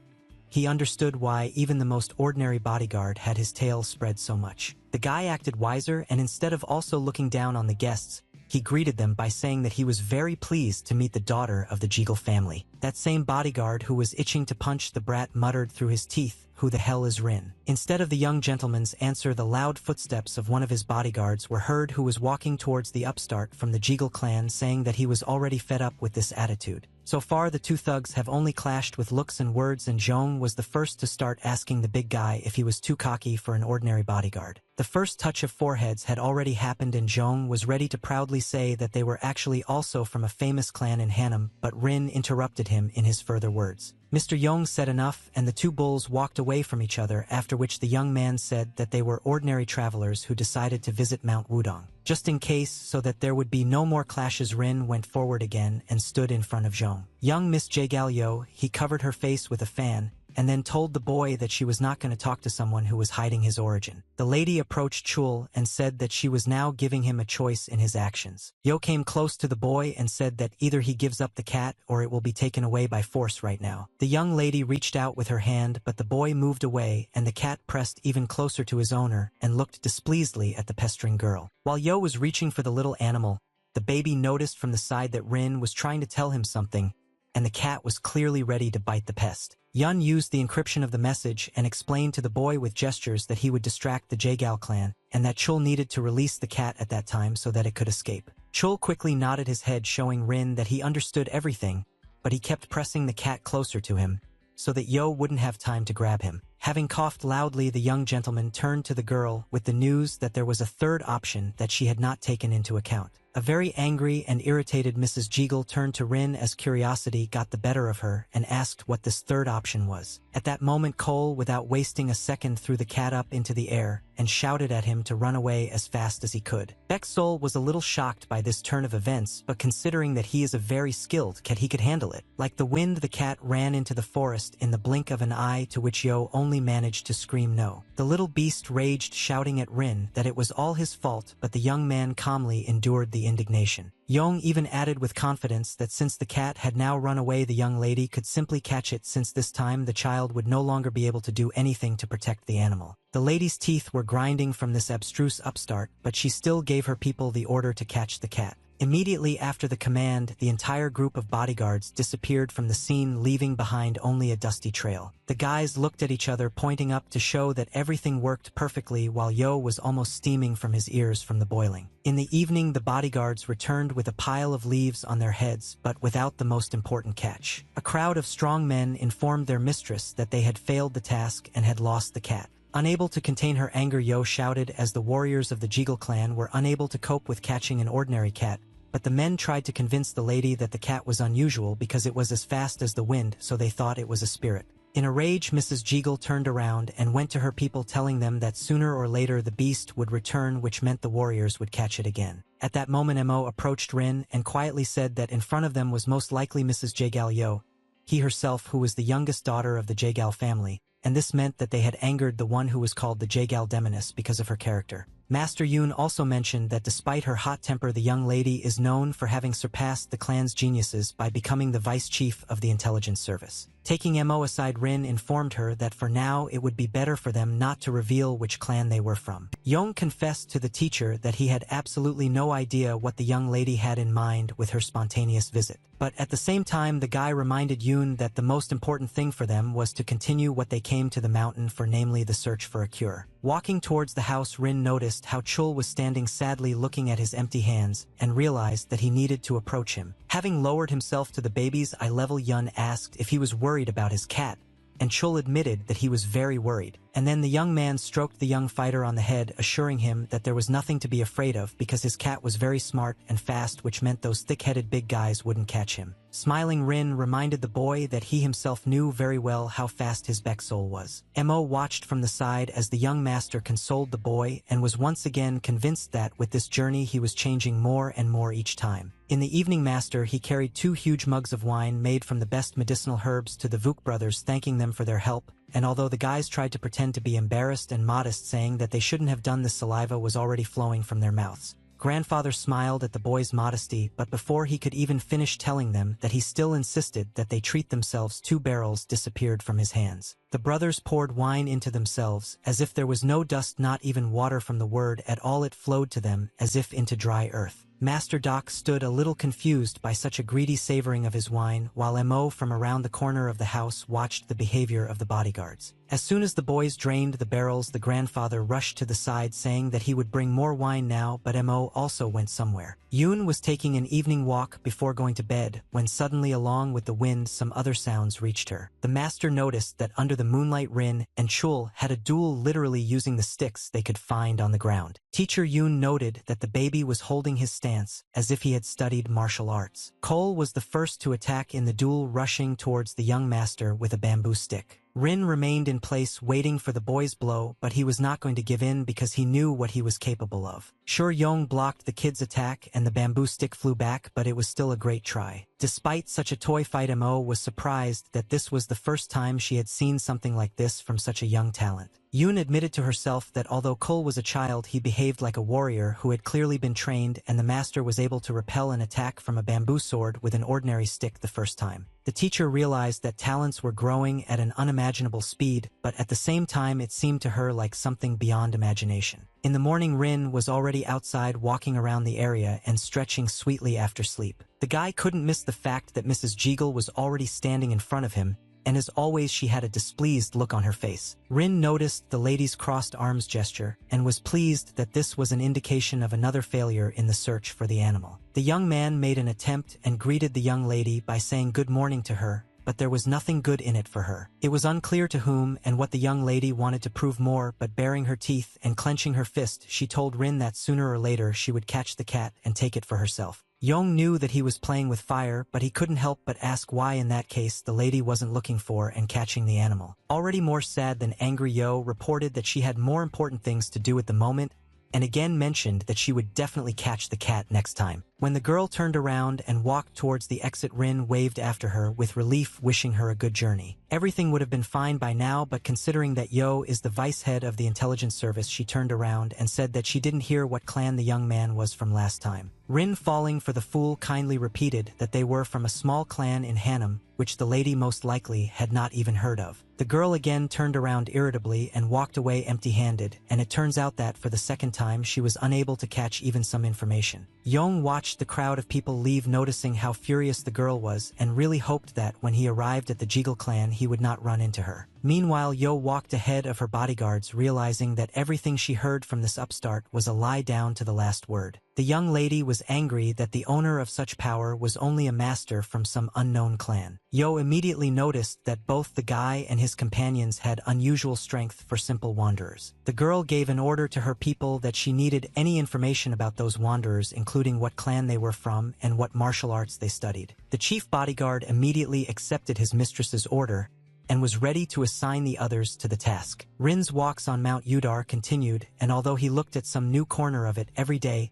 [SPEAKER 1] he understood why even the most ordinary bodyguard had his tail spread so much. The guy acted wiser, and instead of also looking down on the guests, he greeted them by saying that he was very pleased to meet the daughter of the Jeagle family. That same bodyguard who was itching to punch the brat muttered through his teeth, "Who the hell is Rin?" Instead of the young gentleman's answer, the loud footsteps of one of his bodyguards were heard, who was walking towards the upstart from the Jeagle clan, saying that he was already fed up with this attitude. So far the two thugs have only clashed with looks and words, and Zhong was the first to start asking the big guy if he was too cocky for an ordinary bodyguard. The first touch of foreheads had already happened, and Zhong was ready to proudly say that they were actually also from a famous clan in Hanam, but Rin interrupted him in his further words. Mr. Yong said enough, and the two bulls walked away from each other, after which the young man said that they were ordinary travelers who decided to visit Mount Wudong. Just in case, so that there would be no more clashes, Rin went forward again and stood in front of Zhong. Young Miss Jaegal, he covered her face with a fan, and then told the boy that she was not going to talk to someone who was hiding his origin. The lady approached Chul and said that she was now giving him a choice in his actions. Yo came close to the boy and said that either he gives up the cat or it will be taken away by force right now. The young lady reached out with her hand, but the boy moved away, and the cat pressed even closer to his owner and looked displeasedly at the pestering girl. While Yo was reaching for the little animal, The baby noticed from the side that Rin was trying to tell him something, and the cat was clearly ready to bite the pest. Yun used the encryption of the message and explained to the boy with gestures that he would distract the Jaegal clan, and that Chul needed to release the cat at that time so that it could escape. Chul quickly nodded his head, showing Rin that he understood everything, but he kept pressing the cat closer to him, so that Yo wouldn't have time to grab him. Having coughed loudly, the young gentleman turned to the girl with the news that there was a third option that she had not taken into account. A very angry and irritated Mrs. Jeagle turned to Rin as curiosity got the better of her and asked what this third option was. At that moment, Cole, without wasting a second, threw the cat up into the air and shouted at him to run away as fast as he could. Beck-Sol was a little shocked by this turn of events, but considering that he is a very skilled cat, he could handle it. Like the wind, the cat ran into the forest in the blink of an eye, to which Yo only managed to scream no. The little beast raged, shouting at Rin that it was all his fault, but the young man calmly endured the indignation. Yong even added with confidence that since the cat had now run away, the young lady could simply catch it, since this time the child would no longer be able to do anything to protect the animal. The lady's teeth were grinding from this abstruse upstart, but she still gave her people the order to catch the cat. Immediately after the command, the entire group of bodyguards disappeared from the scene, leaving behind only a dusty trail. The guys looked at each other, pointing up to show that everything worked perfectly, while Yo was almost steaming from his ears from the boiling. In the evening, the bodyguards returned with a pile of leaves on their heads, but without the most important catch. A crowd of strong men informed their mistress that they had failed the task and had lost the cat. Unable to contain her anger, Yo shouted as the warriors of the Jeagle clan were unable to cope with catching an ordinary cat, but the men tried to convince the lady that the cat was unusual because it was as fast as the wind, so they thought it was a spirit. In a rage, Mrs. Jeagle turned around and went to her people, telling them that sooner or later the beast would return, which meant the warriors would catch it again. At that moment, Mo approached Rin and quietly said that in front of them was most likely Mrs. Jaegal Yo, he herself, who was the youngest daughter of the Jaegal family, and this meant that they had angered the one who was called the Jaegal Demoness because of her character. Master Yoon also mentioned that despite her hot temper, the young lady is known for having surpassed the clan's geniuses by becoming the vice chief of the intelligence service. Taking Mo aside, Rin informed her that for now it would be better for them not to reveal which clan they were from. Yong confessed to the teacher that he had absolutely no idea what the young lady had in mind with her spontaneous visit. But at the same time, the guy reminded Yoon that the most important thing for them was to continue what they came to the mountain for, namely the search for a cure. Walking towards the house, Rin noticed how Chul was standing sadly looking at his empty hands and realized that he needed to approach him. Having lowered himself to the baby's eye level, Yun asked if he was worried about his cat, and Chul admitted that he was very worried. And then the young man stroked the young fighter on the head, assuring him that there was nothing to be afraid of because his cat was very smart and fast, which meant those thick-headed big guys wouldn't catch him. Smiling, Rin reminded the boy that he himself knew very well how fast his Beck-Sol was. Mo watched from the side as the young master consoled the boy and was once again convinced that with this journey he was changing more and more each time. In the evening, Master, he carried 2 huge mugs of wine made from the best medicinal herbs to the Vuk brothers, thanking them for their help, and although the guys tried to pretend to be embarrassed and modest, saying that they shouldn't have done this, saliva was already flowing from their mouths. Grandfather smiled at the boy's modesty, but before he could even finish telling them that he still insisted that they treat themselves, 2 barrels disappeared from his hands. The brothers poured wine into themselves, as if there was no dust, not even water from the word at all. It flowed to them, as if into dry earth. Master Doc stood a little confused by such a greedy savoring of his wine, while Mo from around the corner of the house watched the behavior of the bodyguards. As soon as the boys drained the barrels, the grandfather rushed to the side, saying that he would bring more wine now, but Mo also went somewhere. Yoon was taking an evening walk before going to bed, when suddenly, along with the wind, some other sounds reached her. The master noticed that under the moonlight, Rin and Chul had a duel, literally using the sticks they could find on the ground. Teacher Yoon noted that the baby was holding his stance, as if he had studied martial arts. Cole was the first to attack in the duel, rushing towards the young master with a bamboo stick. Rin remained in place waiting for the boy's blow, but he was not going to give in because he knew what he was capable of. Sure, Yong blocked the kid's attack and the bamboo stick flew back, but it was still a great try. Despite such a toy fight, Mo was surprised that this was the first time she had seen something like this from such a young talent. Yoon admitted to herself that although Cole was a child, he behaved like a warrior who had clearly been trained, and the master was able to repel an attack from a bamboo sword with an ordinary stick the first time. The teacher realized that talents were growing at an unimaginable unimaginable speed, but at the same time it seemed to her like something beyond imagination. In the morning, Rin was already outside walking around the area and stretching sweetly after sleep. The guy couldn't miss the fact that Mrs. Jeagle was already standing in front of him, and as always she had a displeased look on her face. Rin noticed the lady's crossed arms gesture and was pleased that this was an indication of another failure in the search for the animal. The young man made an attempt and greeted the young lady by saying good morning to her, but there was nothing good in it for her. It was unclear to whom and what the young lady wanted to prove more, but baring her teeth and clenching her fist, she told Rin that sooner or later she would catch the cat and take it for herself. Yong knew that he was playing with fire, but he couldn't help but ask why in that case the lady wasn't looking for and catching the animal. Already more sad than angry, Yo reported that she had more important things to do at the moment, and again mentioned that she would definitely catch the cat next time. When the girl turned around and walked towards the exit, Rin waved after her with relief, wishing her a good journey. Everything would have been fine by now, but considering that Yo is the vice head of the intelligence service, she turned around and said that she didn't hear what clan the young man was from last time. Rin, falling for the fool, kindly repeated that they were from a small clan in Hanam, which the lady most likely had not even heard of. The girl again turned around irritably and walked away empty-handed, and it turns out that for the second time she was unable to catch even some information. Yong watched the crowd of people leave, noticing how furious the girl was, and really hoped that when he arrived at the Jeagle clan he would not run into her. Meanwhile, Yo walked ahead of her bodyguards, realizing that everything she heard from this upstart was a lie down to the last word. The young lady was angry that the owner of such power was only a master from some unknown clan. Yo immediately noticed that both the guy and his companions had unusual strength for simple wanderers. The girl gave an order to her people that she needed any information about those wanderers, including what clan they were from and what martial arts they studied. The chief bodyguard immediately accepted his mistress's order and was ready to assign the others to the task. Rin's walks on Mount Udar continued, and although he looked at some new corner of it every day,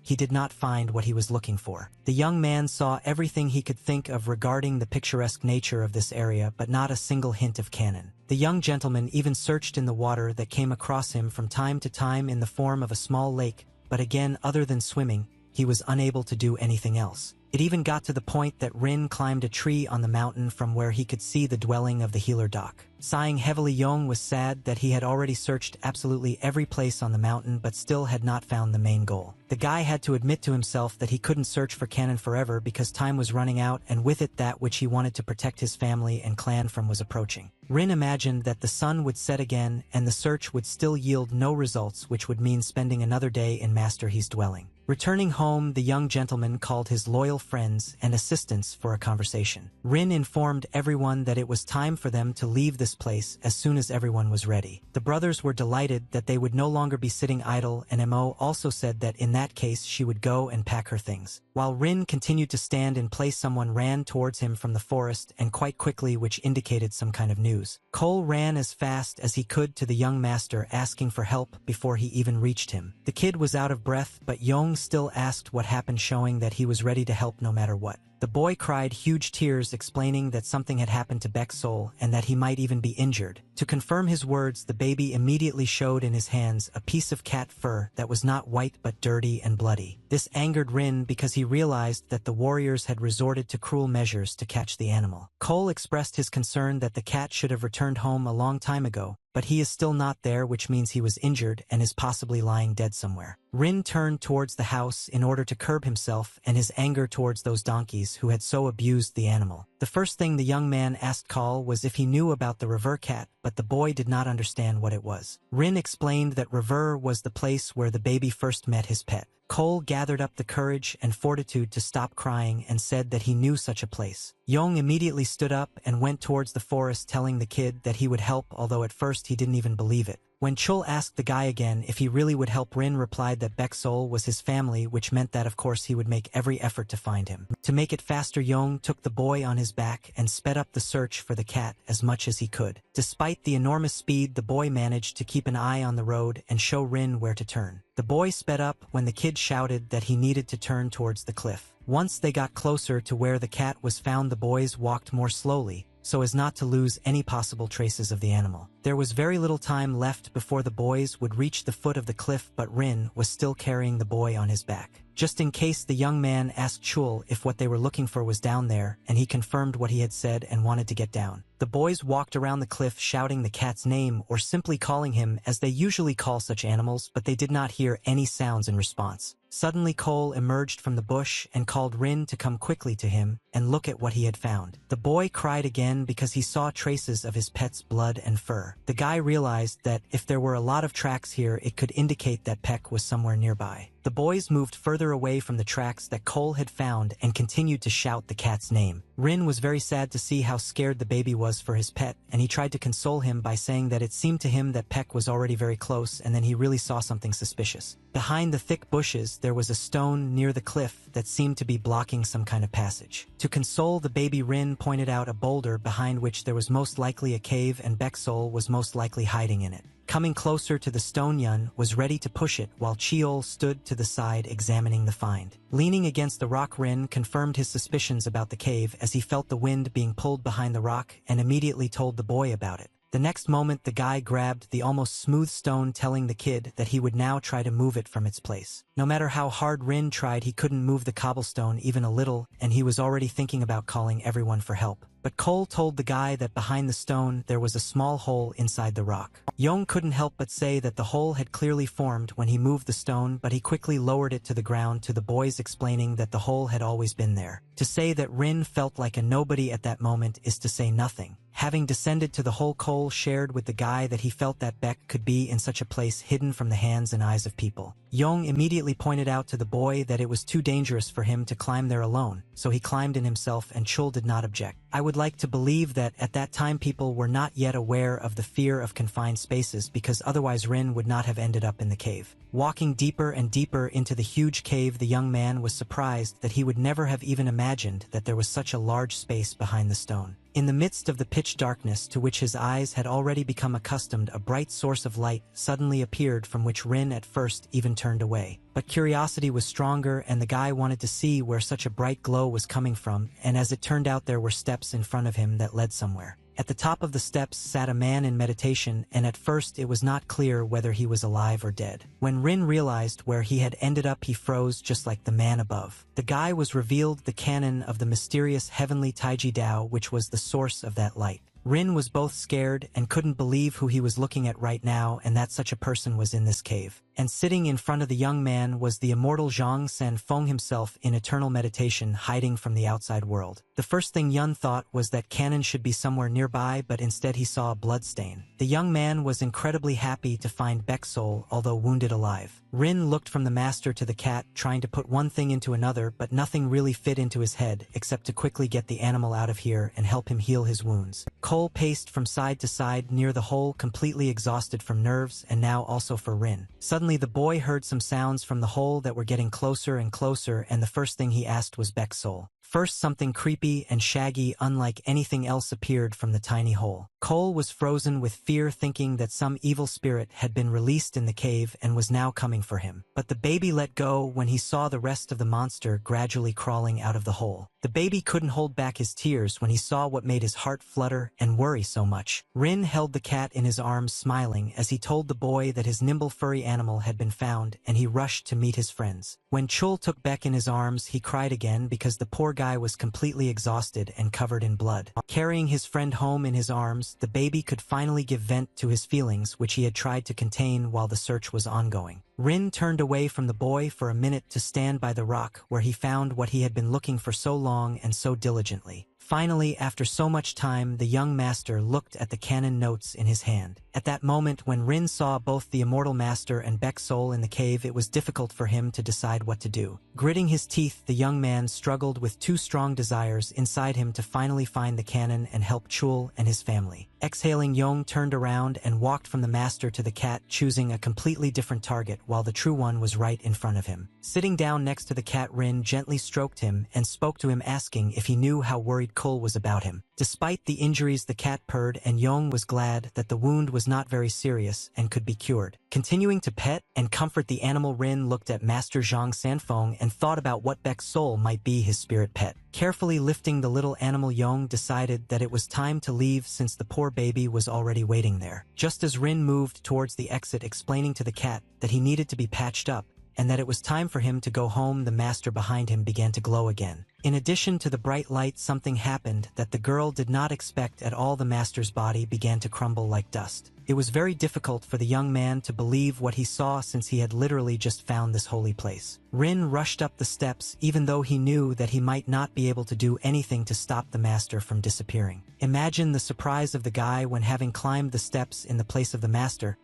[SPEAKER 1] he did not find what he was looking for. The young man saw everything he could think of regarding the picturesque nature of this area, but not a single hint of cannon. The young gentleman even searched in the water that came across him from time to time in the form of a small lake, but again, other than swimming, he was unable to do anything else. It even got to the point that Rin climbed a tree on the mountain from where he could see the dwelling of the healer doc. Sighing heavily, Yong was sad that he had already searched absolutely every place on the mountain but still had not found the main goal. The guy had to admit to himself that he couldn't search for cannon forever because time was running out, and with it that which he wanted to protect his family and clan from was approaching. Rin imagined that the sun would set again and the search would still yield no results, which would mean spending another day in Master He's dwelling. Returning home, the young gentleman called his loyal friends and assistants for a conversation. Rin informed everyone that it was time for them to leave this place as soon as everyone was ready. The brothers were delighted that they would no longer be sitting idle, and Mo also said that in that case she would go and pack her things. While Rin continued to stand in place, someone ran towards him from the forest, and quite quickly, which indicated some kind of news. Cole ran as fast as he could to the young master, asking for help before he even reached him. The kid was out of breath, but Yong still asked what happened, showing that he was ready to help no matter what. The boy cried huge tears, explaining that something had happened to Baek's soul and that he might even be injured. To confirm his words, the baby immediately showed in his hands a piece of cat fur that was not white but dirty and bloody. This angered Rin because he realized that the warriors had resorted to cruel measures to catch the animal. Cole expressed his concern that the cat should have returned home a long time ago, but he is still not there, which means he was injured and is possibly lying dead somewhere. Rin turned towards the house in order to curb himself and his anger towards those donkeys who had so abused the animal. The first thing the young man asked Cole was if he knew about the river cat, but the boy did not understand what it was. Rin explained that river was the place where the baby first met his pet. Cole gathered up the courage and fortitude to stop crying and said that he knew such a place. Yong immediately stood up and went towards the forest, telling the kid that he would help, although at first he didn't even believe it. When Chul asked the guy again if he really would help, Rin replied that Baek's soul was his family, which meant that of course he would make every effort to find him. To make it faster, Yong took the boy on his back and sped up the search for the cat as much as he could. Despite the enormous speed, the boy managed to keep an eye on the road and show Rin where to turn. The boy sped up when the kid shouted that he needed to turn towards the cliff. Once they got closer to where the cat was found, the boys walked more slowly, so as not to lose any possible traces of the animal. There was very little time left before the boys would reach the foot of the cliff, but Rin was still carrying the boy on his back. Just in case, the young man asked Chul if what they were looking for was down there, and he confirmed what he had said and wanted to get down. The boys walked around the cliff shouting the cat's name or simply calling him as they usually call such animals, but they did not hear any sounds in response. Suddenly Cole emerged from the bush and called Rin to come quickly to him and look at what he had found. The boy cried again because he saw traces of his pet's blood and fur. The guy realized that if there were a lot of tracks here, it could indicate that Peck was somewhere nearby. The boys moved further away from the tracks that Cole had found and continued to shout the cat's name. Rin was very sad to see how scared the baby was for his pet, and he tried to console him by saying that it seemed to him that Peck was already very close, and then he really saw something suspicious. Behind the thick bushes, there was a stone near the cliff that seemed to be blocking some kind of passage. To console the baby, Rin pointed out a boulder behind which there was most likely a cave, and Beksol was most likely hiding in it. Coming closer to the stone, Yun was ready to push it while Cheol stood to the side examining the find. Leaning against the rock, Rin confirmed his suspicions about the cave as he felt the wind being pulled behind the rock and immediately told the boy about it. The next moment, the guy grabbed the almost smooth stone, telling the kid that he would now try to move it from its place. No matter how hard Rin tried, he couldn't move the cobblestone even a little, and he was already thinking about calling everyone for help. But Cole told the guy that behind the stone there was a small hole inside the rock. Yong couldn't help but say that the hole had clearly formed when he moved the stone, but he quickly lowered it to the ground, to the boys explaining that the hole had always been there. To say that Rin felt like a nobody at that moment is to say nothing. Having descended to the hole, Cole shared with the guy that he felt that Beck could be in such a place, hidden from the hands and eyes of people. Yong immediately pointed out to the boy that it was too dangerous for him to climb there alone, so he climbed in himself, and Chul did not object. I would like to believe that at that time people were not yet aware of the fear of confined spaces, because otherwise Rin would not have ended up in the cave. Walking deeper and deeper into the huge cave, the young man was surprised that he would never have even imagined that there was such a large space behind the stone. In the midst of the pitch darkness to which his eyes had already become accustomed, a bright source of light suddenly appeared, from which Rin at first even turned away. But curiosity was stronger, and the guy wanted to see where such a bright glow was coming from, and as it turned out, there were steps in front of him that led somewhere. At the top of the steps sat a man in meditation, and at first it was not clear whether he was alive or dead. When Rin realized where he had ended up, he froze just like the man above. The guy was revealed the canon of the mysterious heavenly Taiji Dao, which was the source of that light. Rin was both scared and couldn't believe who he was looking at right now, and that such a person was in this cave. And sitting in front of the young man was the immortal Zhang Sanfeng himself, in eternal meditation, hiding from the outside world. The first thing Yun thought was that Cannon should be somewhere nearby, but instead he saw a bloodstain. The young man was incredibly happy to find Beksol, although wounded, alive. Rin looked from the master to the cat, trying to put one thing into another, but nothing really fit into his head except to quickly get the animal out of here and help him heal his wounds. Cole paced from side to side near the hole, completely exhausted from nerves and now also for Rin. Suddenly the boy heard some sounds from the hole that were getting closer and closer, and the first thing he asked was Beksol. First, something creepy and shaggy unlike anything else appeared from the tiny hole. Cole was frozen with fear, thinking that some evil spirit had been released in the cave and was now coming for him. But the baby let go when he saw the rest of the monster gradually crawling out of the hole. The baby couldn't hold back his tears when he saw what made his heart flutter and worry so much. Rin held the cat in his arms, smiling as he told the boy that his nimble furry animal had been found, and he rushed to meet his friends. When Chul took Beck in his arms, he cried again because the poor guy was completely exhausted and covered in blood. Carrying his friend home in his arms, the baby could finally give vent to his feelings, which he had tried to contain while the search was ongoing. Rin turned away from the boy for a minute to stand by the rock where he found what he had been looking for so long and so diligently. Finally, after so much time, the young master looked at the canon notes in his hand. At that moment, when Rin saw both the immortal master and Beksol in the cave, it was difficult for him to decide what to do. Gritting his teeth, the young man struggled with two strong desires inside him to finally find the canon and help Chul and his family. Exhaling, Yong turned around and walked from the master to the cat, choosing a completely different target while the true one was right in front of him. Sitting down next to the cat, Rin gently stroked him and spoke to him, asking if he knew how worried Cole was about him. Despite the injuries, the cat purred, and Yong was glad that the wound was not very serious and could be cured. Continuing to pet and comfort the animal, Rin looked at Master Zhang Sanfeng and thought about what Beksol might be his spirit pet. Carefully lifting the little animal, Yong decided that it was time to leave, since the poor baby was already waiting there. Just as Rin moved towards the exit explaining to the cat that he needed to be patched up, and that it was time for him to go home, the master behind him began to glow again. In addition to the bright light, something happened that the girl did not expect at all. The master's body began to crumble like dust. It was very difficult for the young man to believe what he saw since he had literally just found this holy place. Rin rushed up the steps even though he knew that he might not be able to do anything to stop the master from disappearing. Imagine the surprise of the guy when, having climbed the steps in the place of the master,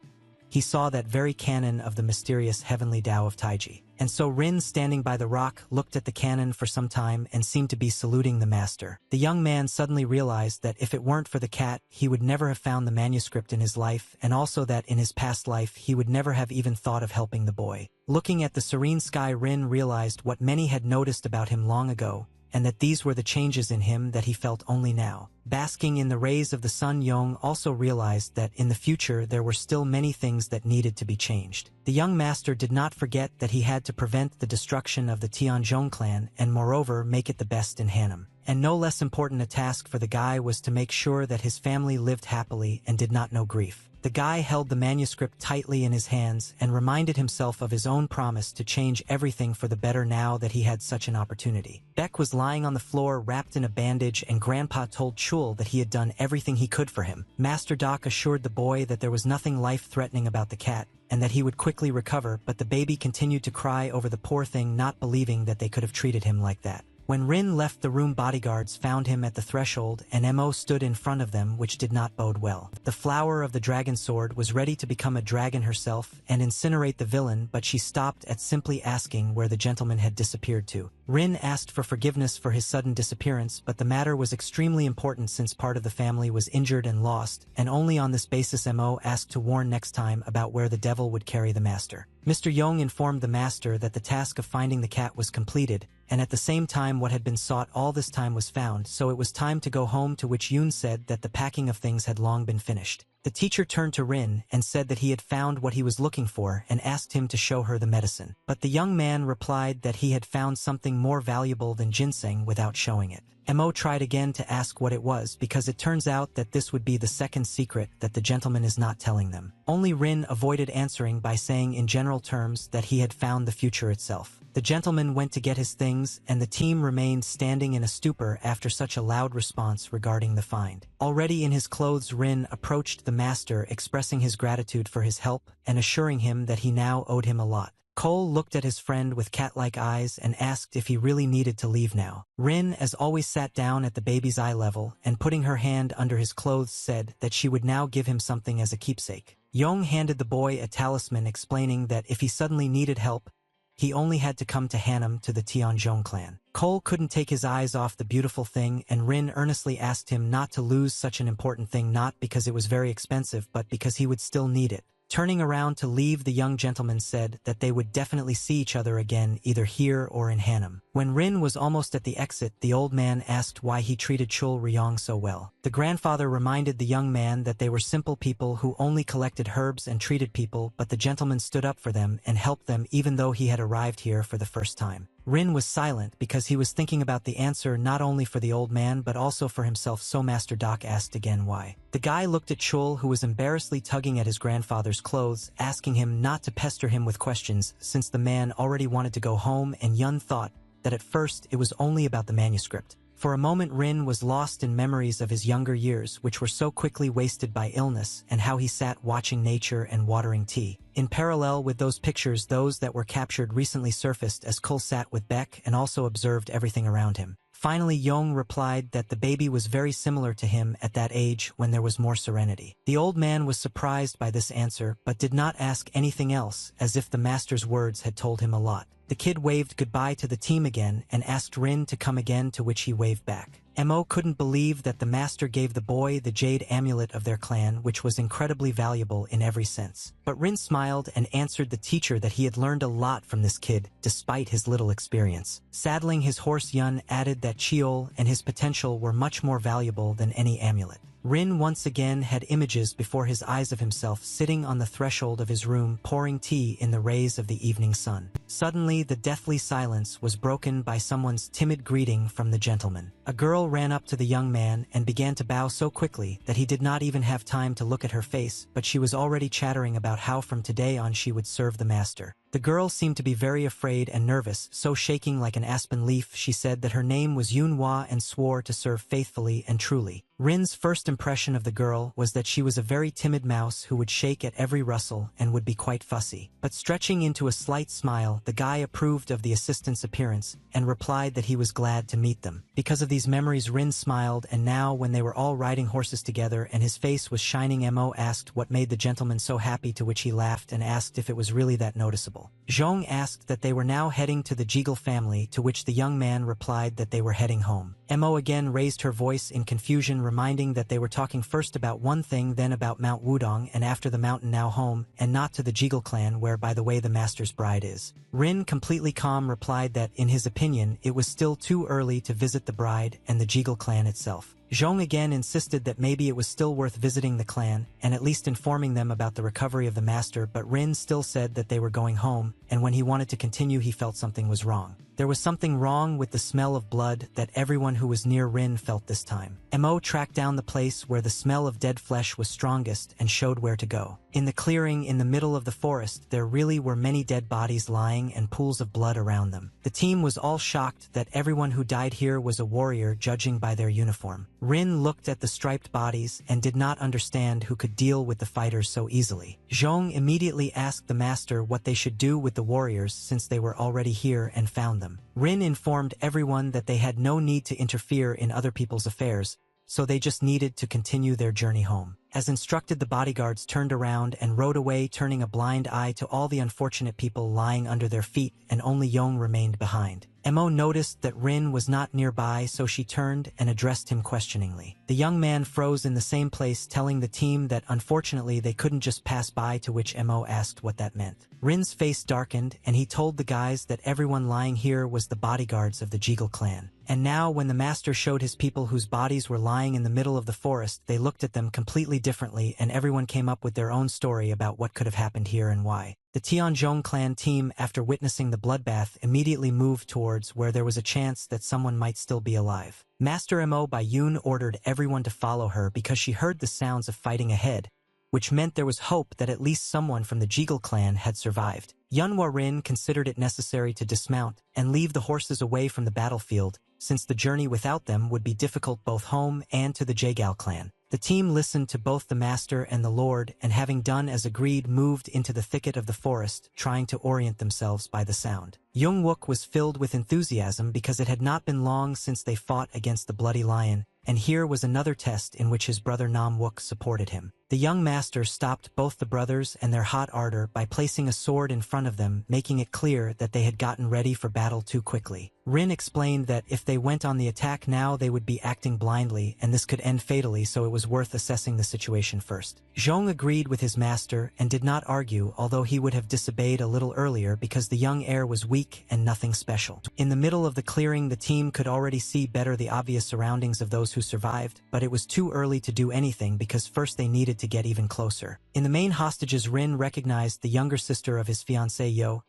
[SPEAKER 1] he saw that very cannon of the mysterious heavenly Tao of Taiji. And so Rin, standing by the rock, looked at the cannon for some time and seemed to be saluting the master. The young man suddenly realized that if it weren't for the cat, he would never have found the manuscript in his life, and also that in his past life he would never have even thought of helping the boy. Looking at the serene sky, Rin realized what many had noticed about him long ago, and that these were the changes in him that he felt only now. Basking in the rays of the sun, Yong also realized that in the future there were still many things that needed to be changed. The young master did not forget that he had to prevent the destruction of the Tianzhong clan and moreover make it the best in Hanam. And no less important a task for the guy was to make sure that his family lived happily and did not know grief. The guy held the manuscript tightly in his hands and reminded himself of his own promise to change everything for the better now that he had such an opportunity. Beck was lying on the floor wrapped in a bandage, and Grandpa told Chul that he had done everything he could for him. Master Doc assured the boy that there was nothing life-threatening about the cat and that he would quickly recover, but the baby continued to cry over the poor thing, not believing that they could have treated him like that. When Rin left the room, bodyguards found him at the threshold, and Mo stood in front of them, which did not bode well. The flower of the dragon sword was ready to become a dragon herself and incinerate the villain, but she stopped at simply asking where the gentleman had disappeared to. Rin asked for forgiveness for his sudden disappearance, but the matter was extremely important since part of the family was injured and lost, and only on this basis Mo asked to warn next time about where the devil would carry the master. Mr. Yong informed the master that the task of finding the cat was completed, and at the same time what had been sought all this time was found, so it was time to go home, to which Yoon said that the packing of things had long been finished. The teacher turned to Rin and said that he had found what he was looking for and asked him to show her the medicine. But the young man replied that he had found something more valuable than ginseng without showing it. Mo tried again to ask what it was, because it turns out that this would be the second secret that the gentleman is not telling them. Only Rin avoided answering by saying in general terms that he had found the future itself. The gentleman went to get his things, and the team remained standing in a stupor after such a loud response regarding the find. Already in his clothes, Rin approached the master, expressing his gratitude for his help and assuring him that he now owed him a lot. Cole looked at his friend with cat-like eyes and asked if he really needed to leave now. Rin, as always, sat down at the baby's eye level and, putting her hand under his clothes, said that she would now give him something as a keepsake. Yong handed the boy a talisman, explaining that if he suddenly needed help, he only had to come to Hanam, to the Tianzhong clan. Cole couldn't take his eyes off the beautiful thing, and Rin earnestly asked him not to lose such an important thing, not because it was very expensive, but because he would still need it. Turning around to leave, the young gentleman said that they would definitely see each other again, either here or in Hanam. When Rin was almost at the exit, the old man asked why he treated Chul Ryong so well. The grandfather reminded the young man that they were simple people who only collected herbs and treated people, but the gentleman stood up for them and helped them even though he had arrived here for the first time. Rin was silent because he was thinking about the answer not only for the old man but also for himself, so Master Doc asked again why. The guy looked at Chul, who was embarrassedly tugging at his grandfather's clothes, asking him not to pester him with questions since the man already wanted to go home, and Yun thought that at first it was only about the manuscript. For a moment Rin was lost in memories of his younger years, which were so quickly wasted by illness, and how he sat watching nature and watering tea. In parallel with those pictures, those that were captured recently surfaced as Cole sat with Beck and also observed everything around him. Finally, Yong replied that the baby was very similar to him at that age when there was more serenity. The old man was surprised by this answer, but did not ask anything else, as if the master's words had told him a lot. The kid waved goodbye to the team again and asked Rin to come again, to which he waved back. Mo couldn't believe that the master gave the boy the jade amulet of their clan, which was incredibly valuable in every sense. But Rin smiled and answered the teacher that he had learned a lot from this kid, despite his little experience. Saddling his horse, Yun added that Cheol and his potential were much more valuable than any amulet. Rin once again had images before his eyes of himself sitting on the threshold of his room pouring tea in the rays of the evening sun. Suddenly, the deathly silence was broken by someone's timid greeting from the gentleman. A girl ran up to the young man and began to bow so quickly that he did not even have time to look at her face, but she was already chattering about how from today on she would serve the master. The girl seemed to be very afraid and nervous, so shaking like an aspen leaf, she said that her name was Yunhua and swore to serve faithfully and truly. Rin's first impression of the girl was that she was a very timid mouse who would shake at every rustle and would be quite fussy. But stretching into a slight smile, the guy approved of the assistant's appearance and replied that he was glad to meet them. Because of these memories, Rin smiled, and now when they were all riding horses together and his face was shining, Mo asked what made the gentleman so happy, to which he laughed and asked if it was really that noticeable. Zhong asked that they were now heading to the Jiggle family, to which the young man replied that they were heading home. Mo again raised her voice in confusion, reminding that they were talking first about one thing, then about Mount Wudong, and after the mountain now home, and not to the Jiggle clan where, by the way, the master's bride is. Rin, completely calm, replied that, in his opinion, it was still too early to visit the bride and the Jiggle clan itself. Zhong again insisted that maybe it was still worth visiting the clan, and at least informing them about the recovery of the master, but Rin still said that they were going home, and when he wanted to continue he felt something was wrong. There was something wrong with the smell of blood that everyone who was near Rin felt this time. Mo tracked down the place where the smell of dead flesh was strongest and showed where to go. In the clearing in the middle of the forest, there really were many dead bodies lying and pools of blood around them. The team was all shocked that everyone who died here was a warrior, judging by their uniform. Rin looked at the striped bodies and did not understand who could deal with the fighters so easily. Zhong immediately asked the master what they should do with the warriors since they were already here and found them. Rin informed everyone that they had no need to interfere in other people's affairs, so they just needed to continue their journey home. As instructed, the bodyguards turned around and rode away, turning a blind eye to all the unfortunate people lying under their feet, and only Yong remained behind. Mo noticed that Rin was not nearby, so she turned and addressed him questioningly. The young man froze in the same place, telling the team that unfortunately they couldn't just pass by, to which Mo asked what that meant. Rin's face darkened, and he told the guys that everyone lying here was the bodyguards of the Jiggle clan. And now when the master showed his people whose bodies were lying in the middle of the forest, they looked at them completely differently, and everyone came up with their own story about what could have happened here and why. The Tianzhong clan team, after witnessing the bloodbath, immediately moved towards where there was a chance that someone might still be alive. Master Mo by Yoon ordered everyone to follow her because she heard the sounds of fighting ahead, which meant there was hope that at least someone from the Jiggle clan had survived. Yunhua Rin considered it necessary to dismount and leave the horses away from the battlefield, since the journey without them would be difficult both home and to the Jagal clan. The team listened to both the master and the lord, and having done as agreed, moved into the thicket of the forest, trying to orient themselves by the sound. Youngwook was filled with enthusiasm because it had not been long since they fought against the bloody lion, and here was another test in which his brother Nam-wook supported him. The young master stopped both the brothers and their hot ardor by placing a sword in front of them, making it clear that they had gotten ready for battle too quickly. Rin explained that if they went on the attack now, they would be acting blindly, and this could end fatally, so it was worth assessing the situation first. Zhong agreed with his master and did not argue, although he would have disobeyed a little earlier because the young heir was weak and nothing special. In the middle of the clearing, the team could already see better the obvious surroundings of those who survived, but it was too early to do anything because first they needed to get even closer. In the main hostages, Rin recognized the younger sister of his fiancée Yo,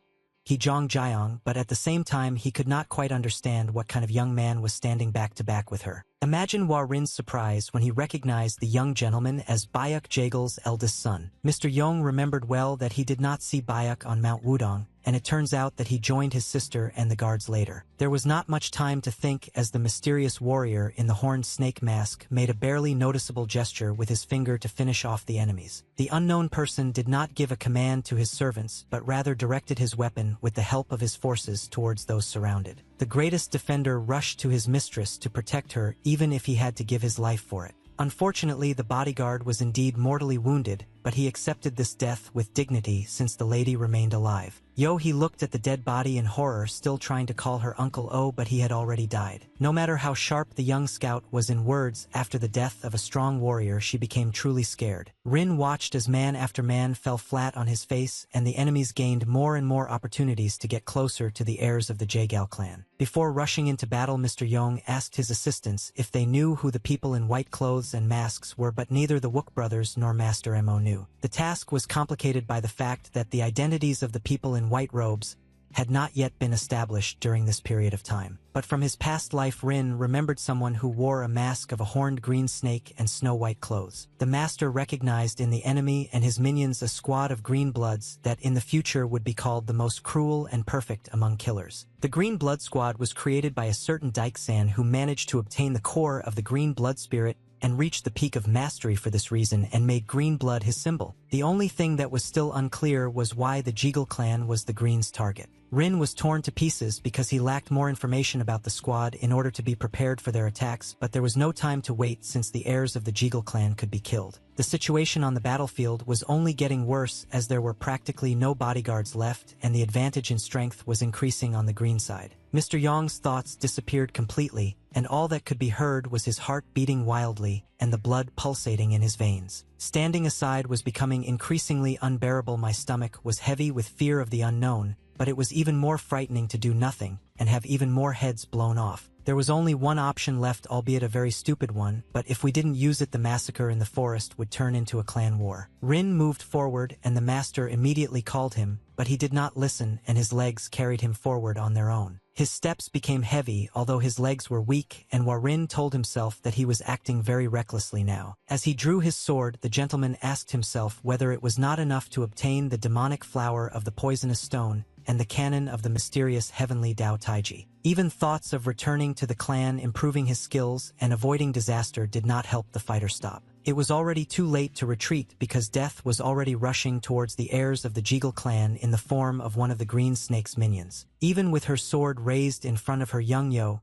[SPEAKER 1] Hejong Jiang, but at the same time he could not quite understand what kind of young man was standing back to back with her. Imagine Rin's surprise when he recognized the young gentleman as Bayuk Jagel's eldest son. Mr. Yong remembered well that he did not see Bayuk on Mount Wudong, and it turns out that he joined his sister and the guards later. There was not much time to think as the mysterious warrior in the horned snake mask made a barely noticeable gesture with his finger to finish off the enemies. The unknown person did not give a command to his servants, but rather directed his weapon with the help of his forces towards those surrounded. The greatest defender rushed to his mistress to protect her, even if he had to give his life for it. Unfortunately, the bodyguard was indeed mortally wounded, but he accepted this death with dignity since the lady remained alive. He looked at the dead body in horror, still trying to call her Uncle O, but he had already died. No matter how sharp the young scout was in words, after the death of a strong warrior she became truly scared. Rin watched as man after man fell flat on his face, and the enemies gained more and more opportunities to get closer to the heirs of the Jagal clan. Before rushing into battle, Mr. Yong asked his assistants if they knew who the people in white clothes and masks were, but neither the Wook brothers nor Master Mo knew. The task was complicated by the fact that the identities of the people in white robes had not yet been established during this period of time. But from his past life, Rin remembered someone who wore a mask of a horned green snake and snow-white clothes. The master recognized in the enemy and his minions a squad of green bloods that in the future would be called the most cruel and perfect among killers. The Green Blood Squad was created by a certain Daiksan who managed to obtain the core of the green blood spirit and reached the peak of mastery for this reason and made green blood his symbol. The only thing that was still unclear was why the Jeagle clan was the Green's target. Rin was torn to pieces because he lacked more information about the squad in order to be prepared for their attacks, but there was no time to wait since the heirs of the Jeagle clan could be killed. The situation on the battlefield was only getting worse as there were practically no bodyguards left and the advantage in strength was increasing on the green side. Mr. Yong's thoughts disappeared completely, and all that could be heard was his heart beating wildly and the blood pulsating in his veins. Standing aside was becoming increasingly unbearable. My stomach was heavy with fear of the unknown, but it was even more frightening to do nothing and have even more heads blown off. There was only one option left, albeit a very stupid one, but if we didn't use it, the massacre in the forest would turn into a clan war. Rin moved forward and the master immediately called him, but he did not listen and his legs carried him forward on their own. His steps became heavy, although his legs were weak, and Warin told himself that he was acting very recklessly now. As he drew his sword, the gentleman asked himself whether it was not enough to obtain the demonic flower of the poisonous stone and the cannon of the mysterious heavenly Dao Taiji. Even thoughts of returning to the clan, improving his skills, and avoiding disaster did not help the fighter stop. It was already too late to retreat because death was already rushing towards the heirs of the Jeagle clan in the form of one of the Green Snake's minions. Even with her sword raised in front of her young Yo,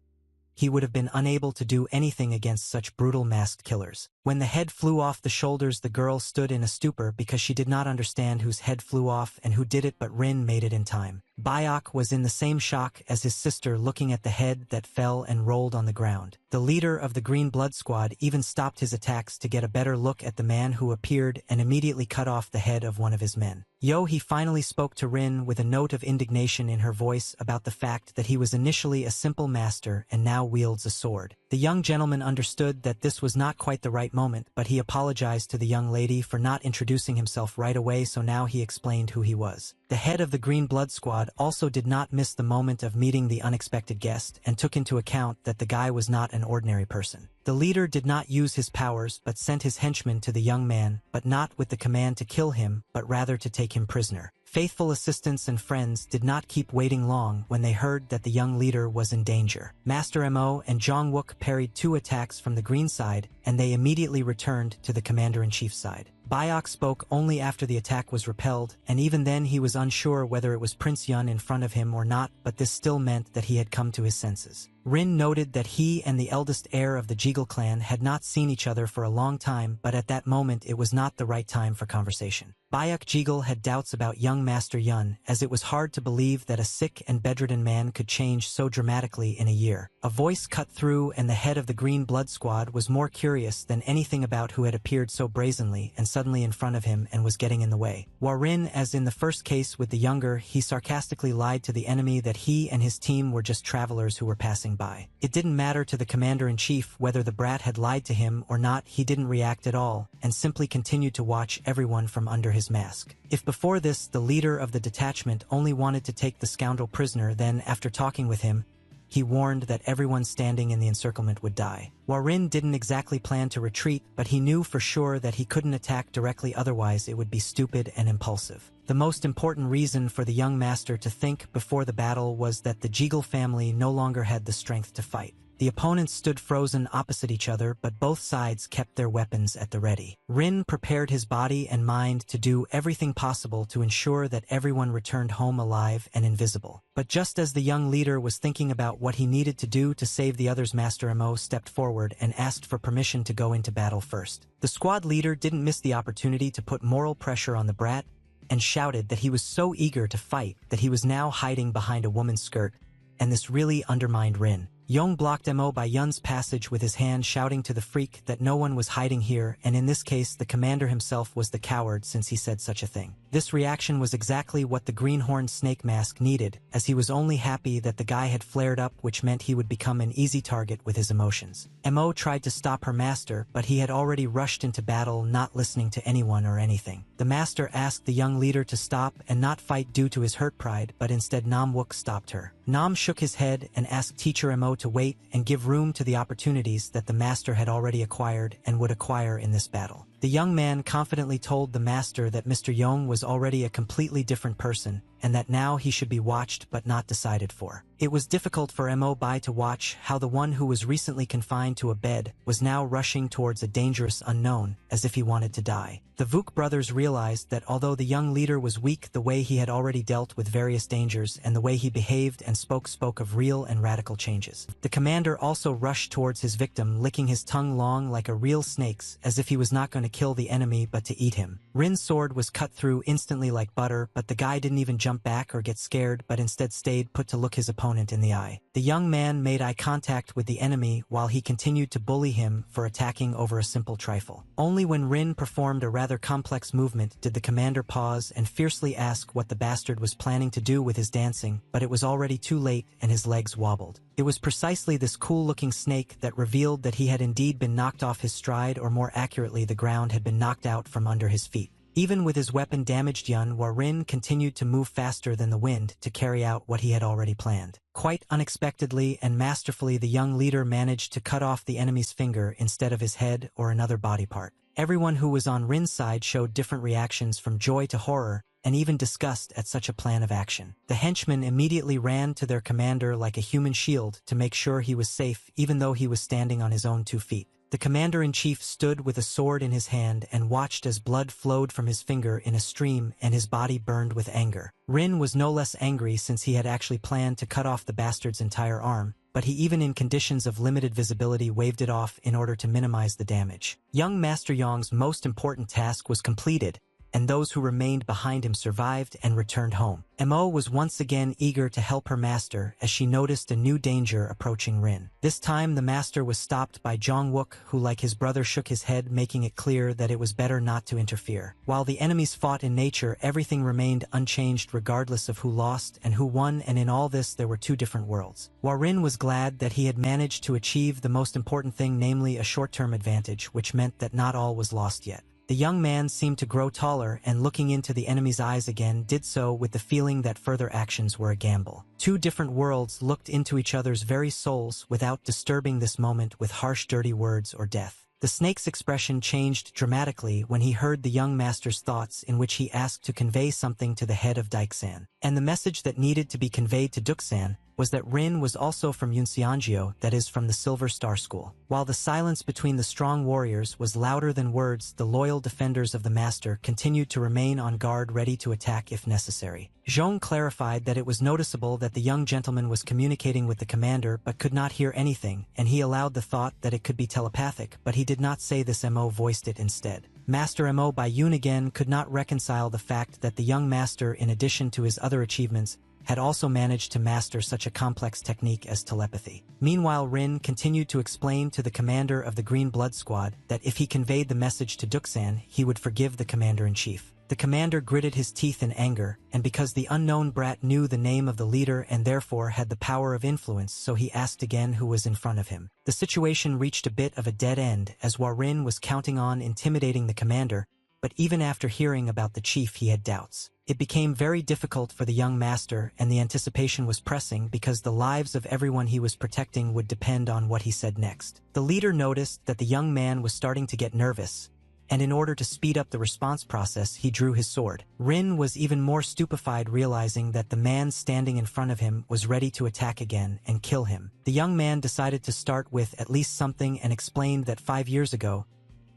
[SPEAKER 1] he would have been unable to do anything against such brutal masked killers. When the head flew off the shoulders, the girl stood in a stupor because she did not understand whose head flew off and who did it, but Rin made it in time. Bayok was in the same shock as his sister, looking at the head that fell and rolled on the ground. The leader of the Green Blood Squad even stopped his attacks to get a better look at the man who appeared and immediately cut off the head of one of his men. He finally spoke to Rin with a note of indignation in her voice about the fact that he was initially a simple master and now wields a sword. The young gentleman understood that this was not quite the right moment, but he apologized to the young lady for not introducing himself right away, so now he explained who he was. The head of the Green Blood Squad also did not miss the moment of meeting the unexpected guest and took into account that the guy was not an ordinary person. The leader did not use his powers but sent his henchmen to the young man, but not with the command to kill him, but rather to take him prisoner. Faithful assistants and friends did not keep waiting long when they heard that the young leader was in danger. Master Mo and Jong-wook parried 2 attacks from the green side, and they immediately returned to the commander-in-chief's side. Bayok spoke only after the attack was repelled, and even then he was unsure whether it was Prince Yun in front of him or not, but this still meant that he had come to his senses. Rin noted that he and the eldest heir of the Jeagle clan had not seen each other for a long time, but at that moment it was not the right time for conversation. Bayok Jeagle had doubts about young Master Yun, as it was hard to believe that a sick and bedridden man could change so dramatically in a year. A voice cut through, and the head of the Green Blood Squad was more curious than anything about who had appeared so brazenly and suddenly in front of him and was getting in the way. Warin, as in the first case with the younger, he sarcastically lied to the enemy that he and his team were just travelers who were passing by. It didn't matter to the commander-in-chief whether the brat had lied to him or not. He didn't react at all and simply continued to watch everyone from under his mask. If before this the leader of the detachment only wanted to take the scoundrel prisoner, then after talking with him, he warned that everyone standing in the encirclement would die. Warin didn't exactly plan to retreat, but he knew for sure that he couldn't attack directly, otherwise it would be stupid and impulsive. The most important reason for the young master to think before the battle was that the Jeagle family no longer had the strength to fight. The opponents stood frozen opposite each other, but both sides kept their weapons at the ready. Rin prepared his body and mind to do everything possible to ensure that everyone returned home alive and invisible. But just as the young leader was thinking about what he needed to do to save the others, Master Mo stepped forward and asked for permission to go into battle first. The squad leader didn't miss the opportunity to put moral pressure on the brat and shouted that he was so eager to fight that he was now hiding behind a woman's skirt, and this really undermined Rin. Yong blocked Mo by Yun's passage with his hand, shouting to the freak that no one was hiding here, and in this case the commander himself was the coward since he said such a thing. This reaction was exactly what the greenhorn snake mask needed, as he was only happy that the guy had flared up, which meant he would become an easy target with his emotions. Mo tried to stop her master, but he had already rushed into battle, not listening to anyone or anything. The master asked the young leader to stop and not fight due to his hurt pride, but instead Nam Wook stopped her. Nam shook his head and asked Teacher Mo to wait and give room to the opportunities that the master had already acquired and would acquire in this battle. The young man confidently told the master that Mr. Yong was already a completely different person, and that now he should be watched but not decided for. It was difficult for Mo Bai to watch how the one who was recently confined to a bed was now rushing towards a dangerous unknown, as if he wanted to die. The Vuk brothers realized that although the young leader was weak, the way he had already dealt with various dangers and the way he behaved and spoke of real and radical changes. The commander also rushed towards his victim, licking his tongue long like a real snake's, as if he was not going to kill the enemy but to eat him. Rin's sword was cut through instantly like butter, but the guy didn't even jump back or get scared, but instead stayed put to look his opponent in the eye. The young man made eye contact with the enemy while he continued to bully him for attacking over a simple trifle. Only when Rin performed a rather complex movement did the commander pause and fiercely ask what the bastard was planning to do with his dancing, but it was already too late and his legs wobbled. It was precisely this cool-looking snake that revealed that he had indeed been knocked off his stride, or more accurately, the ground had been knocked out from under his feet. Even with his weapon damaged, Rin continued to move faster than the wind to carry out what he had already planned. Quite unexpectedly and masterfully, the young leader managed to cut off the enemy's finger instead of his head or another body part. Everyone who was on Rin's side showed different reactions, from joy to horror, and even disgust at such a plan of action. The henchmen immediately ran to their commander like a human shield to make sure he was safe, even though he was standing on his own 2 feet. The commander-in-chief stood with a sword in his hand and watched as blood flowed from his finger in a stream and his body burned with anger. Rin was no less angry, since he had actually planned to cut off the bastard's entire arm, but he, even in conditions of limited visibility, waved it off in order to minimize the damage. Young Master Yong's most important task was completed, and those who remained behind him survived and returned home. Mo was once again eager to help her master as she noticed a new danger approaching Rin. This time the master was stopped by Jong Wook, who like his brother shook his head, making it clear that it was better not to interfere. While the enemies fought in nature, everything remained unchanged regardless of who lost and who won, and in all this there were 2 different worlds. Rin was glad that he had managed to achieve the most important thing, namely a short-term advantage, which meant that not all was lost yet. The young man seemed to grow taller, and looking into the enemy's eyes again, did so with the feeling that further actions were a gamble. 2 different worlds looked into each other's very souls without disturbing this moment with harsh, dirty words or death. The snake's expression changed dramatically when he heard the young master's thoughts, in which he asked to convey something to the head of Daiksan. And the message that needed to be conveyed to Duksan was that Rin was also from Yunseonjio, that is, from the Silver Star School. While the silence between the strong warriors was louder than words, the loyal defenders of the master continued to remain on guard, ready to attack if necessary. Zhong clarified that it was noticeable that the young gentleman was communicating with the commander but could not hear anything, and he allowed the thought that it could be telepathic, but he did not say this. Mo voiced it instead. Master Mo Bai Yun again could not reconcile the fact that the young master, in addition to his other achievements, had also managed to master such a complex technique as telepathy. Meanwhile, Rin continued to explain to the commander of the Green Blood Squad that if he conveyed the message to Duksan, he would forgive the commander-in-chief. The commander gritted his teeth in anger, and because the unknown brat knew the name of the leader and therefore had the power of influence, so he asked again who was in front of him. The situation reached a bit of a dead end, as Rin was counting on intimidating the commander, but even after hearing about the chief he had doubts. It became very difficult for the young master, and the anticipation was pressing because the lives of everyone he was protecting would depend on what he said next. The leader noticed that the young man was starting to get nervous, and in order to speed up the response process, he drew his sword. Rin was even more stupefied, realizing that the man standing in front of him was ready to attack again and kill him. The young man decided to start with at least something and explained that 5 years ago,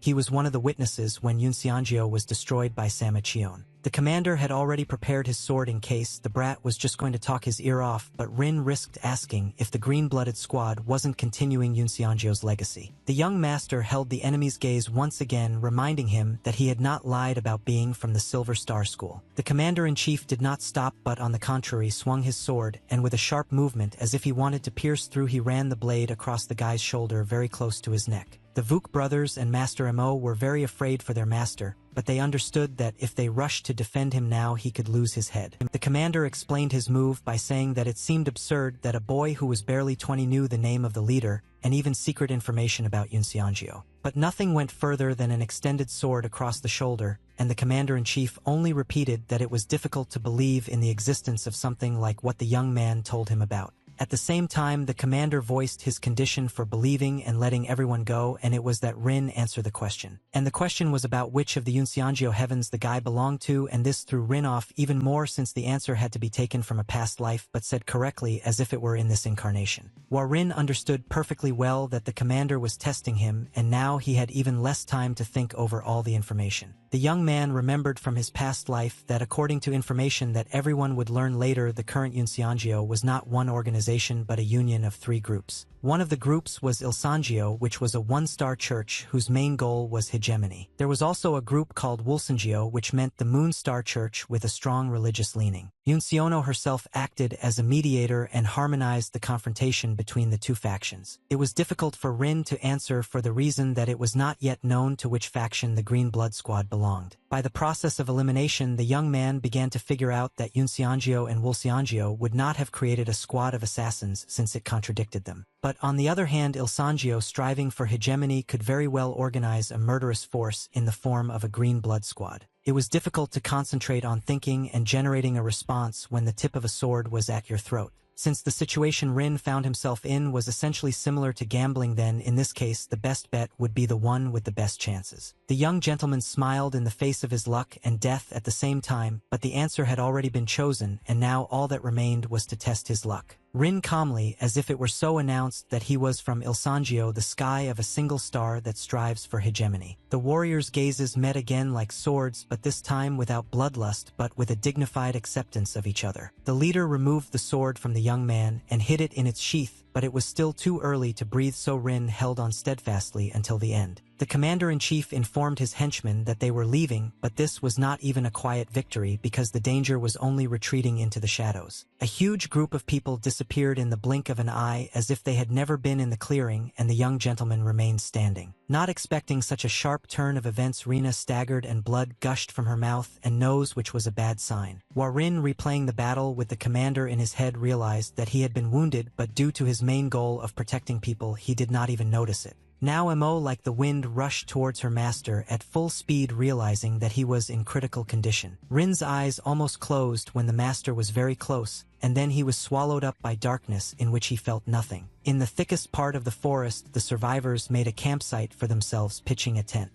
[SPEAKER 1] he was one of the witnesses when Yunxiangyo was destroyed by Samachion. The commander had already prepared his sword in case the brat was just going to talk his ear off, but Rin risked asking if the green-blooded squad wasn't continuing Yunxiangyo's legacy. The young master held the enemy's gaze once again, reminding him that he had not lied about being from the Silver Star School. The commander-in-chief did not stop, but on the contrary swung his sword, and with a sharp movement as if he wanted to pierce through, he ran the blade across the guy's shoulder very close to his neck. The Vuk brothers and Master Mo were very afraid for their master, but they understood that if they rushed to defend him now, he could lose his head. The commander explained his move by saying that it seemed absurd that a boy who was barely 20 knew the name of the leader and even secret information about Yunxiangyo. But nothing went further than an extended sword across the shoulder, and the commander-in-chief only repeated that it was difficult to believe in the existence of something like what the young man told him about. At the same time, the commander voiced his condition for believing and letting everyone go, and it was that Rin answer the question. And the question was about which of the Yunxiangyo heavens the guy belonged to, and this threw Rin off even more since the answer had to be taken from a past life but said correctly as if it were in this incarnation. While Rin understood perfectly well that the commander was testing him, and now he had even less time to think over all the information. The young man remembered from his past life that according to information that everyone would learn later, the current Yunxiangyo was not one organization but a union of 3 groups. One of the groups was Ilsangyo, which was a 1-star church whose main goal was hegemony. There was also a group called Wulsangyo, which meant the Moon Star Church with a strong religious leaning. Yunxiono herself acted as a mediator and harmonized the confrontation between the 2 factions. It was difficult for Rin to answer for the reason that it was not yet known to which faction the Green Blood Squad belonged. By the process of elimination, the young man began to figure out that Yunxiangyo and Wulsiangyo would not have created a squad of assassins since it contradicted them. But on the other hand, Ilsangyo, striving for hegemony, could very well organize a murderous force in the form of a Green Blood Squad. It was difficult to concentrate on thinking and generating a response when the tip of a sword was at your throat. Since the situation Rin found himself in was essentially similar to gambling, then in this case the best bet would be the one with the best chances. The young gentleman smiled in the face of his luck and death at the same time, but the answer had already been chosen, and now all that remained was to test his luck. Rin calmly, as if it were so, announced that he was from Ilsangyo, the sky of a single star that strives for hegemony. The warriors' gazes met again like swords, but this time without bloodlust, but with a dignified acceptance of each other. The leader removed the sword from the young man and hid it in its sheath, but it was still too early to breathe, so Rin held on steadfastly until the end. The commander-in-chief informed his henchmen that they were leaving, but this was not even a quiet victory because the danger was only retreating into the shadows. A huge group of people disappeared in the blink of an eye as if they had never been in the clearing, and the young gentleman remained standing. Not expecting such a sharp turn of events, Rina staggered and blood gushed from her mouth and nose, which was a bad sign. While Rin, replaying the battle with the commander in his head, realized that he had been wounded, but due to his main goal of protecting people, he did not even notice it. Now Mo, like the wind, rushed towards her master at full speed, realizing that he was in critical condition. Rin's eyes almost closed when the master was very close, and then he was swallowed up by darkness in which he felt nothing. In the thickest part of the forest, the survivors made a campsite for themselves, pitching a tent.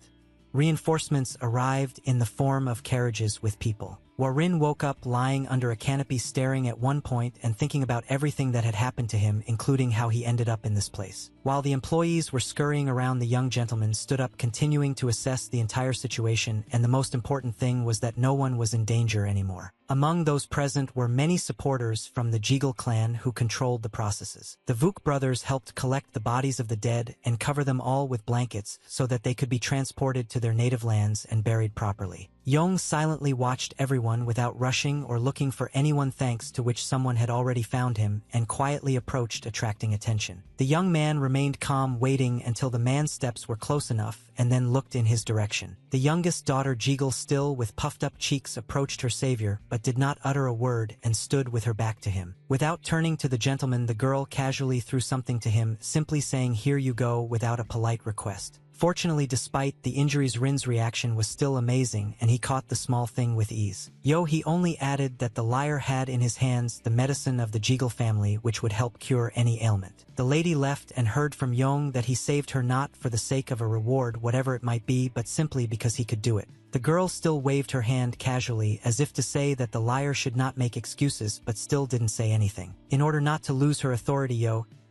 [SPEAKER 1] Reinforcements arrived in the form of carriages with people. Rin woke up lying under a canopy, staring at one point and thinking about everything that had happened to him, including how he ended up in this place. While the employees were scurrying around, the young gentleman stood up, continuing to assess the entire situation, and the most important thing was that no one was in danger anymore. Among those present were many supporters from the Jegal clan who controlled the processes. The Vuk brothers helped collect the bodies of the dead and cover them all with blankets so that they could be transported to their native lands and buried properly. Yong silently watched everyone without rushing or looking for anyone, thanks to which someone had already found him and quietly approached, attracting attention. The young man remained calm, waiting until the man's steps were close enough, and then looked in his direction. The youngest daughter, Jegal, still with puffed-up cheeks, approached her savior, but did not utter a word and stood with her back to him. Without turning to the gentleman, the girl casually threw something to him, simply saying, "Here you go," without a polite request. Fortunately, despite the injuries, Rin's reaction was still amazing and he caught the small thing with ease. He only added that the liar had in his hands the medicine of the Jeagle family which would help cure any ailment. The lady left and heard from Yong that he saved her not for the sake of a reward whatever it might be but simply because he could do it. The girl still waved her hand casually as if to say that the liar should not make excuses but still didn't say anything. In order not to lose her authority,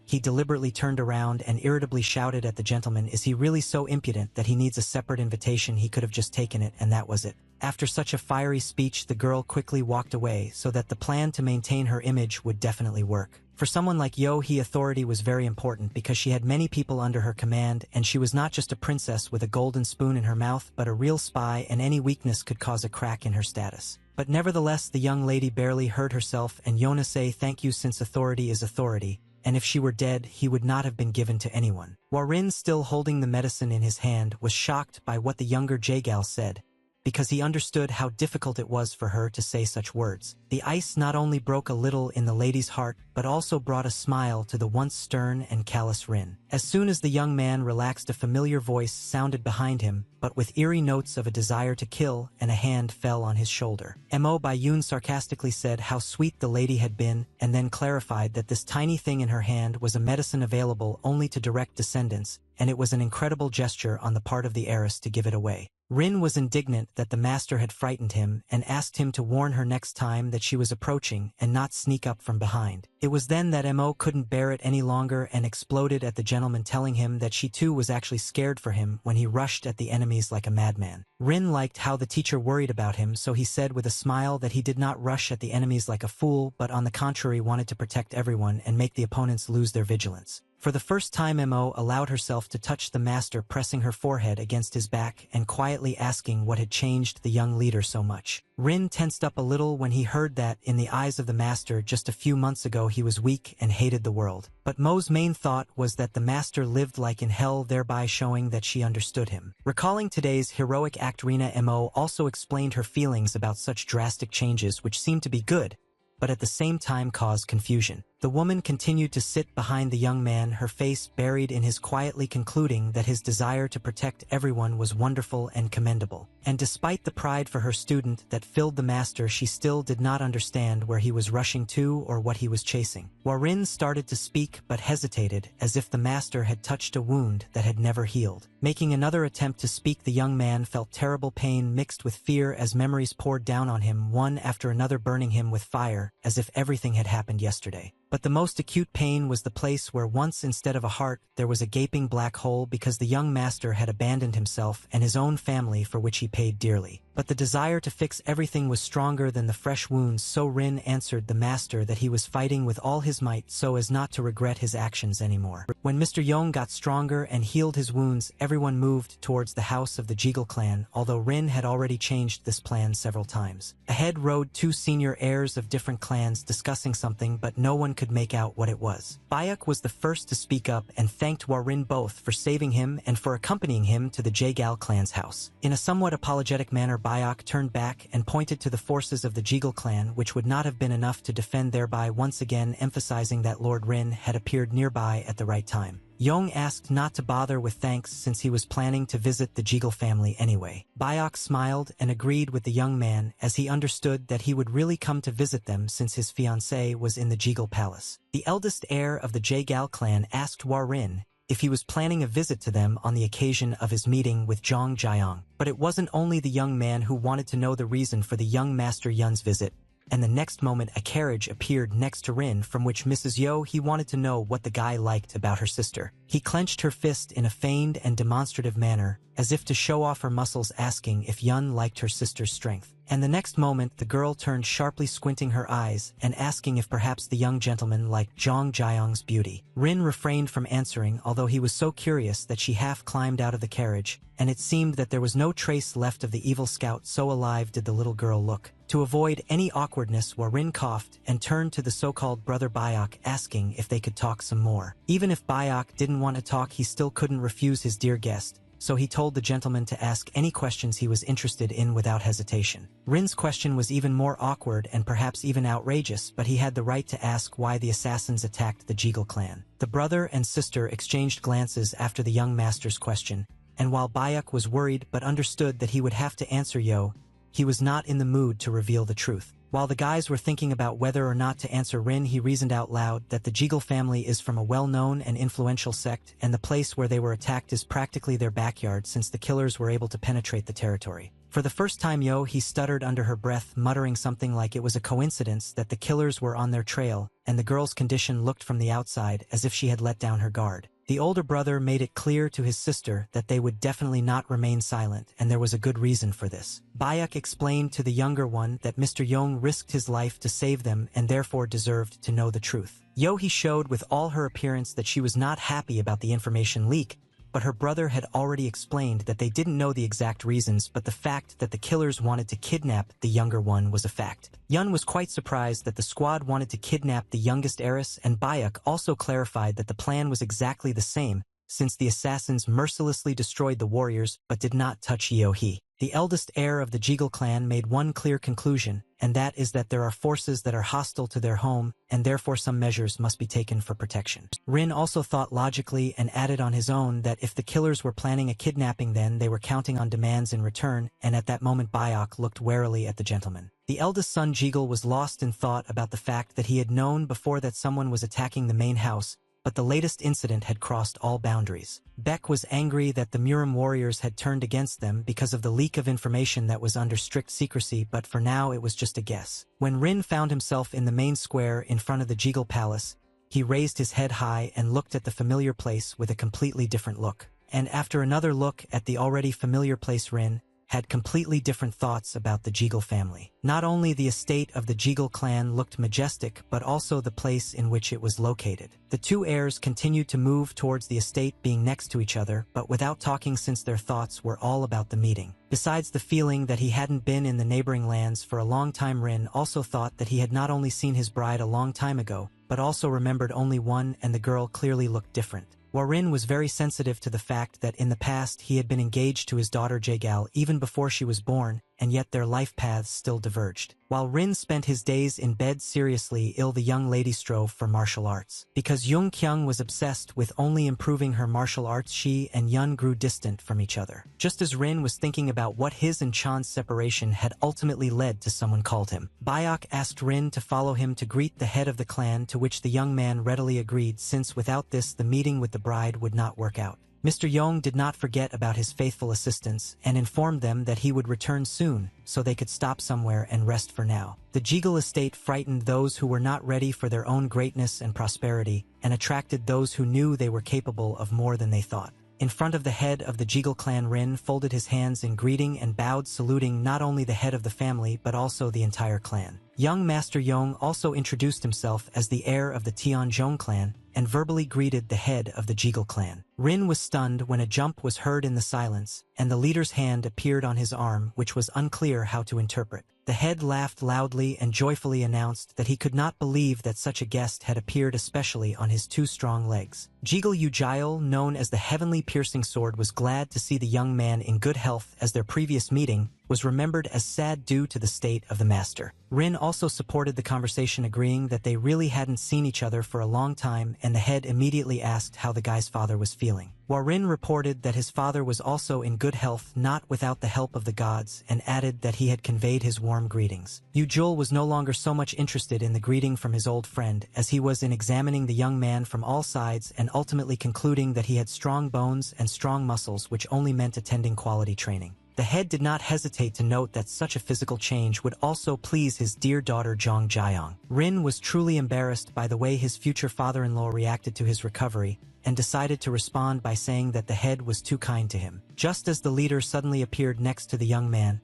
[SPEAKER 1] he deliberately turned around and irritably shouted at the gentleman, is he really so impudent that he needs a separate invitation? He could have just taken it and that was it. After such a fiery speech, the girl quickly walked away so that the plan to maintain her image would definitely work. For someone like He, authority was very important because she had many people under her command and she was not just a princess with a golden spoon in her mouth but a real spy, and any weakness could cause a crack in her status. But nevertheless, the young lady barely heard herself and Yona say thank you, since authority is authority, and if she were dead, he would not have been given to anyone. Warin, still holding the medicine in his hand, was shocked by what the younger Jagal said, because he understood how difficult it was for her to say such words. The ice not only broke a little in the lady's heart, but also brought a smile to the once stern and callous Rin. As soon as the young man relaxed, a familiar voice sounded behind him, but with eerie notes of a desire to kill, and a hand fell on his shoulder. Mo Bayun sarcastically said how sweet the lady had been, and then clarified that this tiny thing in her hand was a medicine available only to direct descendants, and it was an incredible gesture on the part of the heiress to give it away. Rin was indignant that the master had frightened him and asked him to warn her next time that she was approaching and not sneak up from behind. It was then that Mo couldn't bear it any longer and exploded at the gentleman, telling him that she too was actually scared for him when he rushed at the enemies like a madman. Rin liked how the teacher worried about him, so he said with a smile that he did not rush at the enemies like a fool but on the contrary wanted to protect everyone and make the opponents lose their vigilance. For the first time, Mo allowed herself to touch the master, pressing her forehead against his back and quietly asking what had changed the young leader so much. Rin tensed up a little when he heard that, in the eyes of the master, just a few months ago he was weak and hated the world. But Mo's main thought was that the master lived like in hell, thereby showing that she understood him. Recalling today's heroic act, Rina Mo also explained her feelings about such drastic changes, which seemed to be good, but at the same time caused confusion. The woman continued to sit behind the young man, her face buried in his, quietly concluding that his desire to protect everyone was wonderful and commendable. And despite the pride for her student that filled the master, she still did not understand where he was rushing to or what he was chasing. Warin started to speak but hesitated, as if the master had touched a wound that had never healed. Making another attempt to speak, the young man felt terrible pain mixed with fear as memories poured down on him, one after another, burning him with fire, as if everything had happened yesterday. But the most acute pain was the place where once, instead of a heart, there was a gaping black hole, because the young master had abandoned himself and his own family, for which he paid dearly. But the desire to fix everything was stronger than the fresh wounds, so Rin answered the master that he was fighting with all his might so as not to regret his actions anymore. When Mr. Yong got stronger and healed his wounds, everyone moved towards the house of the Jeagle clan, although Rin had already changed this plan several times. Ahead rode two senior heirs of different clans discussing something, but no one could make out what it was. Bayuk was the first to speak up and thanked Warin both for saving him and for accompanying him to the Jagal clan's house. In a somewhat apologetic manner, Bayuk turned back and pointed to the forces of the Jeagle clan, which would not have been enough to defend, thereby once again emphasizing that Lord Rin had appeared nearby at the right time. Yong asked not to bother with thanks since he was planning to visit the Jeagle family anyway. Bayok smiled and agreed with the young man, as he understood that he would really come to visit them since his fiancée was in the Jeagle palace. The eldest heir of the Jagal clan asked Warin if he was planning a visit to them on the occasion of his meeting with Zhang Jiang. But it wasn't only the young man who wanted to know the reason for the young Master Yun's visit, and the next moment a carriage appeared next to Rin, from which Mrs. Yo, he wanted to know what the guy liked about her sister. He clenched her fist in a feigned and demonstrative manner, as if to show off her muscles, asking if Yun liked her sister's strength. And the next moment the girl turned sharply, squinting her eyes and asking if perhaps the young gentleman liked Zhang Jiang's beauty. Rin refrained from answering, although he was so curious that she half climbed out of the carriage, and it seemed that there was no trace left of the evil scout, so alive did the little girl look. To avoid any awkwardness, Warin coughed and turned to the so-called brother Bayok, asking if they could talk some more. Even if Bayok didn't want to talk, he still couldn't refuse his dear guest, so he told the gentleman to ask any questions he was interested in without hesitation. Rin's question was even more awkward and perhaps even outrageous, but he had the right to ask why the assassins attacked the Jeagle clan. The brother and sister exchanged glances after the young master's question, and while Bayuk was worried but understood that he would have to answer Yo, he was not in the mood to reveal the truth. While the guys were thinking about whether or not to answer Rin, he reasoned out loud that the Jeagle family is from a well-known and influential sect, and the place where they were attacked is practically their backyard since the killers were able to penetrate the territory. For the first time, he stuttered under her breath, muttering something like it was a coincidence that the killers were on their trail, and the girl's condition looked from the outside as if she had let down her guard. The older brother made it clear to his sister that they would definitely not remain silent, and there was a good reason for this. Bayuk explained to the younger one that Mr. Yong risked his life to save them and therefore deserved to know the truth. He showed with all her appearance that she was not happy about the information leak, but her brother had already explained that they didn't know the exact reasons, but the fact that the killers wanted to kidnap the younger one was a fact. Yun was quite surprised that the squad wanted to kidnap the youngest heiress, and Bayuk also clarified that the plan was exactly the same, since the assassins mercilessly destroyed the warriors but did not touch Yeohee. The eldest heir of the Jeagle clan made one clear conclusion, and that is that there are forces that are hostile to their home, and therefore some measures must be taken for protection. Rin also thought logically and added on his own that if the killers were planning a kidnapping, then they were counting on demands in return, and at that moment Bayuk looked warily at the gentleman. The eldest son Jeagle was lost in thought about the fact that he had known before that someone was attacking the main house, but the latest incident had crossed all boundaries. Beck was angry that the Murim warriors had turned against them because of the leak of information that was under strict secrecy, but for now it was just a guess. When Rin found himself in the main square in front of the Jeagle palace, he raised his head high and looked at the familiar place with a completely different look. And after another look at the already familiar place, Rin had completely different thoughts about the Jeagle family. Not only the estate of the Jeagle clan looked majestic, but also the place in which it was located. The two heirs continued to move towards the estate being next to each other, but without talking since their thoughts were all about the meeting. Besides the feeling that he hadn't been in the neighboring lands for a long time, Rin also thought that he had not only seen his bride a long time ago, but also remembered only one, and the girl clearly looked different. Warin was very sensitive to the fact that in the past he had been engaged to his daughter Jagal even before she was born, and yet their life paths still diverged. While Rin spent his days in bed seriously ill, the young lady strove for martial arts. Because Jung Kyung was obsessed with only improving her martial arts, she and Yun grew distant from each other. Just as Rin was thinking about what his and Chan's separation had ultimately led to, someone called him. Bayok asked Rin to follow him to greet the head of the clan, to which the young man readily agreed, since without this the meeting with the bride would not work out. Mr. Yong did not forget about his faithful assistants and informed them that he would return soon, so they could stop somewhere and rest for now. The Jeagle estate frightened those who were not ready for their own greatness and prosperity, and attracted those who knew they were capable of more than they thought. In front of the head of the Jeagle clan, Rin folded his hands in greeting and bowed, saluting not only the head of the family but also the entire clan. Young Master Yong also introduced himself as the heir of the Tianzhong clan, and verbally greeted the head of the Jeagle clan. Rin was stunned when a jump was heard in the silence, and the leader's hand appeared on his arm, which was unclear how to interpret. The head laughed loudly and joyfully announced that he could not believe that such a guest had appeared, especially on his two strong legs. Jeagle Ujiel, known as the Heavenly Piercing Sword, was glad to see the young man in good health, as their previous meeting was remembered as sad due to the state of the master. Rin also supported the conversation, agreeing that they really hadn't seen each other for a long time, and the head immediately asked how the guy's father was feeling. While Rin reported that his father was also in good health, not without the help of the gods, and added that he had conveyed his warm greetings. Yujul was no longer so much interested in the greeting from his old friend, as he was in examining the young man from all sides and ultimately concluding that he had strong bones and strong muscles, which only meant attending quality training. The head did not hesitate to note that such a physical change would also please his dear daughter Zhang Jiang. Rin was truly embarrassed by the way his future father-in-law reacted to his recovery, and decided to respond by saying that the head was too kind to him. Just as the leader suddenly appeared next to the young man,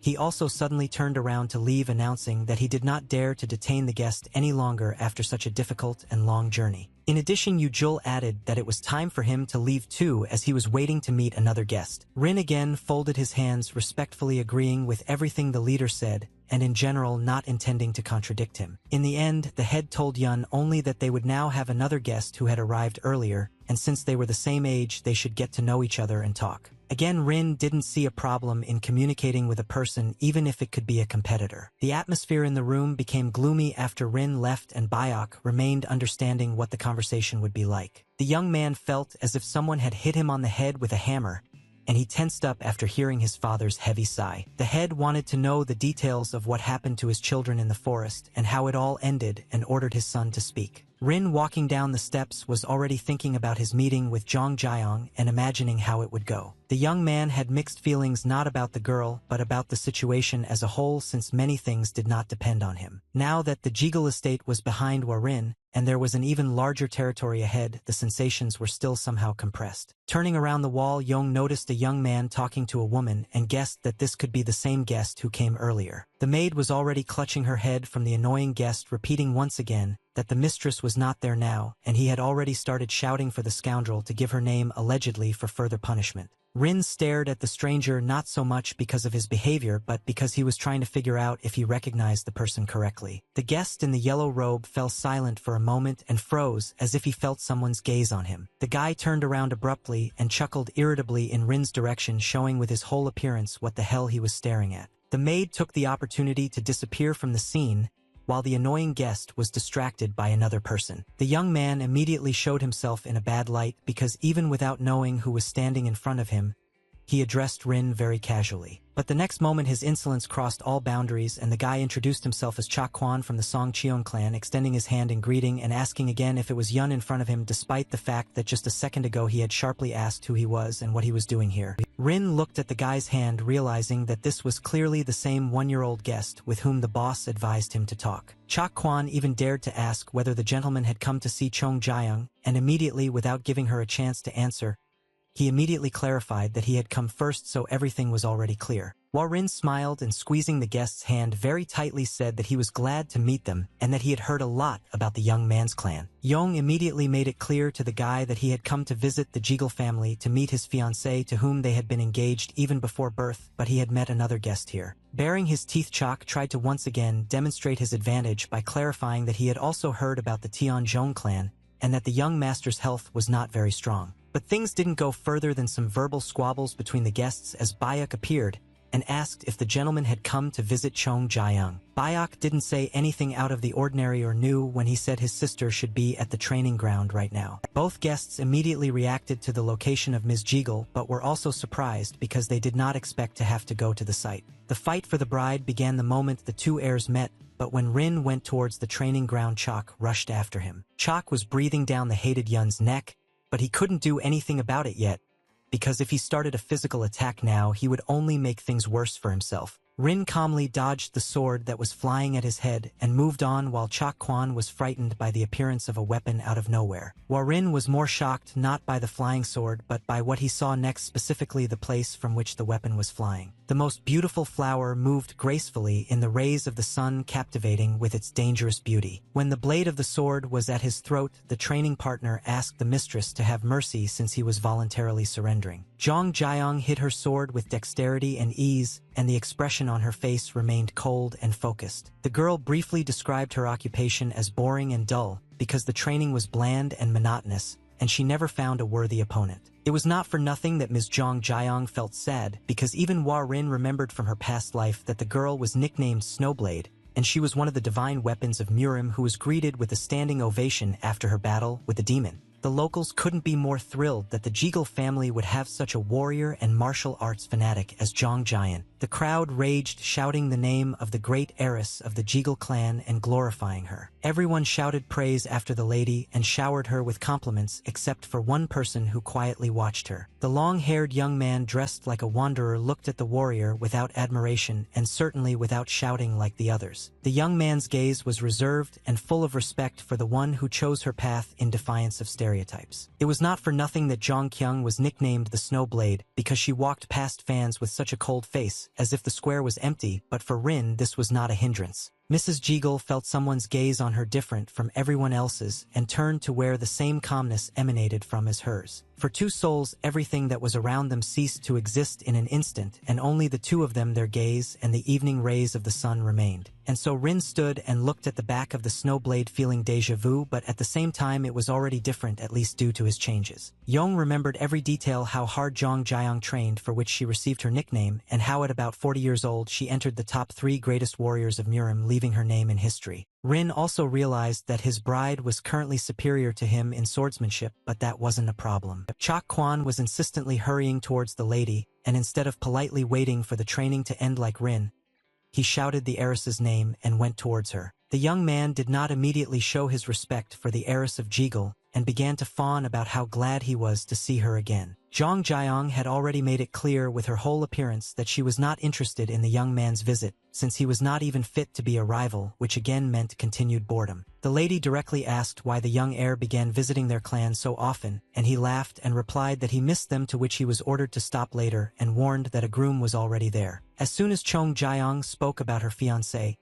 [SPEAKER 1] he also suddenly turned around to leave, announcing that he did not dare to detain the guest any longer after such a difficult and long journey. In addition, Yujul added that it was time for him to leave too, as he was waiting to meet another guest. Rin again folded his hands, respectfully agreeing with everything the leader said, and in general not intending to contradict him. In the end, the head told Yun only that they would now have another guest who had arrived earlier, and since they were the same age, they should get to know each other and talk. Again, Rin didn't see a problem in communicating with a person, even if it could be a competitor. The atmosphere in the room became gloomy after Rin left, and Bayok remained, understanding what the conversation would be like. The young man felt as if someone had hit him on the head with a hammer, and he tensed up after hearing his father's heavy sigh. The head wanted to know the details of what happened to his children in the forest and how it all ended and ordered his son to speak. Rin, walking down the steps, was already thinking about his meeting with Zhang Jiang and imagining how it would go. The young man had mixed feelings not about the girl but about the situation as a whole, since many things did not depend on him. Now that the Jiggle estate was behind Warin, and there was an even larger territory ahead, the sensations were still somehow compressed. Turning around the wall, Yong noticed a young man talking to a woman and guessed that this could be the same guest who came earlier. The maid was already clutching her head from the annoying guest, repeating once again that the mistress was not there now, and he had already started shouting for the scoundrel to give her name allegedly for further punishment. Rin stared at the stranger not so much because of his behavior but because he was trying to figure out if he recognized the person correctly. The guest in the yellow robe fell silent for a moment and froze as if he felt someone's gaze on him. The guy turned around abruptly and chuckled irritably in Rin's direction, showing with his whole appearance what the hell he was staring at. The maid took the opportunity to disappear from the scene, while the annoying guest was distracted by another person. The young man immediately showed himself in a bad light because even without knowing who was standing in front of him, he addressed Rin very casually. But the next moment his insolence crossed all boundaries and the guy introduced himself as Cha Quan from the Song Cheon clan, extending his hand in greeting and asking again if it was Yun in front of him, despite the fact that just a second ago he had sharply asked who he was and what he was doing here. Rin looked at the guy's hand, realizing that this was clearly the same one-year-old guest with whom the boss advised him to talk. Cha Quan even dared to ask whether the gentleman had come to see Chong Jiang, and immediately, without giving her a chance to answer, he immediately clarified that he had come first, so everything was already clear. Warin smiled and, squeezing the guest's hand very tightly, said that he was glad to meet them and that he had heard a lot about the young man's clan. Yong immediately made it clear to the guy that he had come to visit the Jiggle family to meet his fiancée, to whom they had been engaged even before birth, but he had met another guest here. Baring his teeth, Chok tried to once again demonstrate his advantage by clarifying that he had also heard about the Tianzhong clan and that the young master's health was not very strong. But things didn't go further than some verbal squabbles between the guests as Bayek appeared and asked if the gentleman had come to visit Chong Jiang. Bayek didn't say anything out of the ordinary or new when he said his sister should be at the training ground right now. Both guests immediately reacted to the location of Ms. Jiggle, but were also surprised because they did not expect to have to go to the site. The fight for the bride began the moment the two heirs met, but when Rin went towards the training ground, Chok rushed after him. Chok was breathing down the hated Yun's neck, but he couldn't do anything about it yet, because if he started a physical attack now, he would only make things worse for himself. Rin calmly dodged the sword that was flying at his head and moved on, while Chok Quan was frightened by the appearance of a weapon out of nowhere. Warin was more shocked not by the flying sword but by what he saw next, specifically the place from which the weapon was flying. The most beautiful flower moved gracefully in the rays of the sun, captivating with its dangerous beauty. When the blade of the sword was at his throat, the training partner asked the mistress to have mercy since he was voluntarily surrendering. Zhang Jiang hit her sword with dexterity and ease, and the expression on her face remained cold and focused. The girl briefly described her occupation as boring and dull, because the training was bland and monotonous, and she never found a worthy opponent. It was not for nothing that Ms. Zhang Jiang felt sad, because even Warin remembered from her past life that the girl was nicknamed Snowblade, and she was one of the divine weapons of Murim, who was greeted with a standing ovation after her battle with the demon. The locals couldn't be more thrilled that the Jiggle family would have such a warrior and martial arts fanatic as Zhang Jian. The crowd raged, shouting the name of the great heiress of the Jiggle clan and glorifying her. Everyone shouted praise after the lady and showered her with compliments, except for one person who quietly watched her. The long-haired young man dressed like a wanderer looked at the warrior without admiration and certainly without shouting like the others. The young man's gaze was reserved and full of respect for the one who chose her path in defiance of stereotypes. It was not for nothing that Zhang Kyung was nicknamed the Snowblade, because she walked past fans with such a cold face, as if the square was empty, but for Rin this was not a hindrance. Mrs. Jiggle felt someone's gaze on her different from everyone else's and turned to where the same calmness emanated from as hers. For two souls, everything that was around them ceased to exist in an instant, and only the two of them, their gaze and the evening rays of the sun remained. And so Rin stood and looked at the back of the snowblade feeling déjà vu, but at the same time it was already different, at least due to his changes. Yong remembered every detail, how hard Zhang Jiang trained, for which she received her nickname, and how at about 40 years old she entered the top 3 greatest warriors of Murim, leaving her name in history. Rin also realized that his bride was currently superior to him in swordsmanship, but that wasn't a problem. Chak Kwan was insistently hurrying towards the lady, and instead of politely waiting for the training to end like Rin, he shouted the heiress's name and went towards her. The young man did not immediately show his respect for the heiress of Jigel and began to fawn about how glad he was to see her again. Zhang Jiang had already made it clear with her whole appearance that she was not interested in the young man's visit, since he was not even fit to be a rival, which again meant continued boredom. The lady directly asked why the young heir began visiting their clan so often, and he laughed and replied that he missed them, to which he was ordered to stop later and warned that a groom was already there. As soon as Zhang Jiang spoke about her fiancé,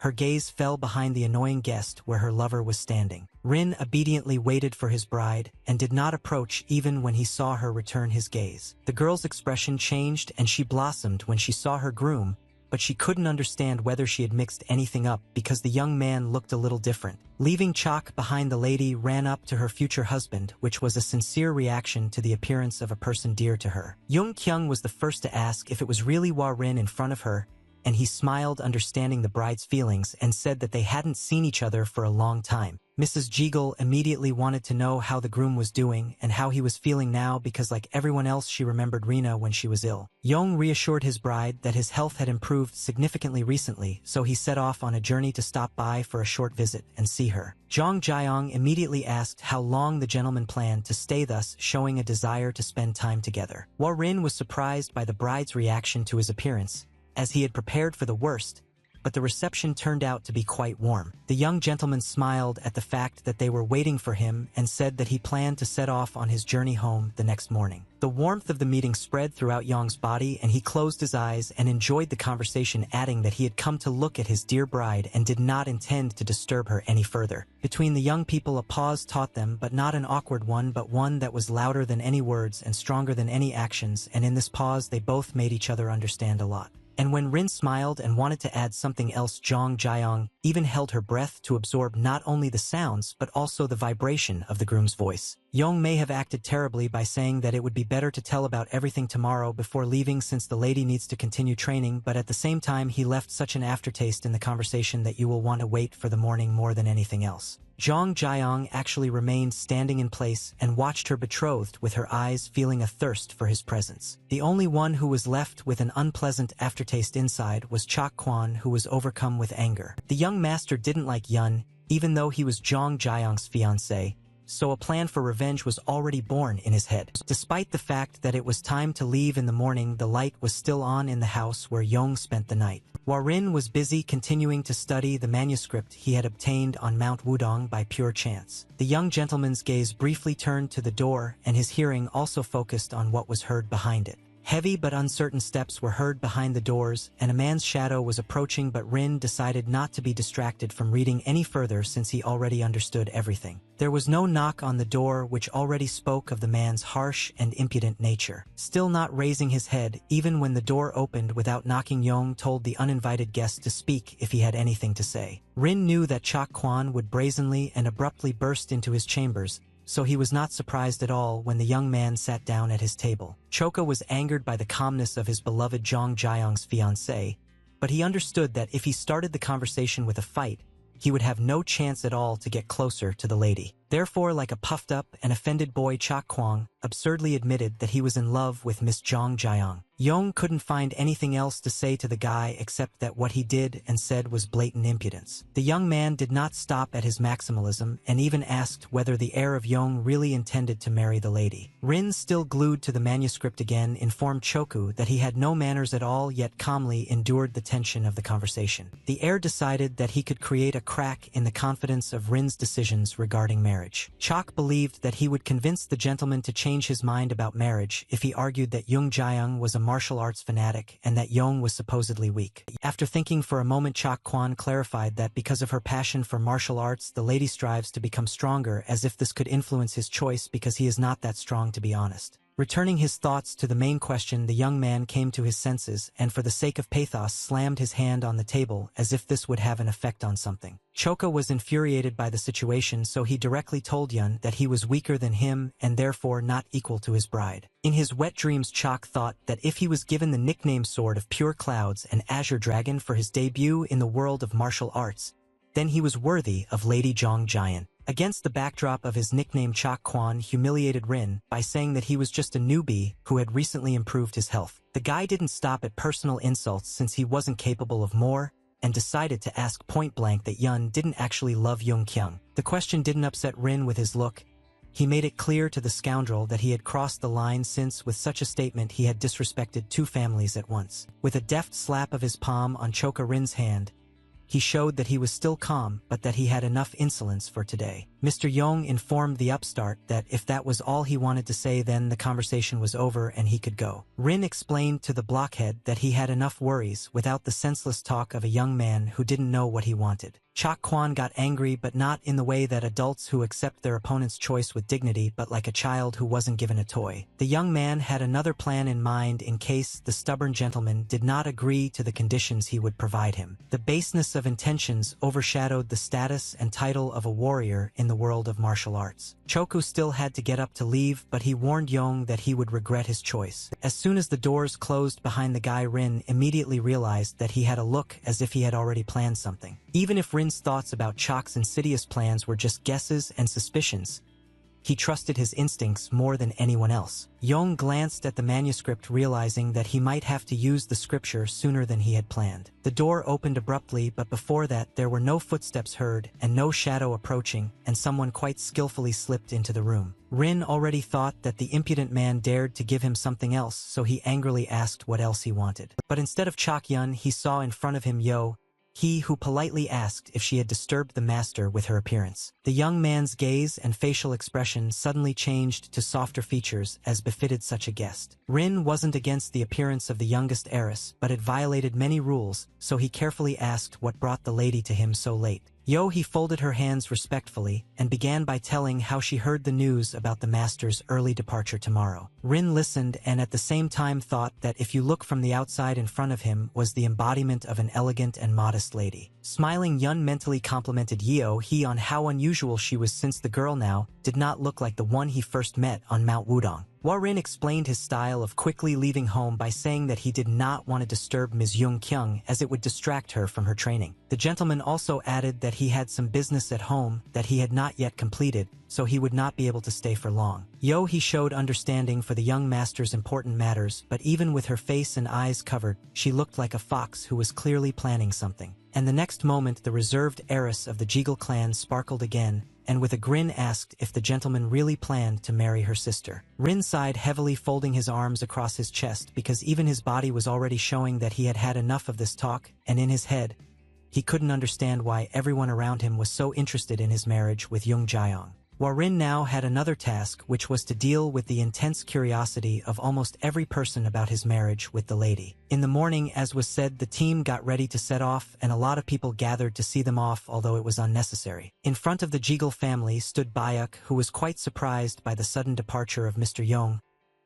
[SPEAKER 1] her gaze fell behind the annoying guest where her lover was standing. Rin obediently waited for his bride and did not approach even when he saw her return his gaze. The girl's expression changed and she blossomed when she saw her groom, but she couldn't understand whether she had mixed anything up because the young man looked a little different. Leaving Chak behind, the lady ran up to her future husband, which was a sincere reaction to the appearance of a person dear to her. Yung Kyung was the first to ask if it was really Hua Rin in front of her, and he smiled, understanding the bride's feelings, and said that they hadn't seen each other for a long time. Mrs. Jigel immediately wanted to know how the groom was doing and how he was feeling now because, like everyone else, she remembered Rina when she was ill. Yong reassured his bride that his health had improved significantly recently, so he set off on a journey to stop by for a short visit and see her. Zhang Jiang immediately asked how long the gentleman planned to stay, thus showing a desire to spend time together. Hua Rin was surprised by the bride's reaction to his appearance, as he had prepared for the worst, but the reception turned out to be quite warm. The young gentleman smiled at the fact that they were waiting for him and said that he planned to set off on his journey home the next morning. The warmth of the meeting spread throughout Yong's body, and he closed his eyes and enjoyed the conversation, adding that he had come to look at his dear bride and did not intend to disturb her any further. Between the young people, a pause taught them, but not an awkward one, but one that was louder than any words and stronger than any actions, and in this pause they both made each other understand a lot. And when Rin smiled and wanted to add something else, Zhang Jiang even held her breath to absorb not only the sounds but also the vibration of the groom's voice. Yong may have acted terribly by saying that it would be better to tell about everything tomorrow before leaving, since the lady needs to continue training, but at the same time he left such an aftertaste in the conversation that you will want to wait for the morning more than anything else. Zhang Jiang actually remained standing in place and watched her betrothed with her eyes, feeling a thirst for his presence. The only one who was left with an unpleasant aftertaste inside was Chak Kwan, who was overcome with anger. The young master didn't like Yun, even though he was Zhang Jiang's fiancé, so a plan for revenge was already born in his head. Despite the fact that it was time to leave in the morning, the light was still on in the house where Yong spent the night. Hua Rin was busy continuing to study the manuscript he had obtained on Mount Wudong by pure chance. The young gentleman's gaze briefly turned to the door, and his hearing also focused on what was heard behind it. Heavy but uncertain steps were heard behind the doors, and a man's shadow was approaching, but Rin decided not to be distracted from reading any further since he already understood everything. There was no knock on the door, which already spoke of the man's harsh and impudent nature. Still not raising his head, even when the door opened without knocking, Yong told the uninvited guest to speak if he had anything to say. Rin knew that Chak Kwan would brazenly and abruptly burst into his chambers, so he was not surprised at all when the young man sat down at his table. Choka was angered by the calmness of his beloved Zhang Jiang's fiancé, but he understood that if he started the conversation with a fight, he would have no chance at all to get closer to the lady. Therefore, like a puffed-up and offended boy, Chak Kwang absurdly admitted that he was in love with Miss Zhang Jiang. Yong couldn't find anything else to say to the guy except that what he did and said was blatant impudence. The young man did not stop at his maximalism and even asked whether the heir of Yong really intended to marry the lady. Rin, still glued to the manuscript again, informed Choku that he had no manners at all, yet calmly endured the tension of the conversation. The heir decided that he could create a crack in the confidence of Rin's decisions regarding marriage. Chok believed that he would convince the gentleman to change his mind about marriage if he argued that Yung Jiang was a martial arts fanatic and that Yong was supposedly weak. After thinking for a moment, Chok Kwan clarified that because of her passion for martial arts, the lady strives to become stronger, as if this could influence his choice because he is not that strong, to be honest. Returning his thoughts to the main question, the young man came to his senses and for the sake of pathos slammed his hand on the table as if this would have an effect on something. Choka was infuriated by the situation, so he directly told Yun that he was weaker than him and therefore not equal to his bride. In his wet dreams, Chok thought that if he was given the nickname Sword of Pure Clouds and Azure Dragon for his debut in the world of martial arts, then he was worthy of Lady Zhong Jian. Against the backdrop of his nickname, Chok Kwan humiliated Rin by saying that he was just a newbie who had recently improved his health. The guy didn't stop at personal insults since he wasn't capable of more, and decided to ask point-blank that Yun didn't actually love Young Kyung. The question didn't upset Rin with his look. He made it clear to the scoundrel that he had crossed the line since, with such a statement, he had disrespected two families at once. With a deft slap of his palm on Choka Rin's hand, he showed that he was still calm, but that he had enough insolence for today. Mr. Yong informed the upstart that if that was all he wanted to say, then the conversation was over and he could go. Rin explained to the blockhead that he had enough worries without the senseless talk of a young man who didn't know what he wanted. Chok Kwan got angry, but not in the way that adults who accept their opponent's choice with dignity, but like a child who wasn't given a toy. The young man had another plan in mind in case the stubborn gentleman did not agree to the conditions he would provide him. The baseness of intentions overshadowed the status and title of a warrior in the world of martial arts. Choku still had to get up to leave, but he warned Yong that he would regret his choice. As soon as the doors closed behind the guy, Rin immediately realized that he had a look as if he had already planned something. Even if Rin's thoughts about Chok's insidious plans were just guesses and suspicions, he trusted his instincts more than anyone else. Yong glanced at the manuscript, realizing that he might have to use the scripture sooner than he had planned. The door opened abruptly, but before that there were no footsteps heard and no shadow approaching, and someone quite skillfully slipped into the room. Rin already thought that the impudent man dared to give him something else, so he angrily asked what else he wanted. But instead of Chok Yun, he saw in front of him he who politely asked if she had disturbed the master with her appearance. The young man's gaze and facial expression suddenly changed to softer features as befitted such a guest. Rin wasn't against the appearance of the youngest heiress, but it violated many rules, so he carefully asked what brought the lady to him so late. He folded her hands respectfully and began by telling how she heard the news about the master's early departure tomorrow. Rin listened and at the same time thought that if you look from the outside, in front of him was the embodiment of an elegant and modest lady. Smiling, Yun mentally complimented he on how unusual she was, since the girl now did not look like the one he first met on Mount Wudong. Rin explained his style of quickly leaving home by saying that he did not want to disturb Ms. Young Kyung as it would distract her from her training. The gentleman also added that he had some business at home that he had not yet completed, so he would not be able to stay for long. He showed understanding for the young master's important matters, but even with her face and eyes covered, she looked like a fox who was clearly planning something. And the next moment the reserved heiress of the Jeagle clan sparkled again, and with a grin asked if the gentleman really planned to marry her sister. Rin sighed heavily, folding his arms across his chest because even his body was already showing that he had had enough of this talk, and in his head, he couldn't understand why everyone around him was so interested in his marriage with Jung Jaeyoung. Rin now had another task, which was to deal with the intense curiosity of almost every person about his marriage with the lady. In the morning, as was said, the team got ready to set off, and a lot of people gathered to see them off, although it was unnecessary. In front of the Jeagle family stood Bayuk, who was quite surprised by the sudden departure of Mr. Yong,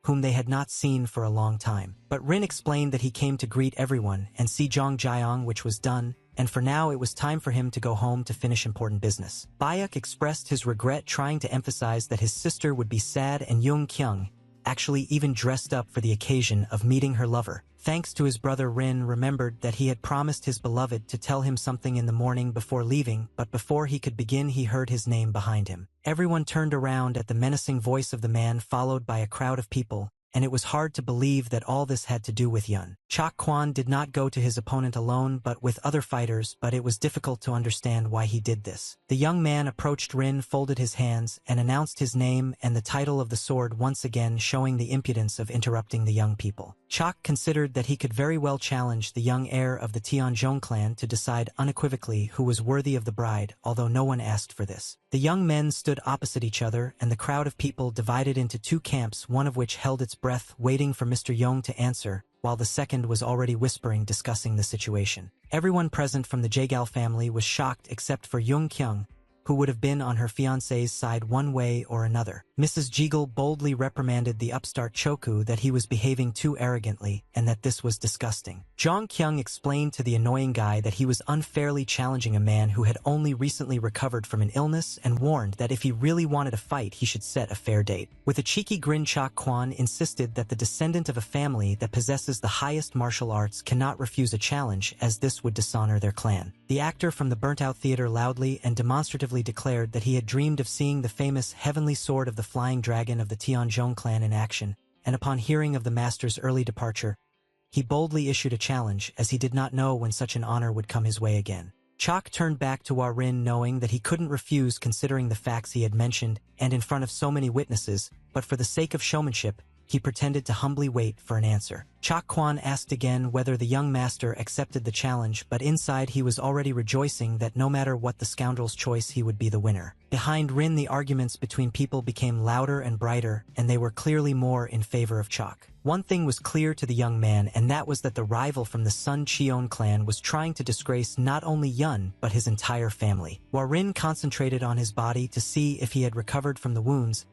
[SPEAKER 1] whom they had not seen for a long time. But Rin explained that he came to greet everyone and see Jong Jaeyoung, which was done, and for now it was time for him to go home to finish important business. Bayuk expressed his regret, trying to emphasize that his sister would be sad, and Young Kyung actually even dressed up for the occasion of meeting her lover. Thanks to his brother, Rin remembered that he had promised his beloved to tell him something in the morning before leaving, but before he could begin he heard his name behind him. Everyone turned around at the menacing voice of the man, followed by a crowd of people, and it was hard to believe that all this had to do with Yun. Chok Kwan did not go to his opponent alone but with other fighters, but it was difficult to understand why he did this. The young man approached Rin, folded his hands, and announced his name and the title of the sword, once again showing the impudence of interrupting the young people. Chok considered that he could very well challenge the young heir of the Tianzhong clan to decide unequivocally who was worthy of the bride, although no one asked for this. The young men stood opposite each other, and the crowd of people divided into two camps, one of which held its breath, waiting for Mr. Yong to answer, while the second was already whispering, discussing the situation. Everyone present from the Jaegal family was shocked except for Young Kyung, who would have been on her fiancé's side one way or another. Mrs. Jeagle boldly reprimanded the upstart Choku that he was behaving too arrogantly and that this was disgusting. Jong Kyung explained to the annoying guy that he was unfairly challenging a man who had only recently recovered from an illness and warned that if he really wanted a fight he should set a fair date. With a cheeky grin, Chak Kwan insisted that the descendant of a family that possesses the highest martial arts cannot refuse a challenge, as this would dishonor their clan. The actor from the burnt-out theater loudly and demonstratively declared that he had dreamed of seeing the famous heavenly sword of the flying dragon of the Tianzhong clan in action, and upon hearing of the master's early departure, he boldly issued a challenge, as he did not know when such an honor would come his way again. Chak turned back to Warin knowing that he couldn't refuse considering the facts he had mentioned and in front of so many witnesses, but for the sake of showmanship, he pretended to humbly wait for an answer. Chak Kwan asked again whether the young master accepted the challenge, but inside he was already rejoicing that no matter what the scoundrel's choice, he would be the winner. Behind Rin, the arguments between people became louder and brighter, and they were clearly more in favor of Chak. One thing was clear to the young man, and that was that the rival from the Sun Cheon clan was trying to disgrace not only Yun, but his entire family. While Rin concentrated on his body to see if he had recovered from the wounds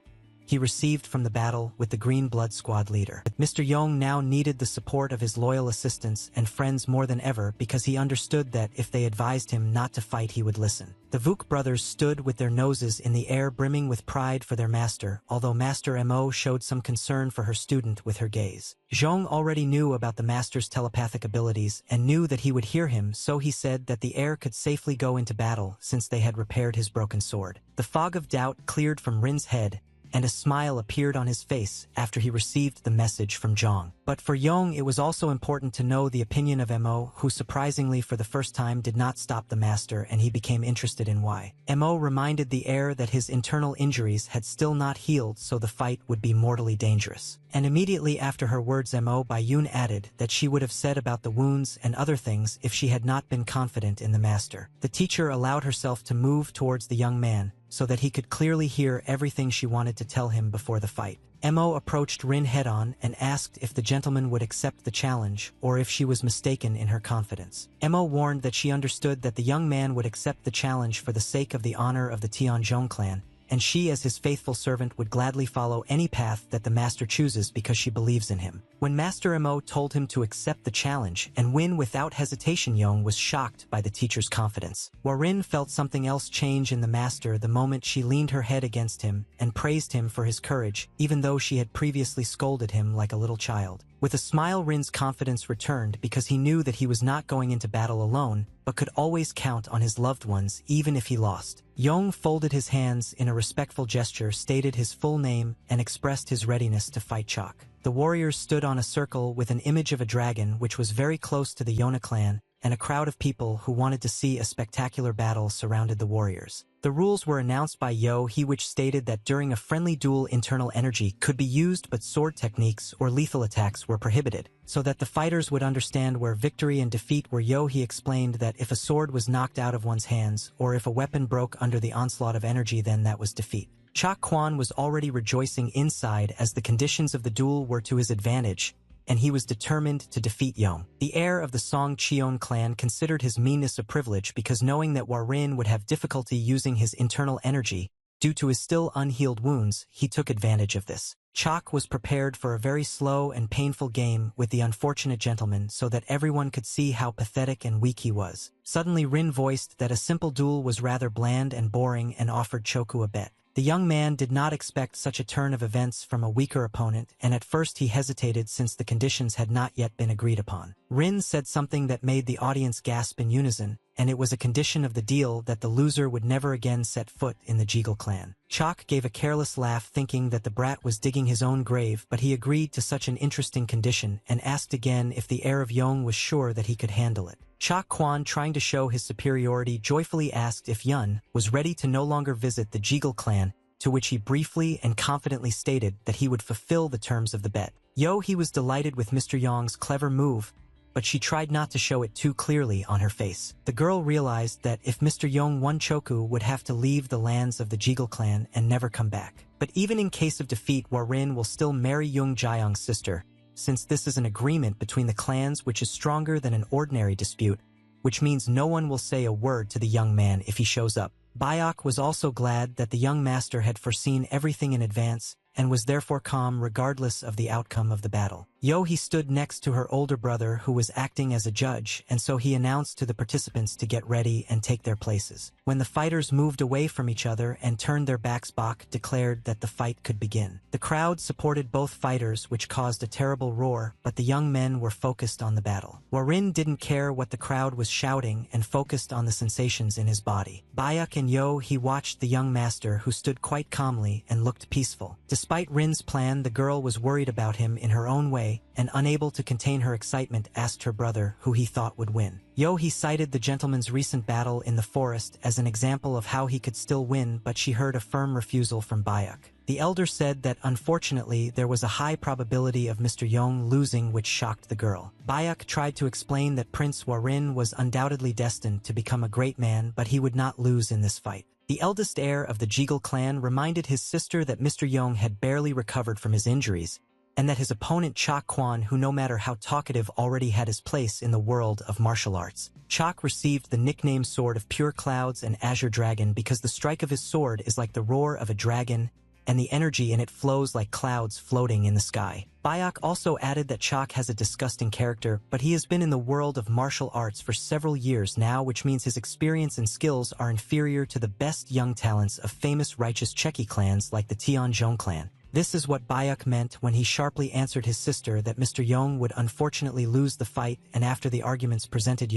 [SPEAKER 1] he received from the battle with the Green Blood Squad leader. Mr. Yong now needed the support of his loyal assistants and friends more than ever, because he understood that if they advised him not to fight, he would listen. The Vuk brothers stood with their noses in the air, brimming with pride for their master, although Master Mo showed some concern for her student with her gaze. Zhong already knew about the master's telepathic abilities and knew that he would hear him, so he said that the heir could safely go into battle since they had repaired his broken sword. The fog of doubt cleared from Rin's head, and a smile appeared on his face after he received the message from Zhong. But for Yong, it was also important to know the opinion of Mo, who surprisingly for the first time did not stop the master, and he became interested in why. Mo reminded the heir that his internal injuries had still not healed, so the fight would be mortally dangerous. And immediately after her words, Mo Bai Yun added that she would have said about the wounds and other things if she had not been confident in the master. The teacher allowed herself to move towards the young man, so that he could clearly hear everything she wanted to tell him before the fight. Mo approached Rin head-on and asked if the gentleman would accept the challenge or if she was mistaken in her confidence. Mo warned that she understood that the young man would accept the challenge for the sake of the honor of the Tianzhong clan, and she as his faithful servant would gladly follow any path that the master chooses because she believes in him. When Master Mo told him to accept the challenge and win without hesitation, Yong was shocked by the teacher's confidence. Warin felt something else change in the master the moment she leaned her head against him and praised him for his courage, even though she had previously scolded him like a little child. With a smile, Rin's confidence returned because he knew that he was not going into battle alone, but could always count on his loved ones even if he lost. Yong folded his hands in a respectful gesture, stated his full name, and expressed his readiness to fight Chak. The warriors stood on a circle with an image of a dragon which was very close to the Yona clan, and a crowd of people who wanted to see a spectacular battle surrounded the warriors. The rules were announced by Yo He, which stated that during a friendly duel internal energy could be used, but sword techniques or lethal attacks were prohibited, so that the fighters would understand where victory and defeat were. Yo He explained that if a sword was knocked out of one's hands or if a weapon broke under the onslaught of energy, then that was defeat. Chak Kwan was already rejoicing inside as the conditions of the duel were to his advantage, and he was determined to defeat Yong. The heir of the Song Cheon clan considered his meanness a privilege because knowing that Warin would have difficulty using his internal energy due to his still unhealed wounds, he took advantage of this. Chak was prepared for a very slow and painful game with the unfortunate gentleman so that everyone could see how pathetic and weak he was. Suddenly Rin voiced that a simple duel was rather bland and boring and offered Choku a bet. The young man did not expect such a turn of events from a weaker opponent, and at first he hesitated since the conditions had not yet been agreed upon. Rin said something that made the audience gasp in unison, and it was a condition of the deal that the loser would never again set foot in the Jeagle clan. Chak gave a careless laugh, thinking that the brat was digging his own grave, but he agreed to such an interesting condition and asked again if the heir of Yong was sure that he could handle it. Chak Kwan, trying to show his superiority, joyfully asked if Yun was ready to no longer visit the Jeagle clan, to which he briefly and confidently stated that he would fulfill the terms of the bet. He was delighted with Mr. Yong's clever move, but she tried not to show it too clearly on her face. The girl realized that if Mr. Yong won, Choku would have to leave the lands of the Jeagle clan and never come back. But even in case of defeat, Warin will still marry Yung Jiang's sister, since this is an agreement between the clans which is stronger than an ordinary dispute, which means no one will say a word to the young man if he shows up. Bayok was also glad that the young master had foreseen everything in advance and was therefore calm regardless of the outcome of the battle. He stood next to her older brother who was acting as a judge, and so he announced to the participants to get ready and take their places. When the fighters moved away from each other and turned their backs, Bak declared that the fight could begin. The crowd supported both fighters, which caused a terrible roar, but the young men were focused on the battle. Warin didn't care what the crowd was shouting and focused on the sensations in his body. Bayok and he watched the young master who stood quite calmly and looked peaceful. Despite Rin's plan, the girl was worried about him in her own way and, unable to contain her excitement, asked her brother who he thought would win. He cited the gentleman's recent battle in the forest as an example of how he could still win, but she heard a firm refusal from Bayok. The elder said that unfortunately there was a high probability of Mr. Yong losing, which shocked the girl. Bayok tried to explain that Prince Warin was undoubtedly destined to become a great man, but he would not lose in this fight. The eldest heir of the Jegal clan reminded his sister that Mr. Yong had barely recovered from his injuries, and that his opponent Chok Kwan, who no matter how talkative already had his place in the world of martial arts. Chok received the nickname Sword of Pure Clouds and Azure Dragon because the strike of his sword is like the roar of a dragon, and the energy in it flows like clouds floating in the sky. Bayok also added that Chok has a disgusting character, but he has been in the world of martial arts for several years now, which means his experience and skills are inferior to the best young talents of famous righteous Cheki clans like the Tianzhong clan. This is what Bayok meant when he sharply answered his sister that Mr. Yong would unfortunately lose the fight, and after the arguments presented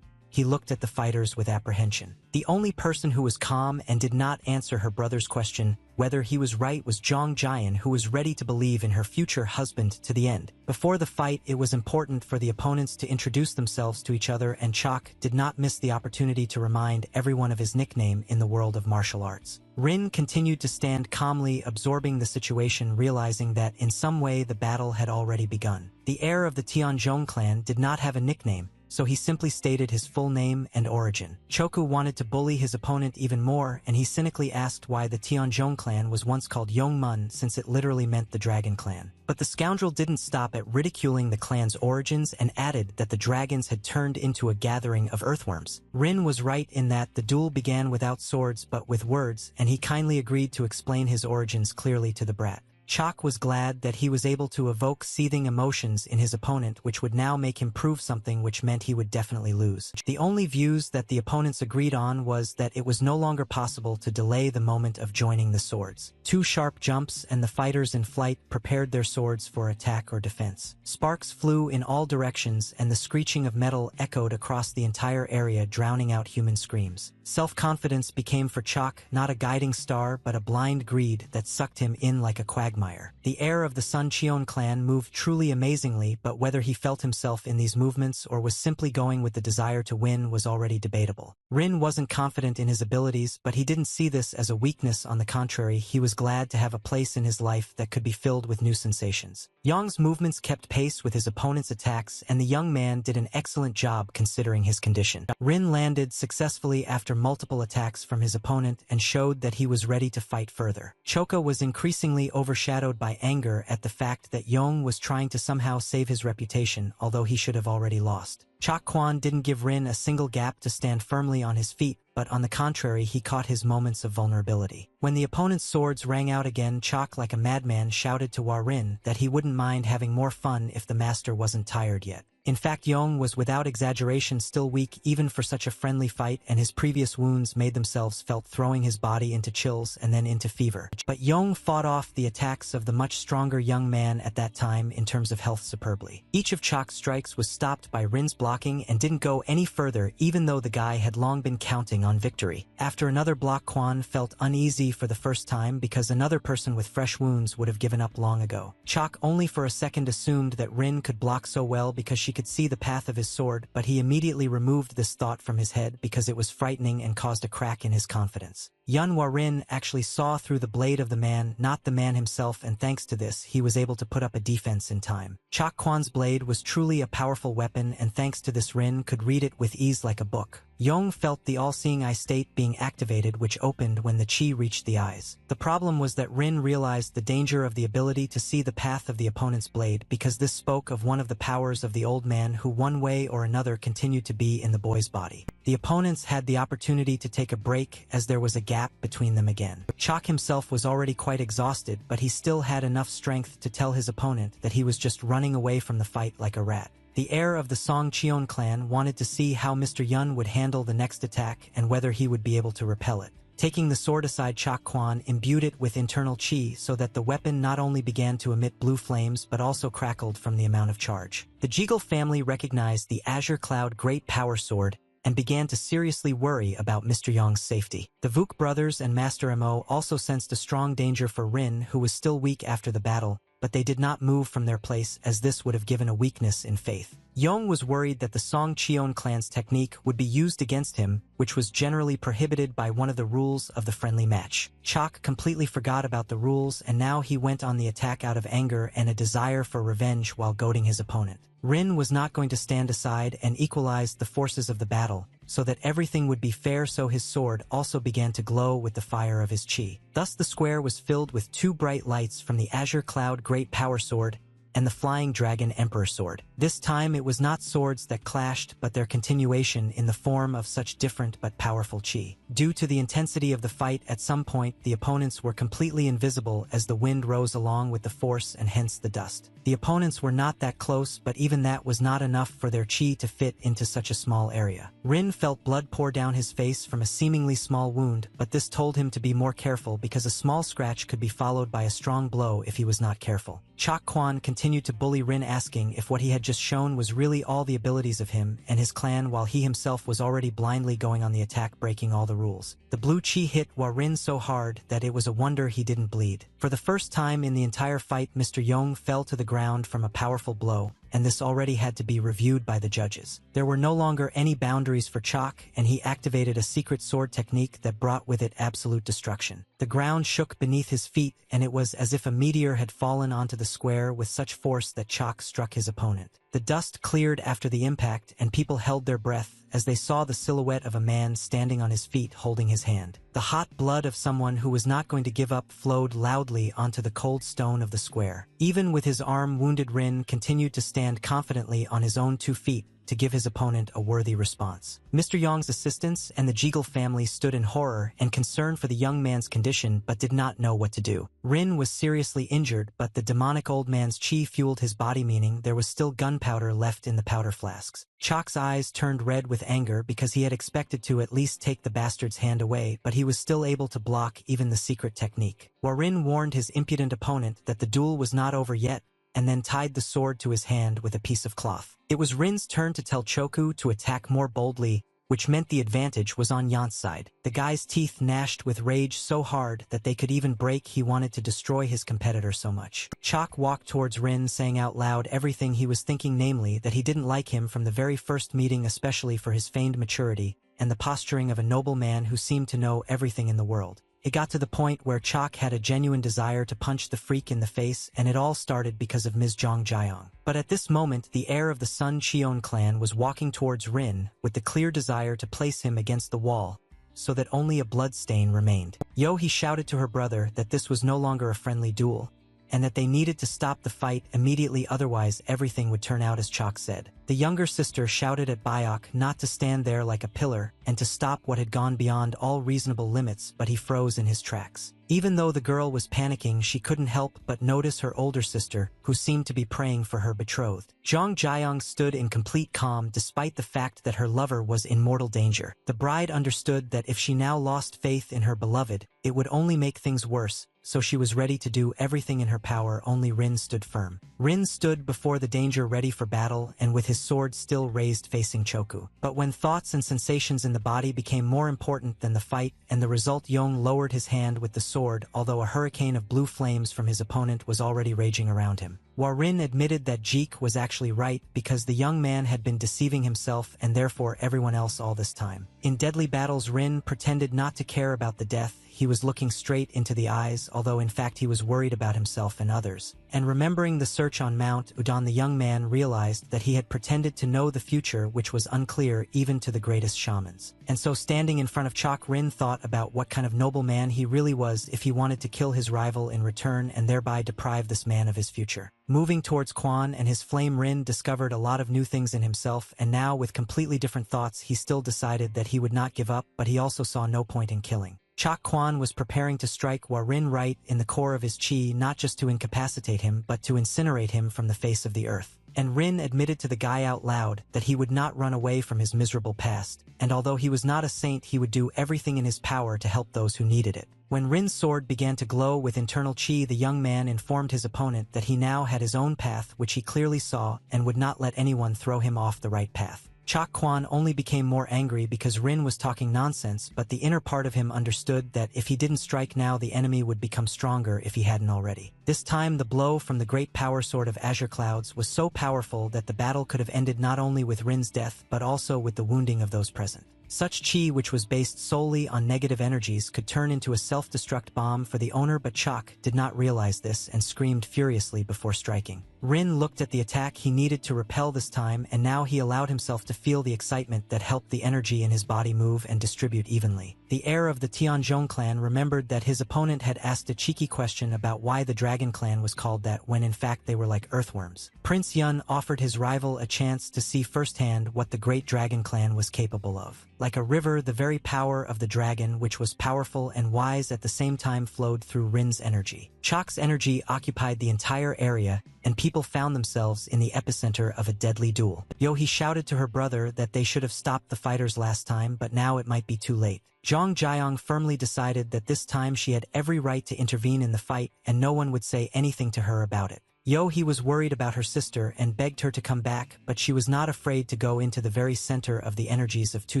[SPEAKER 1] he looked at the fighters with apprehension. The only person who was calm and did not answer her brother's question whether he was right was Zhang Jian, who was ready to believe in her future husband to the end. Before the fight, it was important for the opponents to introduce themselves to each other, and Chok did not miss the opportunity to remind everyone of his nickname in the world of martial arts. Rin continued to stand calmly, absorbing the situation, realizing that in some way the battle had already begun. The heir of the Tianzhong clan did not have a nickname, so he simply stated his full name and origin. Choku wanted to bully his opponent even more, and he cynically asked why the Tianzhong clan was once called Yongmun, since it literally meant the Dragon Clan. But the scoundrel didn't stop at ridiculing the clan's origins and added that the dragons had turned into a gathering of earthworms. Rin was right in that the duel began without swords but with words, and he kindly agreed to explain his origins clearly to the brat. Chok was glad that he was able to evoke seething emotions in his opponent, which would now make him prove something, which meant he would definitely lose. The only views that the opponents agreed on was that it was no longer possible to delay the moment of joining the swords. 2 sharp jumps and the fighters in flight prepared their swords for attack or defense. Sparks flew in all directions and the screeching of metal echoed across the entire area, drowning out human screams. Self-confidence became for Chok not a guiding star but a blind greed that sucked him in like a quagmire. The heir of the Sun Cheon clan moved truly amazingly, but whether he felt himself in these movements or was simply going with the desire to win was already debatable. Rin wasn't confident in his abilities, but he didn't see this as a weakness. On the contrary, he was glad to have a place in his life that could be filled with new sensations. Yong's movements kept pace with his opponent's attacks, and the young man did an excellent job considering his condition. Rin landed successfully after multiple attacks from his opponent and showed that he was ready to fight further. Choka was increasingly overshadowed by anger at the fact that Yong was trying to somehow save his reputation, although he should have already lost. Chok Kwan didn't give Rin a single gap to stand firmly on his feet, but on the contrary he caught his moments of vulnerability. When the opponent's swords rang out again, Chok like a madman shouted to Warin that he wouldn't mind having more fun if the master wasn't tired yet. In fact, Yong was without exaggeration still weak even for such a friendly fight, and his previous wounds made themselves felt, throwing his body into chills and then into fever. But Yong fought off the attacks of the much stronger young man at that time in terms of health superbly. Each of Chok's strikes was stopped by Rin's blocking and didn't go any further, even though the guy had long been counting on victory. After another block, Kwan felt uneasy for the first time because another person with fresh wounds would have given up long ago. Chok only for a second assumed that Rin could block so well because she could see the path of his sword, but he immediately removed this thought from his head because it was frightening and caused a crack in his confidence. Yun Warin actually saw through the blade of the man, not the man himself, and thanks to this, he was able to put up a defense in time. Chak Kwan's blade was truly a powerful weapon, and thanks to this, Rin could read it with ease like a book. Yong felt the all-seeing eye state being activated, which opened when the chi reached the eyes. The problem was that Rin realized the danger of the ability to see the path of the opponent's blade, because this spoke of one of the powers of the old man who one way or another continued to be in the boy's body. The opponents had the opportunity to take a break as there was a gap between them again. Chak himself was already quite exhausted, but he still had enough strength to tell his opponent that he was just running away from the fight like a rat. The heir of the Song Cheon clan wanted to see how Mr. Yun would handle the next attack and whether he would be able to repel it. Taking the sword aside, Chak Kwan imbued it with internal chi so that the weapon not only began to emit blue flames but also crackled from the amount of charge. The Jeagle family recognized the Azure Cloud Great Power Sword and began to seriously worry about Mr. Yong's safety. The Vuk brothers and Master Mo also sensed a strong danger for Rin, who was still weak after the battle, but they did not move from their place as this would have given a weakness in faith. Yong was worried that the Song Cheon clan's technique would be used against him, which was generally prohibited by one of the rules of the friendly match. Chak completely forgot about the rules, and now he went on the attack out of anger and a desire for revenge while goading his opponent. Rin was not going to stand aside and equalize the forces of the battle, so that everything would be fair, so his sword also began to glow with the fire of his chi. Thus the square was filled with two bright lights from the Azure Cloud Great Power Sword and the Flying Dragon Emperor Sword. This time it was not swords that clashed, but their continuation in the form of such different but powerful chi. Due to the intensity of the fight, at some point the opponents were completely invisible as the wind rose along with the force and hence the dust. The opponents were not that close, but even that was not enough for their chi to fit into such a small area. Rin felt blood pour down his face from a seemingly small wound, but this told him to be more careful because a small scratch could be followed by a strong blow if he was not careful. Chak Kwan continued to bully Rin, asking if what he had just shown was really all the abilities of him and his clan, while he himself was already blindly going on the attack, breaking all the rules. The blue chi hit Rin so hard that it was a wonder he didn't bleed. For the first time in the entire fight, Mr. Yong fell to the ground from a powerful blow, and this already had to be reviewed by the judges. There were no longer any boundaries for Chak, and he activated a secret sword technique that brought with it absolute destruction. The ground shook beneath his feet, and it was as if a meteor had fallen onto the square with such force that Chak struck his opponent. The dust cleared after the impact, and people held their breath as they saw the silhouette of a man standing on his feet holding his hand. The hot blood of someone who was not going to give up flowed loudly onto the cold stone of the square. Even with his arm wounded, Rin continued to stand confidently on his own 2 feet to give his opponent a worthy response. Mr. Yong's assistants and the Jeagle family stood in horror and concern for the young man's condition but did not know what to do. Rin was seriously injured, but the demonic old man's chi fueled his body, meaning there was still gunpowder left in the powder flasks. Chak's eyes turned red with anger because he had expected to at least take the bastard's hand away, but he was still able to block even the secret technique. Rin warned his impudent opponent that the duel was not over yet, and then tied the sword to his hand with a piece of cloth. It was Rin's turn to tell Choku to attack more boldly, which meant the advantage was on Yant's side. The guy's teeth gnashed with rage so hard that they could even break. He wanted to destroy his competitor so much. Chak walked towards Rin, saying out loud everything he was thinking, namely that he didn't like him from the very first meeting, especially for his feigned maturity and the posturing of a noble man who seemed to know everything in the world. It got to the point where Chak had a genuine desire to punch the freak in the face, and it all started because of Ms. Zhang Jiang. But at this moment, the heir of the Sun Cheon clan was walking towards Rin with the clear desire to place him against the wall, so that only a blood stain remained. Yo, he shouted to her brother that this was no longer a friendly duel, and that they needed to stop the fight immediately, otherwise everything would turn out as Chak said. The younger sister shouted at Bayok not to stand there like a pillar and to stop what had gone beyond all reasonable limits, but he froze in his tracks. Even though the girl was panicking, she couldn't help but notice her older sister, who seemed to be praying for her betrothed. Zhang Jiang stood in complete calm despite the fact that her lover was in mortal danger. The bride understood that if she now lost faith in her beloved, it would only make things worse, so she was ready to do everything in her power. Only Rin stood firm. Rin stood before the danger ready for battle and with his sword still raised facing Choku. But when thoughts and sensations in the body became more important than the fight and the result, Yong lowered his hand with the sword, although a hurricane of blue flames from his opponent was already raging around him. Rin admitted that Jeek was actually right because the young man had been deceiving himself and therefore everyone else all this time. In deadly battles, Rin pretended not to care about the death. He was looking straight into the eyes, although in fact he was worried about himself and others. And remembering the search on Mount Udon, the young man realized that he had pretended to know the future, which was unclear even to the greatest shamans. And so standing in front of Chak, Rin thought about what kind of noble man he really was if he wanted to kill his rival in return and thereby deprive this man of his future. Moving towards Quan and his flame, Rin discovered a lot of new things in himself, and now with completely different thoughts he still decided that he would not give up, but he also saw no point in killing. Chak Quan was preparing to strike Rin right in the core of his chi, not just to incapacitate him, but to incinerate him from the face of the earth. And Rin admitted to the guy out loud that he would not run away from his miserable past, and although he was not a saint, he would do everything in his power to help those who needed it. When Rin's sword began to glow with internal chi, the young man informed his opponent that he now had his own path, which he clearly saw, and would not let anyone throw him off the right path. Chak Quan only became more angry because Rin was talking nonsense, but the inner part of him understood that if he didn't strike now, the enemy would become stronger if he hadn't already. This time, the blow from the great power sword of azure clouds was so powerful that the battle could have ended not only with Rin's death, but also with the wounding of those present. Such chi, which was based solely on negative energies, could turn into a self-destruct bomb for the owner, but Chak did not realize this and screamed furiously before striking. Rin looked at the attack he needed to repel this time, and now he allowed himself to feel the excitement that helped the energy in his body move and distribute evenly. The heir of the Tianzhong clan remembered that his opponent had asked a cheeky question about why the Dragon clan was called that when in fact they were like earthworms. Prince Yun offered his rival a chance to see firsthand what the great Dragon clan was capable of. Like a river, the very power of the dragon, which was powerful and wise at the same time, flowed through Rin's energy. Chak's energy occupied the entire area, and people found themselves in the epicenter of a deadly duel. He shouted to her brother that they should have stopped the fighters last time, but now it might be too late. Zhang Jiang firmly decided that this time she had every right to intervene in the fight, and no one would say anything to her about it. He was worried about her sister and begged her to come back, but she was not afraid to go into the very center of the energies of two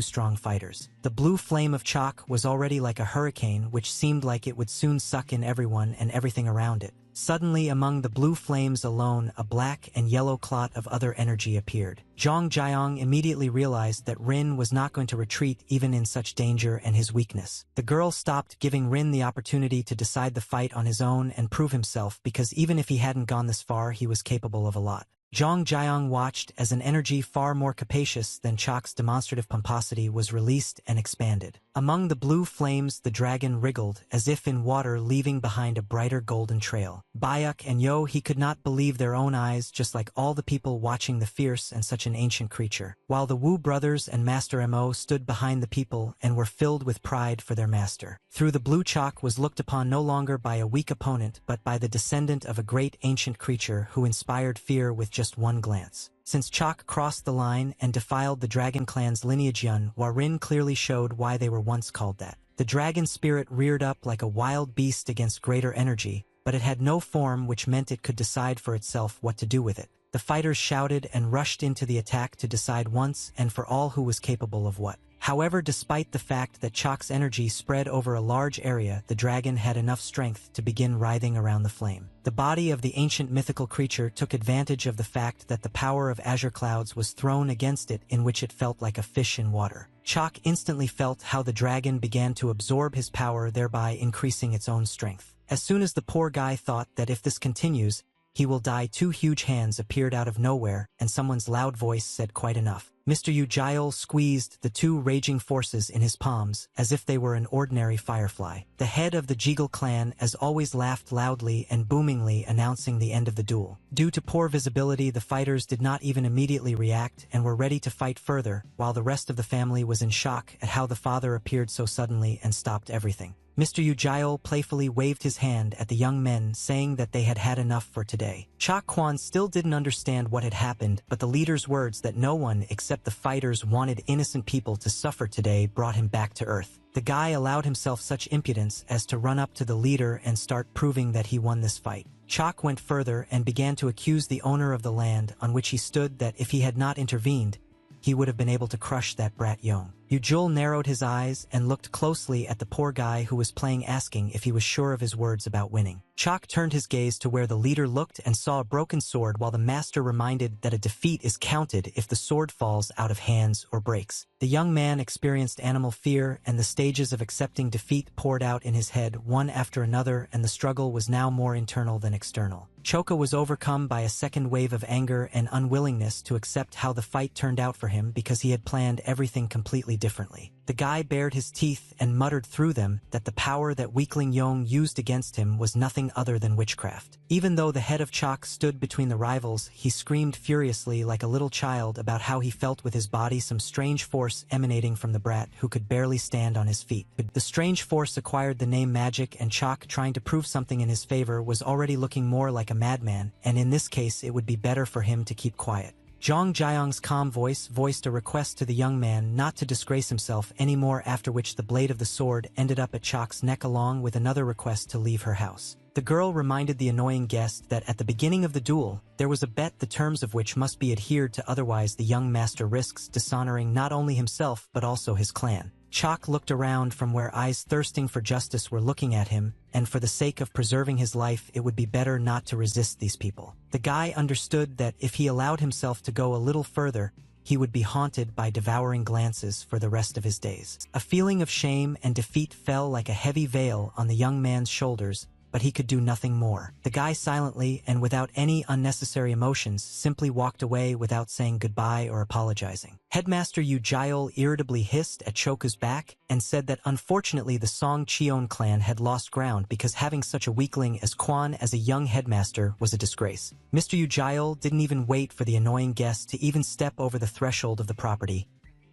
[SPEAKER 1] strong fighters. The blue flame of Chak was already like a hurricane, which seemed like it would soon suck in everyone and everything around it. Suddenly, among the blue flames alone, a black and yellow clot of other energy appeared. Zhang Jiang immediately realized that Rin was not going to retreat even in such danger and his weakness. The girl stopped, giving Rin the opportunity to decide the fight on his own and prove himself, because even if he hadn't gone this far, he was capable of a lot. Zhang Jiang watched as an energy far more capacious than Chak's demonstrative pomposity was released and expanded. Among the blue flames, the dragon wriggled, as if in water, leaving behind a brighter golden trail. Bayuk and he could not believe their own eyes, just like all the people watching the fierce and such an ancient creature. While the Wu brothers and Master Mo stood behind the people and were filled with pride for their master. Through the blue, Chak was looked upon no longer by a weak opponent, but by the descendant of a great ancient creature who inspired fear with just one glance. Since Chak crossed the line and defiled the Dragon clan's lineage, Rin clearly showed why they were once called that. The dragon spirit reared up like a wild beast against greater energy, but it had no form, which meant it could decide for itself what to do with it. The fighters shouted and rushed into the attack to decide once and for all who was capable of what. However, despite the fact that Chak's energy spread over a large area, the dragon had enough strength to begin writhing around the flame. The body of the ancient mythical creature took advantage of the fact that the power of azure clouds was thrown against it, in which it felt like a fish in water. Chak instantly felt how the dragon began to absorb his power, thereby increasing its own strength. As soon as the poor guy thought that if this continues, he will die, two huge hands appeared out of nowhere, and someone's loud voice said, "Quite enough." Mr. Yu Jiao squeezed the two raging forces in his palms, as if they were an ordinary firefly. The head of the Jegal clan, as always, laughed loudly and boomingly, announcing the end of the duel. Due to poor visibility, the fighters did not even immediately react and were ready to fight further, while the rest of the family was in shock at how the father appeared so suddenly and stopped everything. Mr. Ujjail playfully waved his hand at the young men, saying that they had had enough for today. Cha Quan still didn't understand what had happened, but the leader's words that no one except the fighters wanted innocent people to suffer today brought him back to earth. The guy allowed himself such impudence as to run up to the leader and start proving that he won this fight. Chok went further and began to accuse the owner of the land on which he stood that if he had not intervened, he would have been able to crush that brat Yong. Ujul narrowed his eyes and looked closely at the poor guy who was playing, asking if he was sure of his words about winning. Chok turned his gaze to where the leader looked and saw a broken sword, while the master reminded that a defeat is counted if the sword falls out of hands or breaks. The young man experienced animal fear, and the stages of accepting defeat poured out in his head one after another, and the struggle was now more internal than external. Choka was overcome by a second wave of anger and unwillingness to accept how the fight turned out for him, because he had planned everything completely differently. The guy bared his teeth and muttered through them that the power that weakling Yong used against him was nothing other than witchcraft. Even though the head of Chok stood between the rivals, he screamed furiously like a little child about how he felt with his body some strange force emanating from the brat who could barely stand on his feet. The strange force acquired the name magic, and Chok, trying to prove something in his favor, was already looking more like a madman, and in this case it would be better for him to keep quiet. Zhang Jiang's calm voice voiced a request to the young man not to disgrace himself anymore, after which the blade of the sword ended up at Chok's neck along with another request to leave her house. The girl reminded the annoying guest that at the beginning of the duel, there was a bet the terms of which must be adhered to, otherwise the young master risks dishonoring not only himself but also his clan. Chok looked around from where eyes thirsting for justice were looking at him, and for the sake of preserving his life it would be better not to resist these people. The guy understood that if he allowed himself to go a little further, he would be haunted by devouring glances for the rest of his days. A feeling of shame and defeat fell like a heavy veil on the young man's shoulders, but he could do nothing more. The guy silently and without any unnecessary emotions simply walked away without saying goodbye or apologizing. Headmaster Yu Jiol irritably hissed at Choka's back and said that unfortunately the Song Cheon clan had lost ground, because having such a weakling as Quan as a young headmaster was a disgrace. Mr. Yu Jiol didn't even wait for the annoying guest to even step over the threshold of the property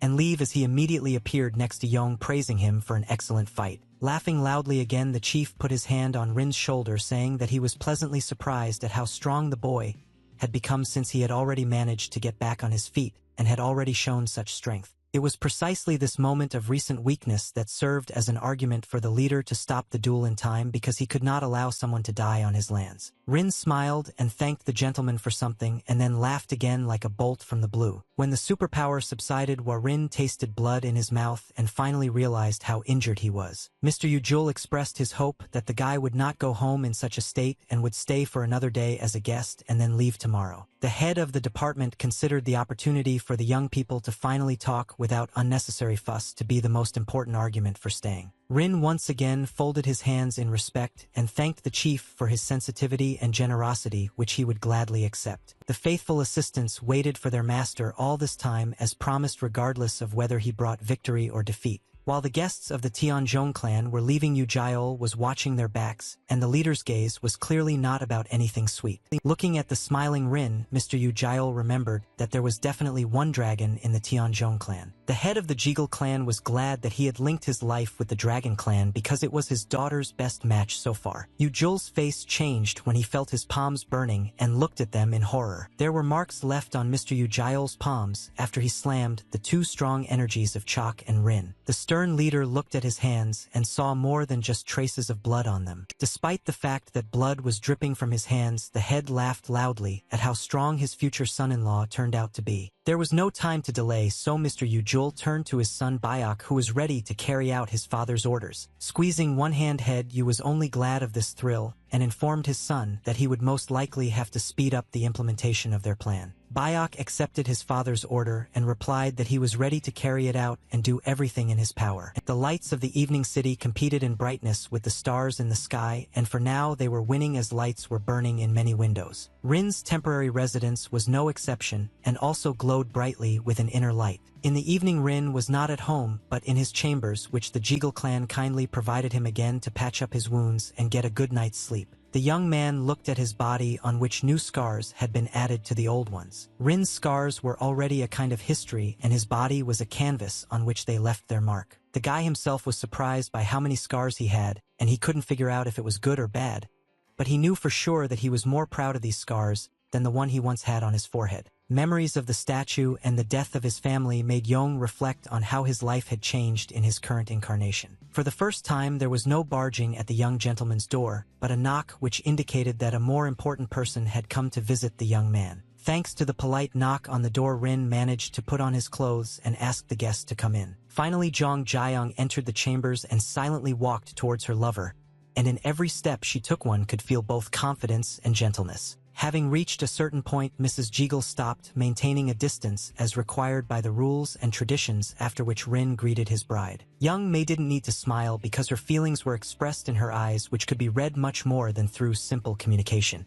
[SPEAKER 1] and leave, as he immediately appeared next to Yong, praising him for an excellent fight. Laughing loudly again, the chief put his hand on Rin's shoulder, saying that he was pleasantly surprised at how strong the boy had become since he had already managed to get back on his feet and had already shown such strength. It was precisely this moment of recent weakness that served as an argument for the leader to stop the duel in time, because he could not allow someone to die on his lands. Rin smiled and thanked the gentleman for something, and then laughed again like a bolt from the blue. When the superpower subsided, Rin tasted blood in his mouth and finally realized how injured he was. Mr. Yujul expressed his hope that the guy would not go home in such a state and would stay for another day as a guest and then leave tomorrow. The head of the department considered the opportunity for the young people to finally talk without unnecessary fuss to be the most important argument for staying. Rin once again folded his hands in respect and thanked the chief for his sensitivity and generosity, which he would gladly accept. The faithful assistants waited for their master all this time, as promised, regardless of whether he brought victory or defeat. While the guests of the Tianzhong clan were leaving, Yu Jiol was watching their backs, and the leader's gaze was clearly not about anything sweet. Looking at the smiling Rin, Mr. Yu Jiol remembered that there was definitely one dragon in the Tianzhong clan. The head of the Jiggle clan was glad that he had linked his life with the Dragon clan, because it was his daughter's best match so far. Yu Jul's face changed when he felt his palms burning and looked at them in horror. There were marks left on Mr. Yu Jiol's palms after he slammed the two strong energies of Chok and Rin. The stern leader looked at his hands and saw more than just traces of blood on them. Despite the fact that blood was dripping from his hands, the head laughed loudly at how strong his future son-in-law turned out to be. There was no time to delay, so Mr. Yujul turned to his son Bayok, who was ready to carry out his father's orders. Squeezing one hand, head Yu was only glad of this thrill and informed his son that he would most likely have to speed up the implementation of their plan. Bayok accepted his father's order and replied that he was ready to carry it out and do everything in his power. The lights of the evening city competed in brightness with the stars in the sky, and for now they were winning as lights were burning in many windows. Rin's temporary residence was no exception, and also glowed brightly with an inner light. In the evening, Rin was not at home, but in his chambers, which the Jiggle clan kindly provided him again to patch up his wounds and get a good night's sleep. The young man looked at his body on which new scars had been added to the old ones. Rin's scars were already a kind of history, and his body was a canvas on which they left their mark. The guy himself was surprised by how many scars he had, and he couldn't figure out if it was good or bad. But he knew for sure that he was more proud of these scars than the one he once had on his forehead. Memories of the statue and the death of his family made Yong reflect on how his life had changed in his current incarnation. For the first time, there was no barging at the young gentleman's door, but a knock which indicated that a more important person had come to visit the young man. Thanks to the polite knock on the door, Rin managed to put on his clothes and ask the guest to come in. Finally, Jong Jaeyoung entered the chambers and silently walked towards her lover, and in every step she took one could feel both confidence and gentleness. Having reached a certain point, Mrs. Jeagle stopped, maintaining a distance as required by the rules and traditions, after which Rin greeted his bride. Young Mei didn't need to smile because her feelings were expressed in her eyes, which could be read much more than through simple communication.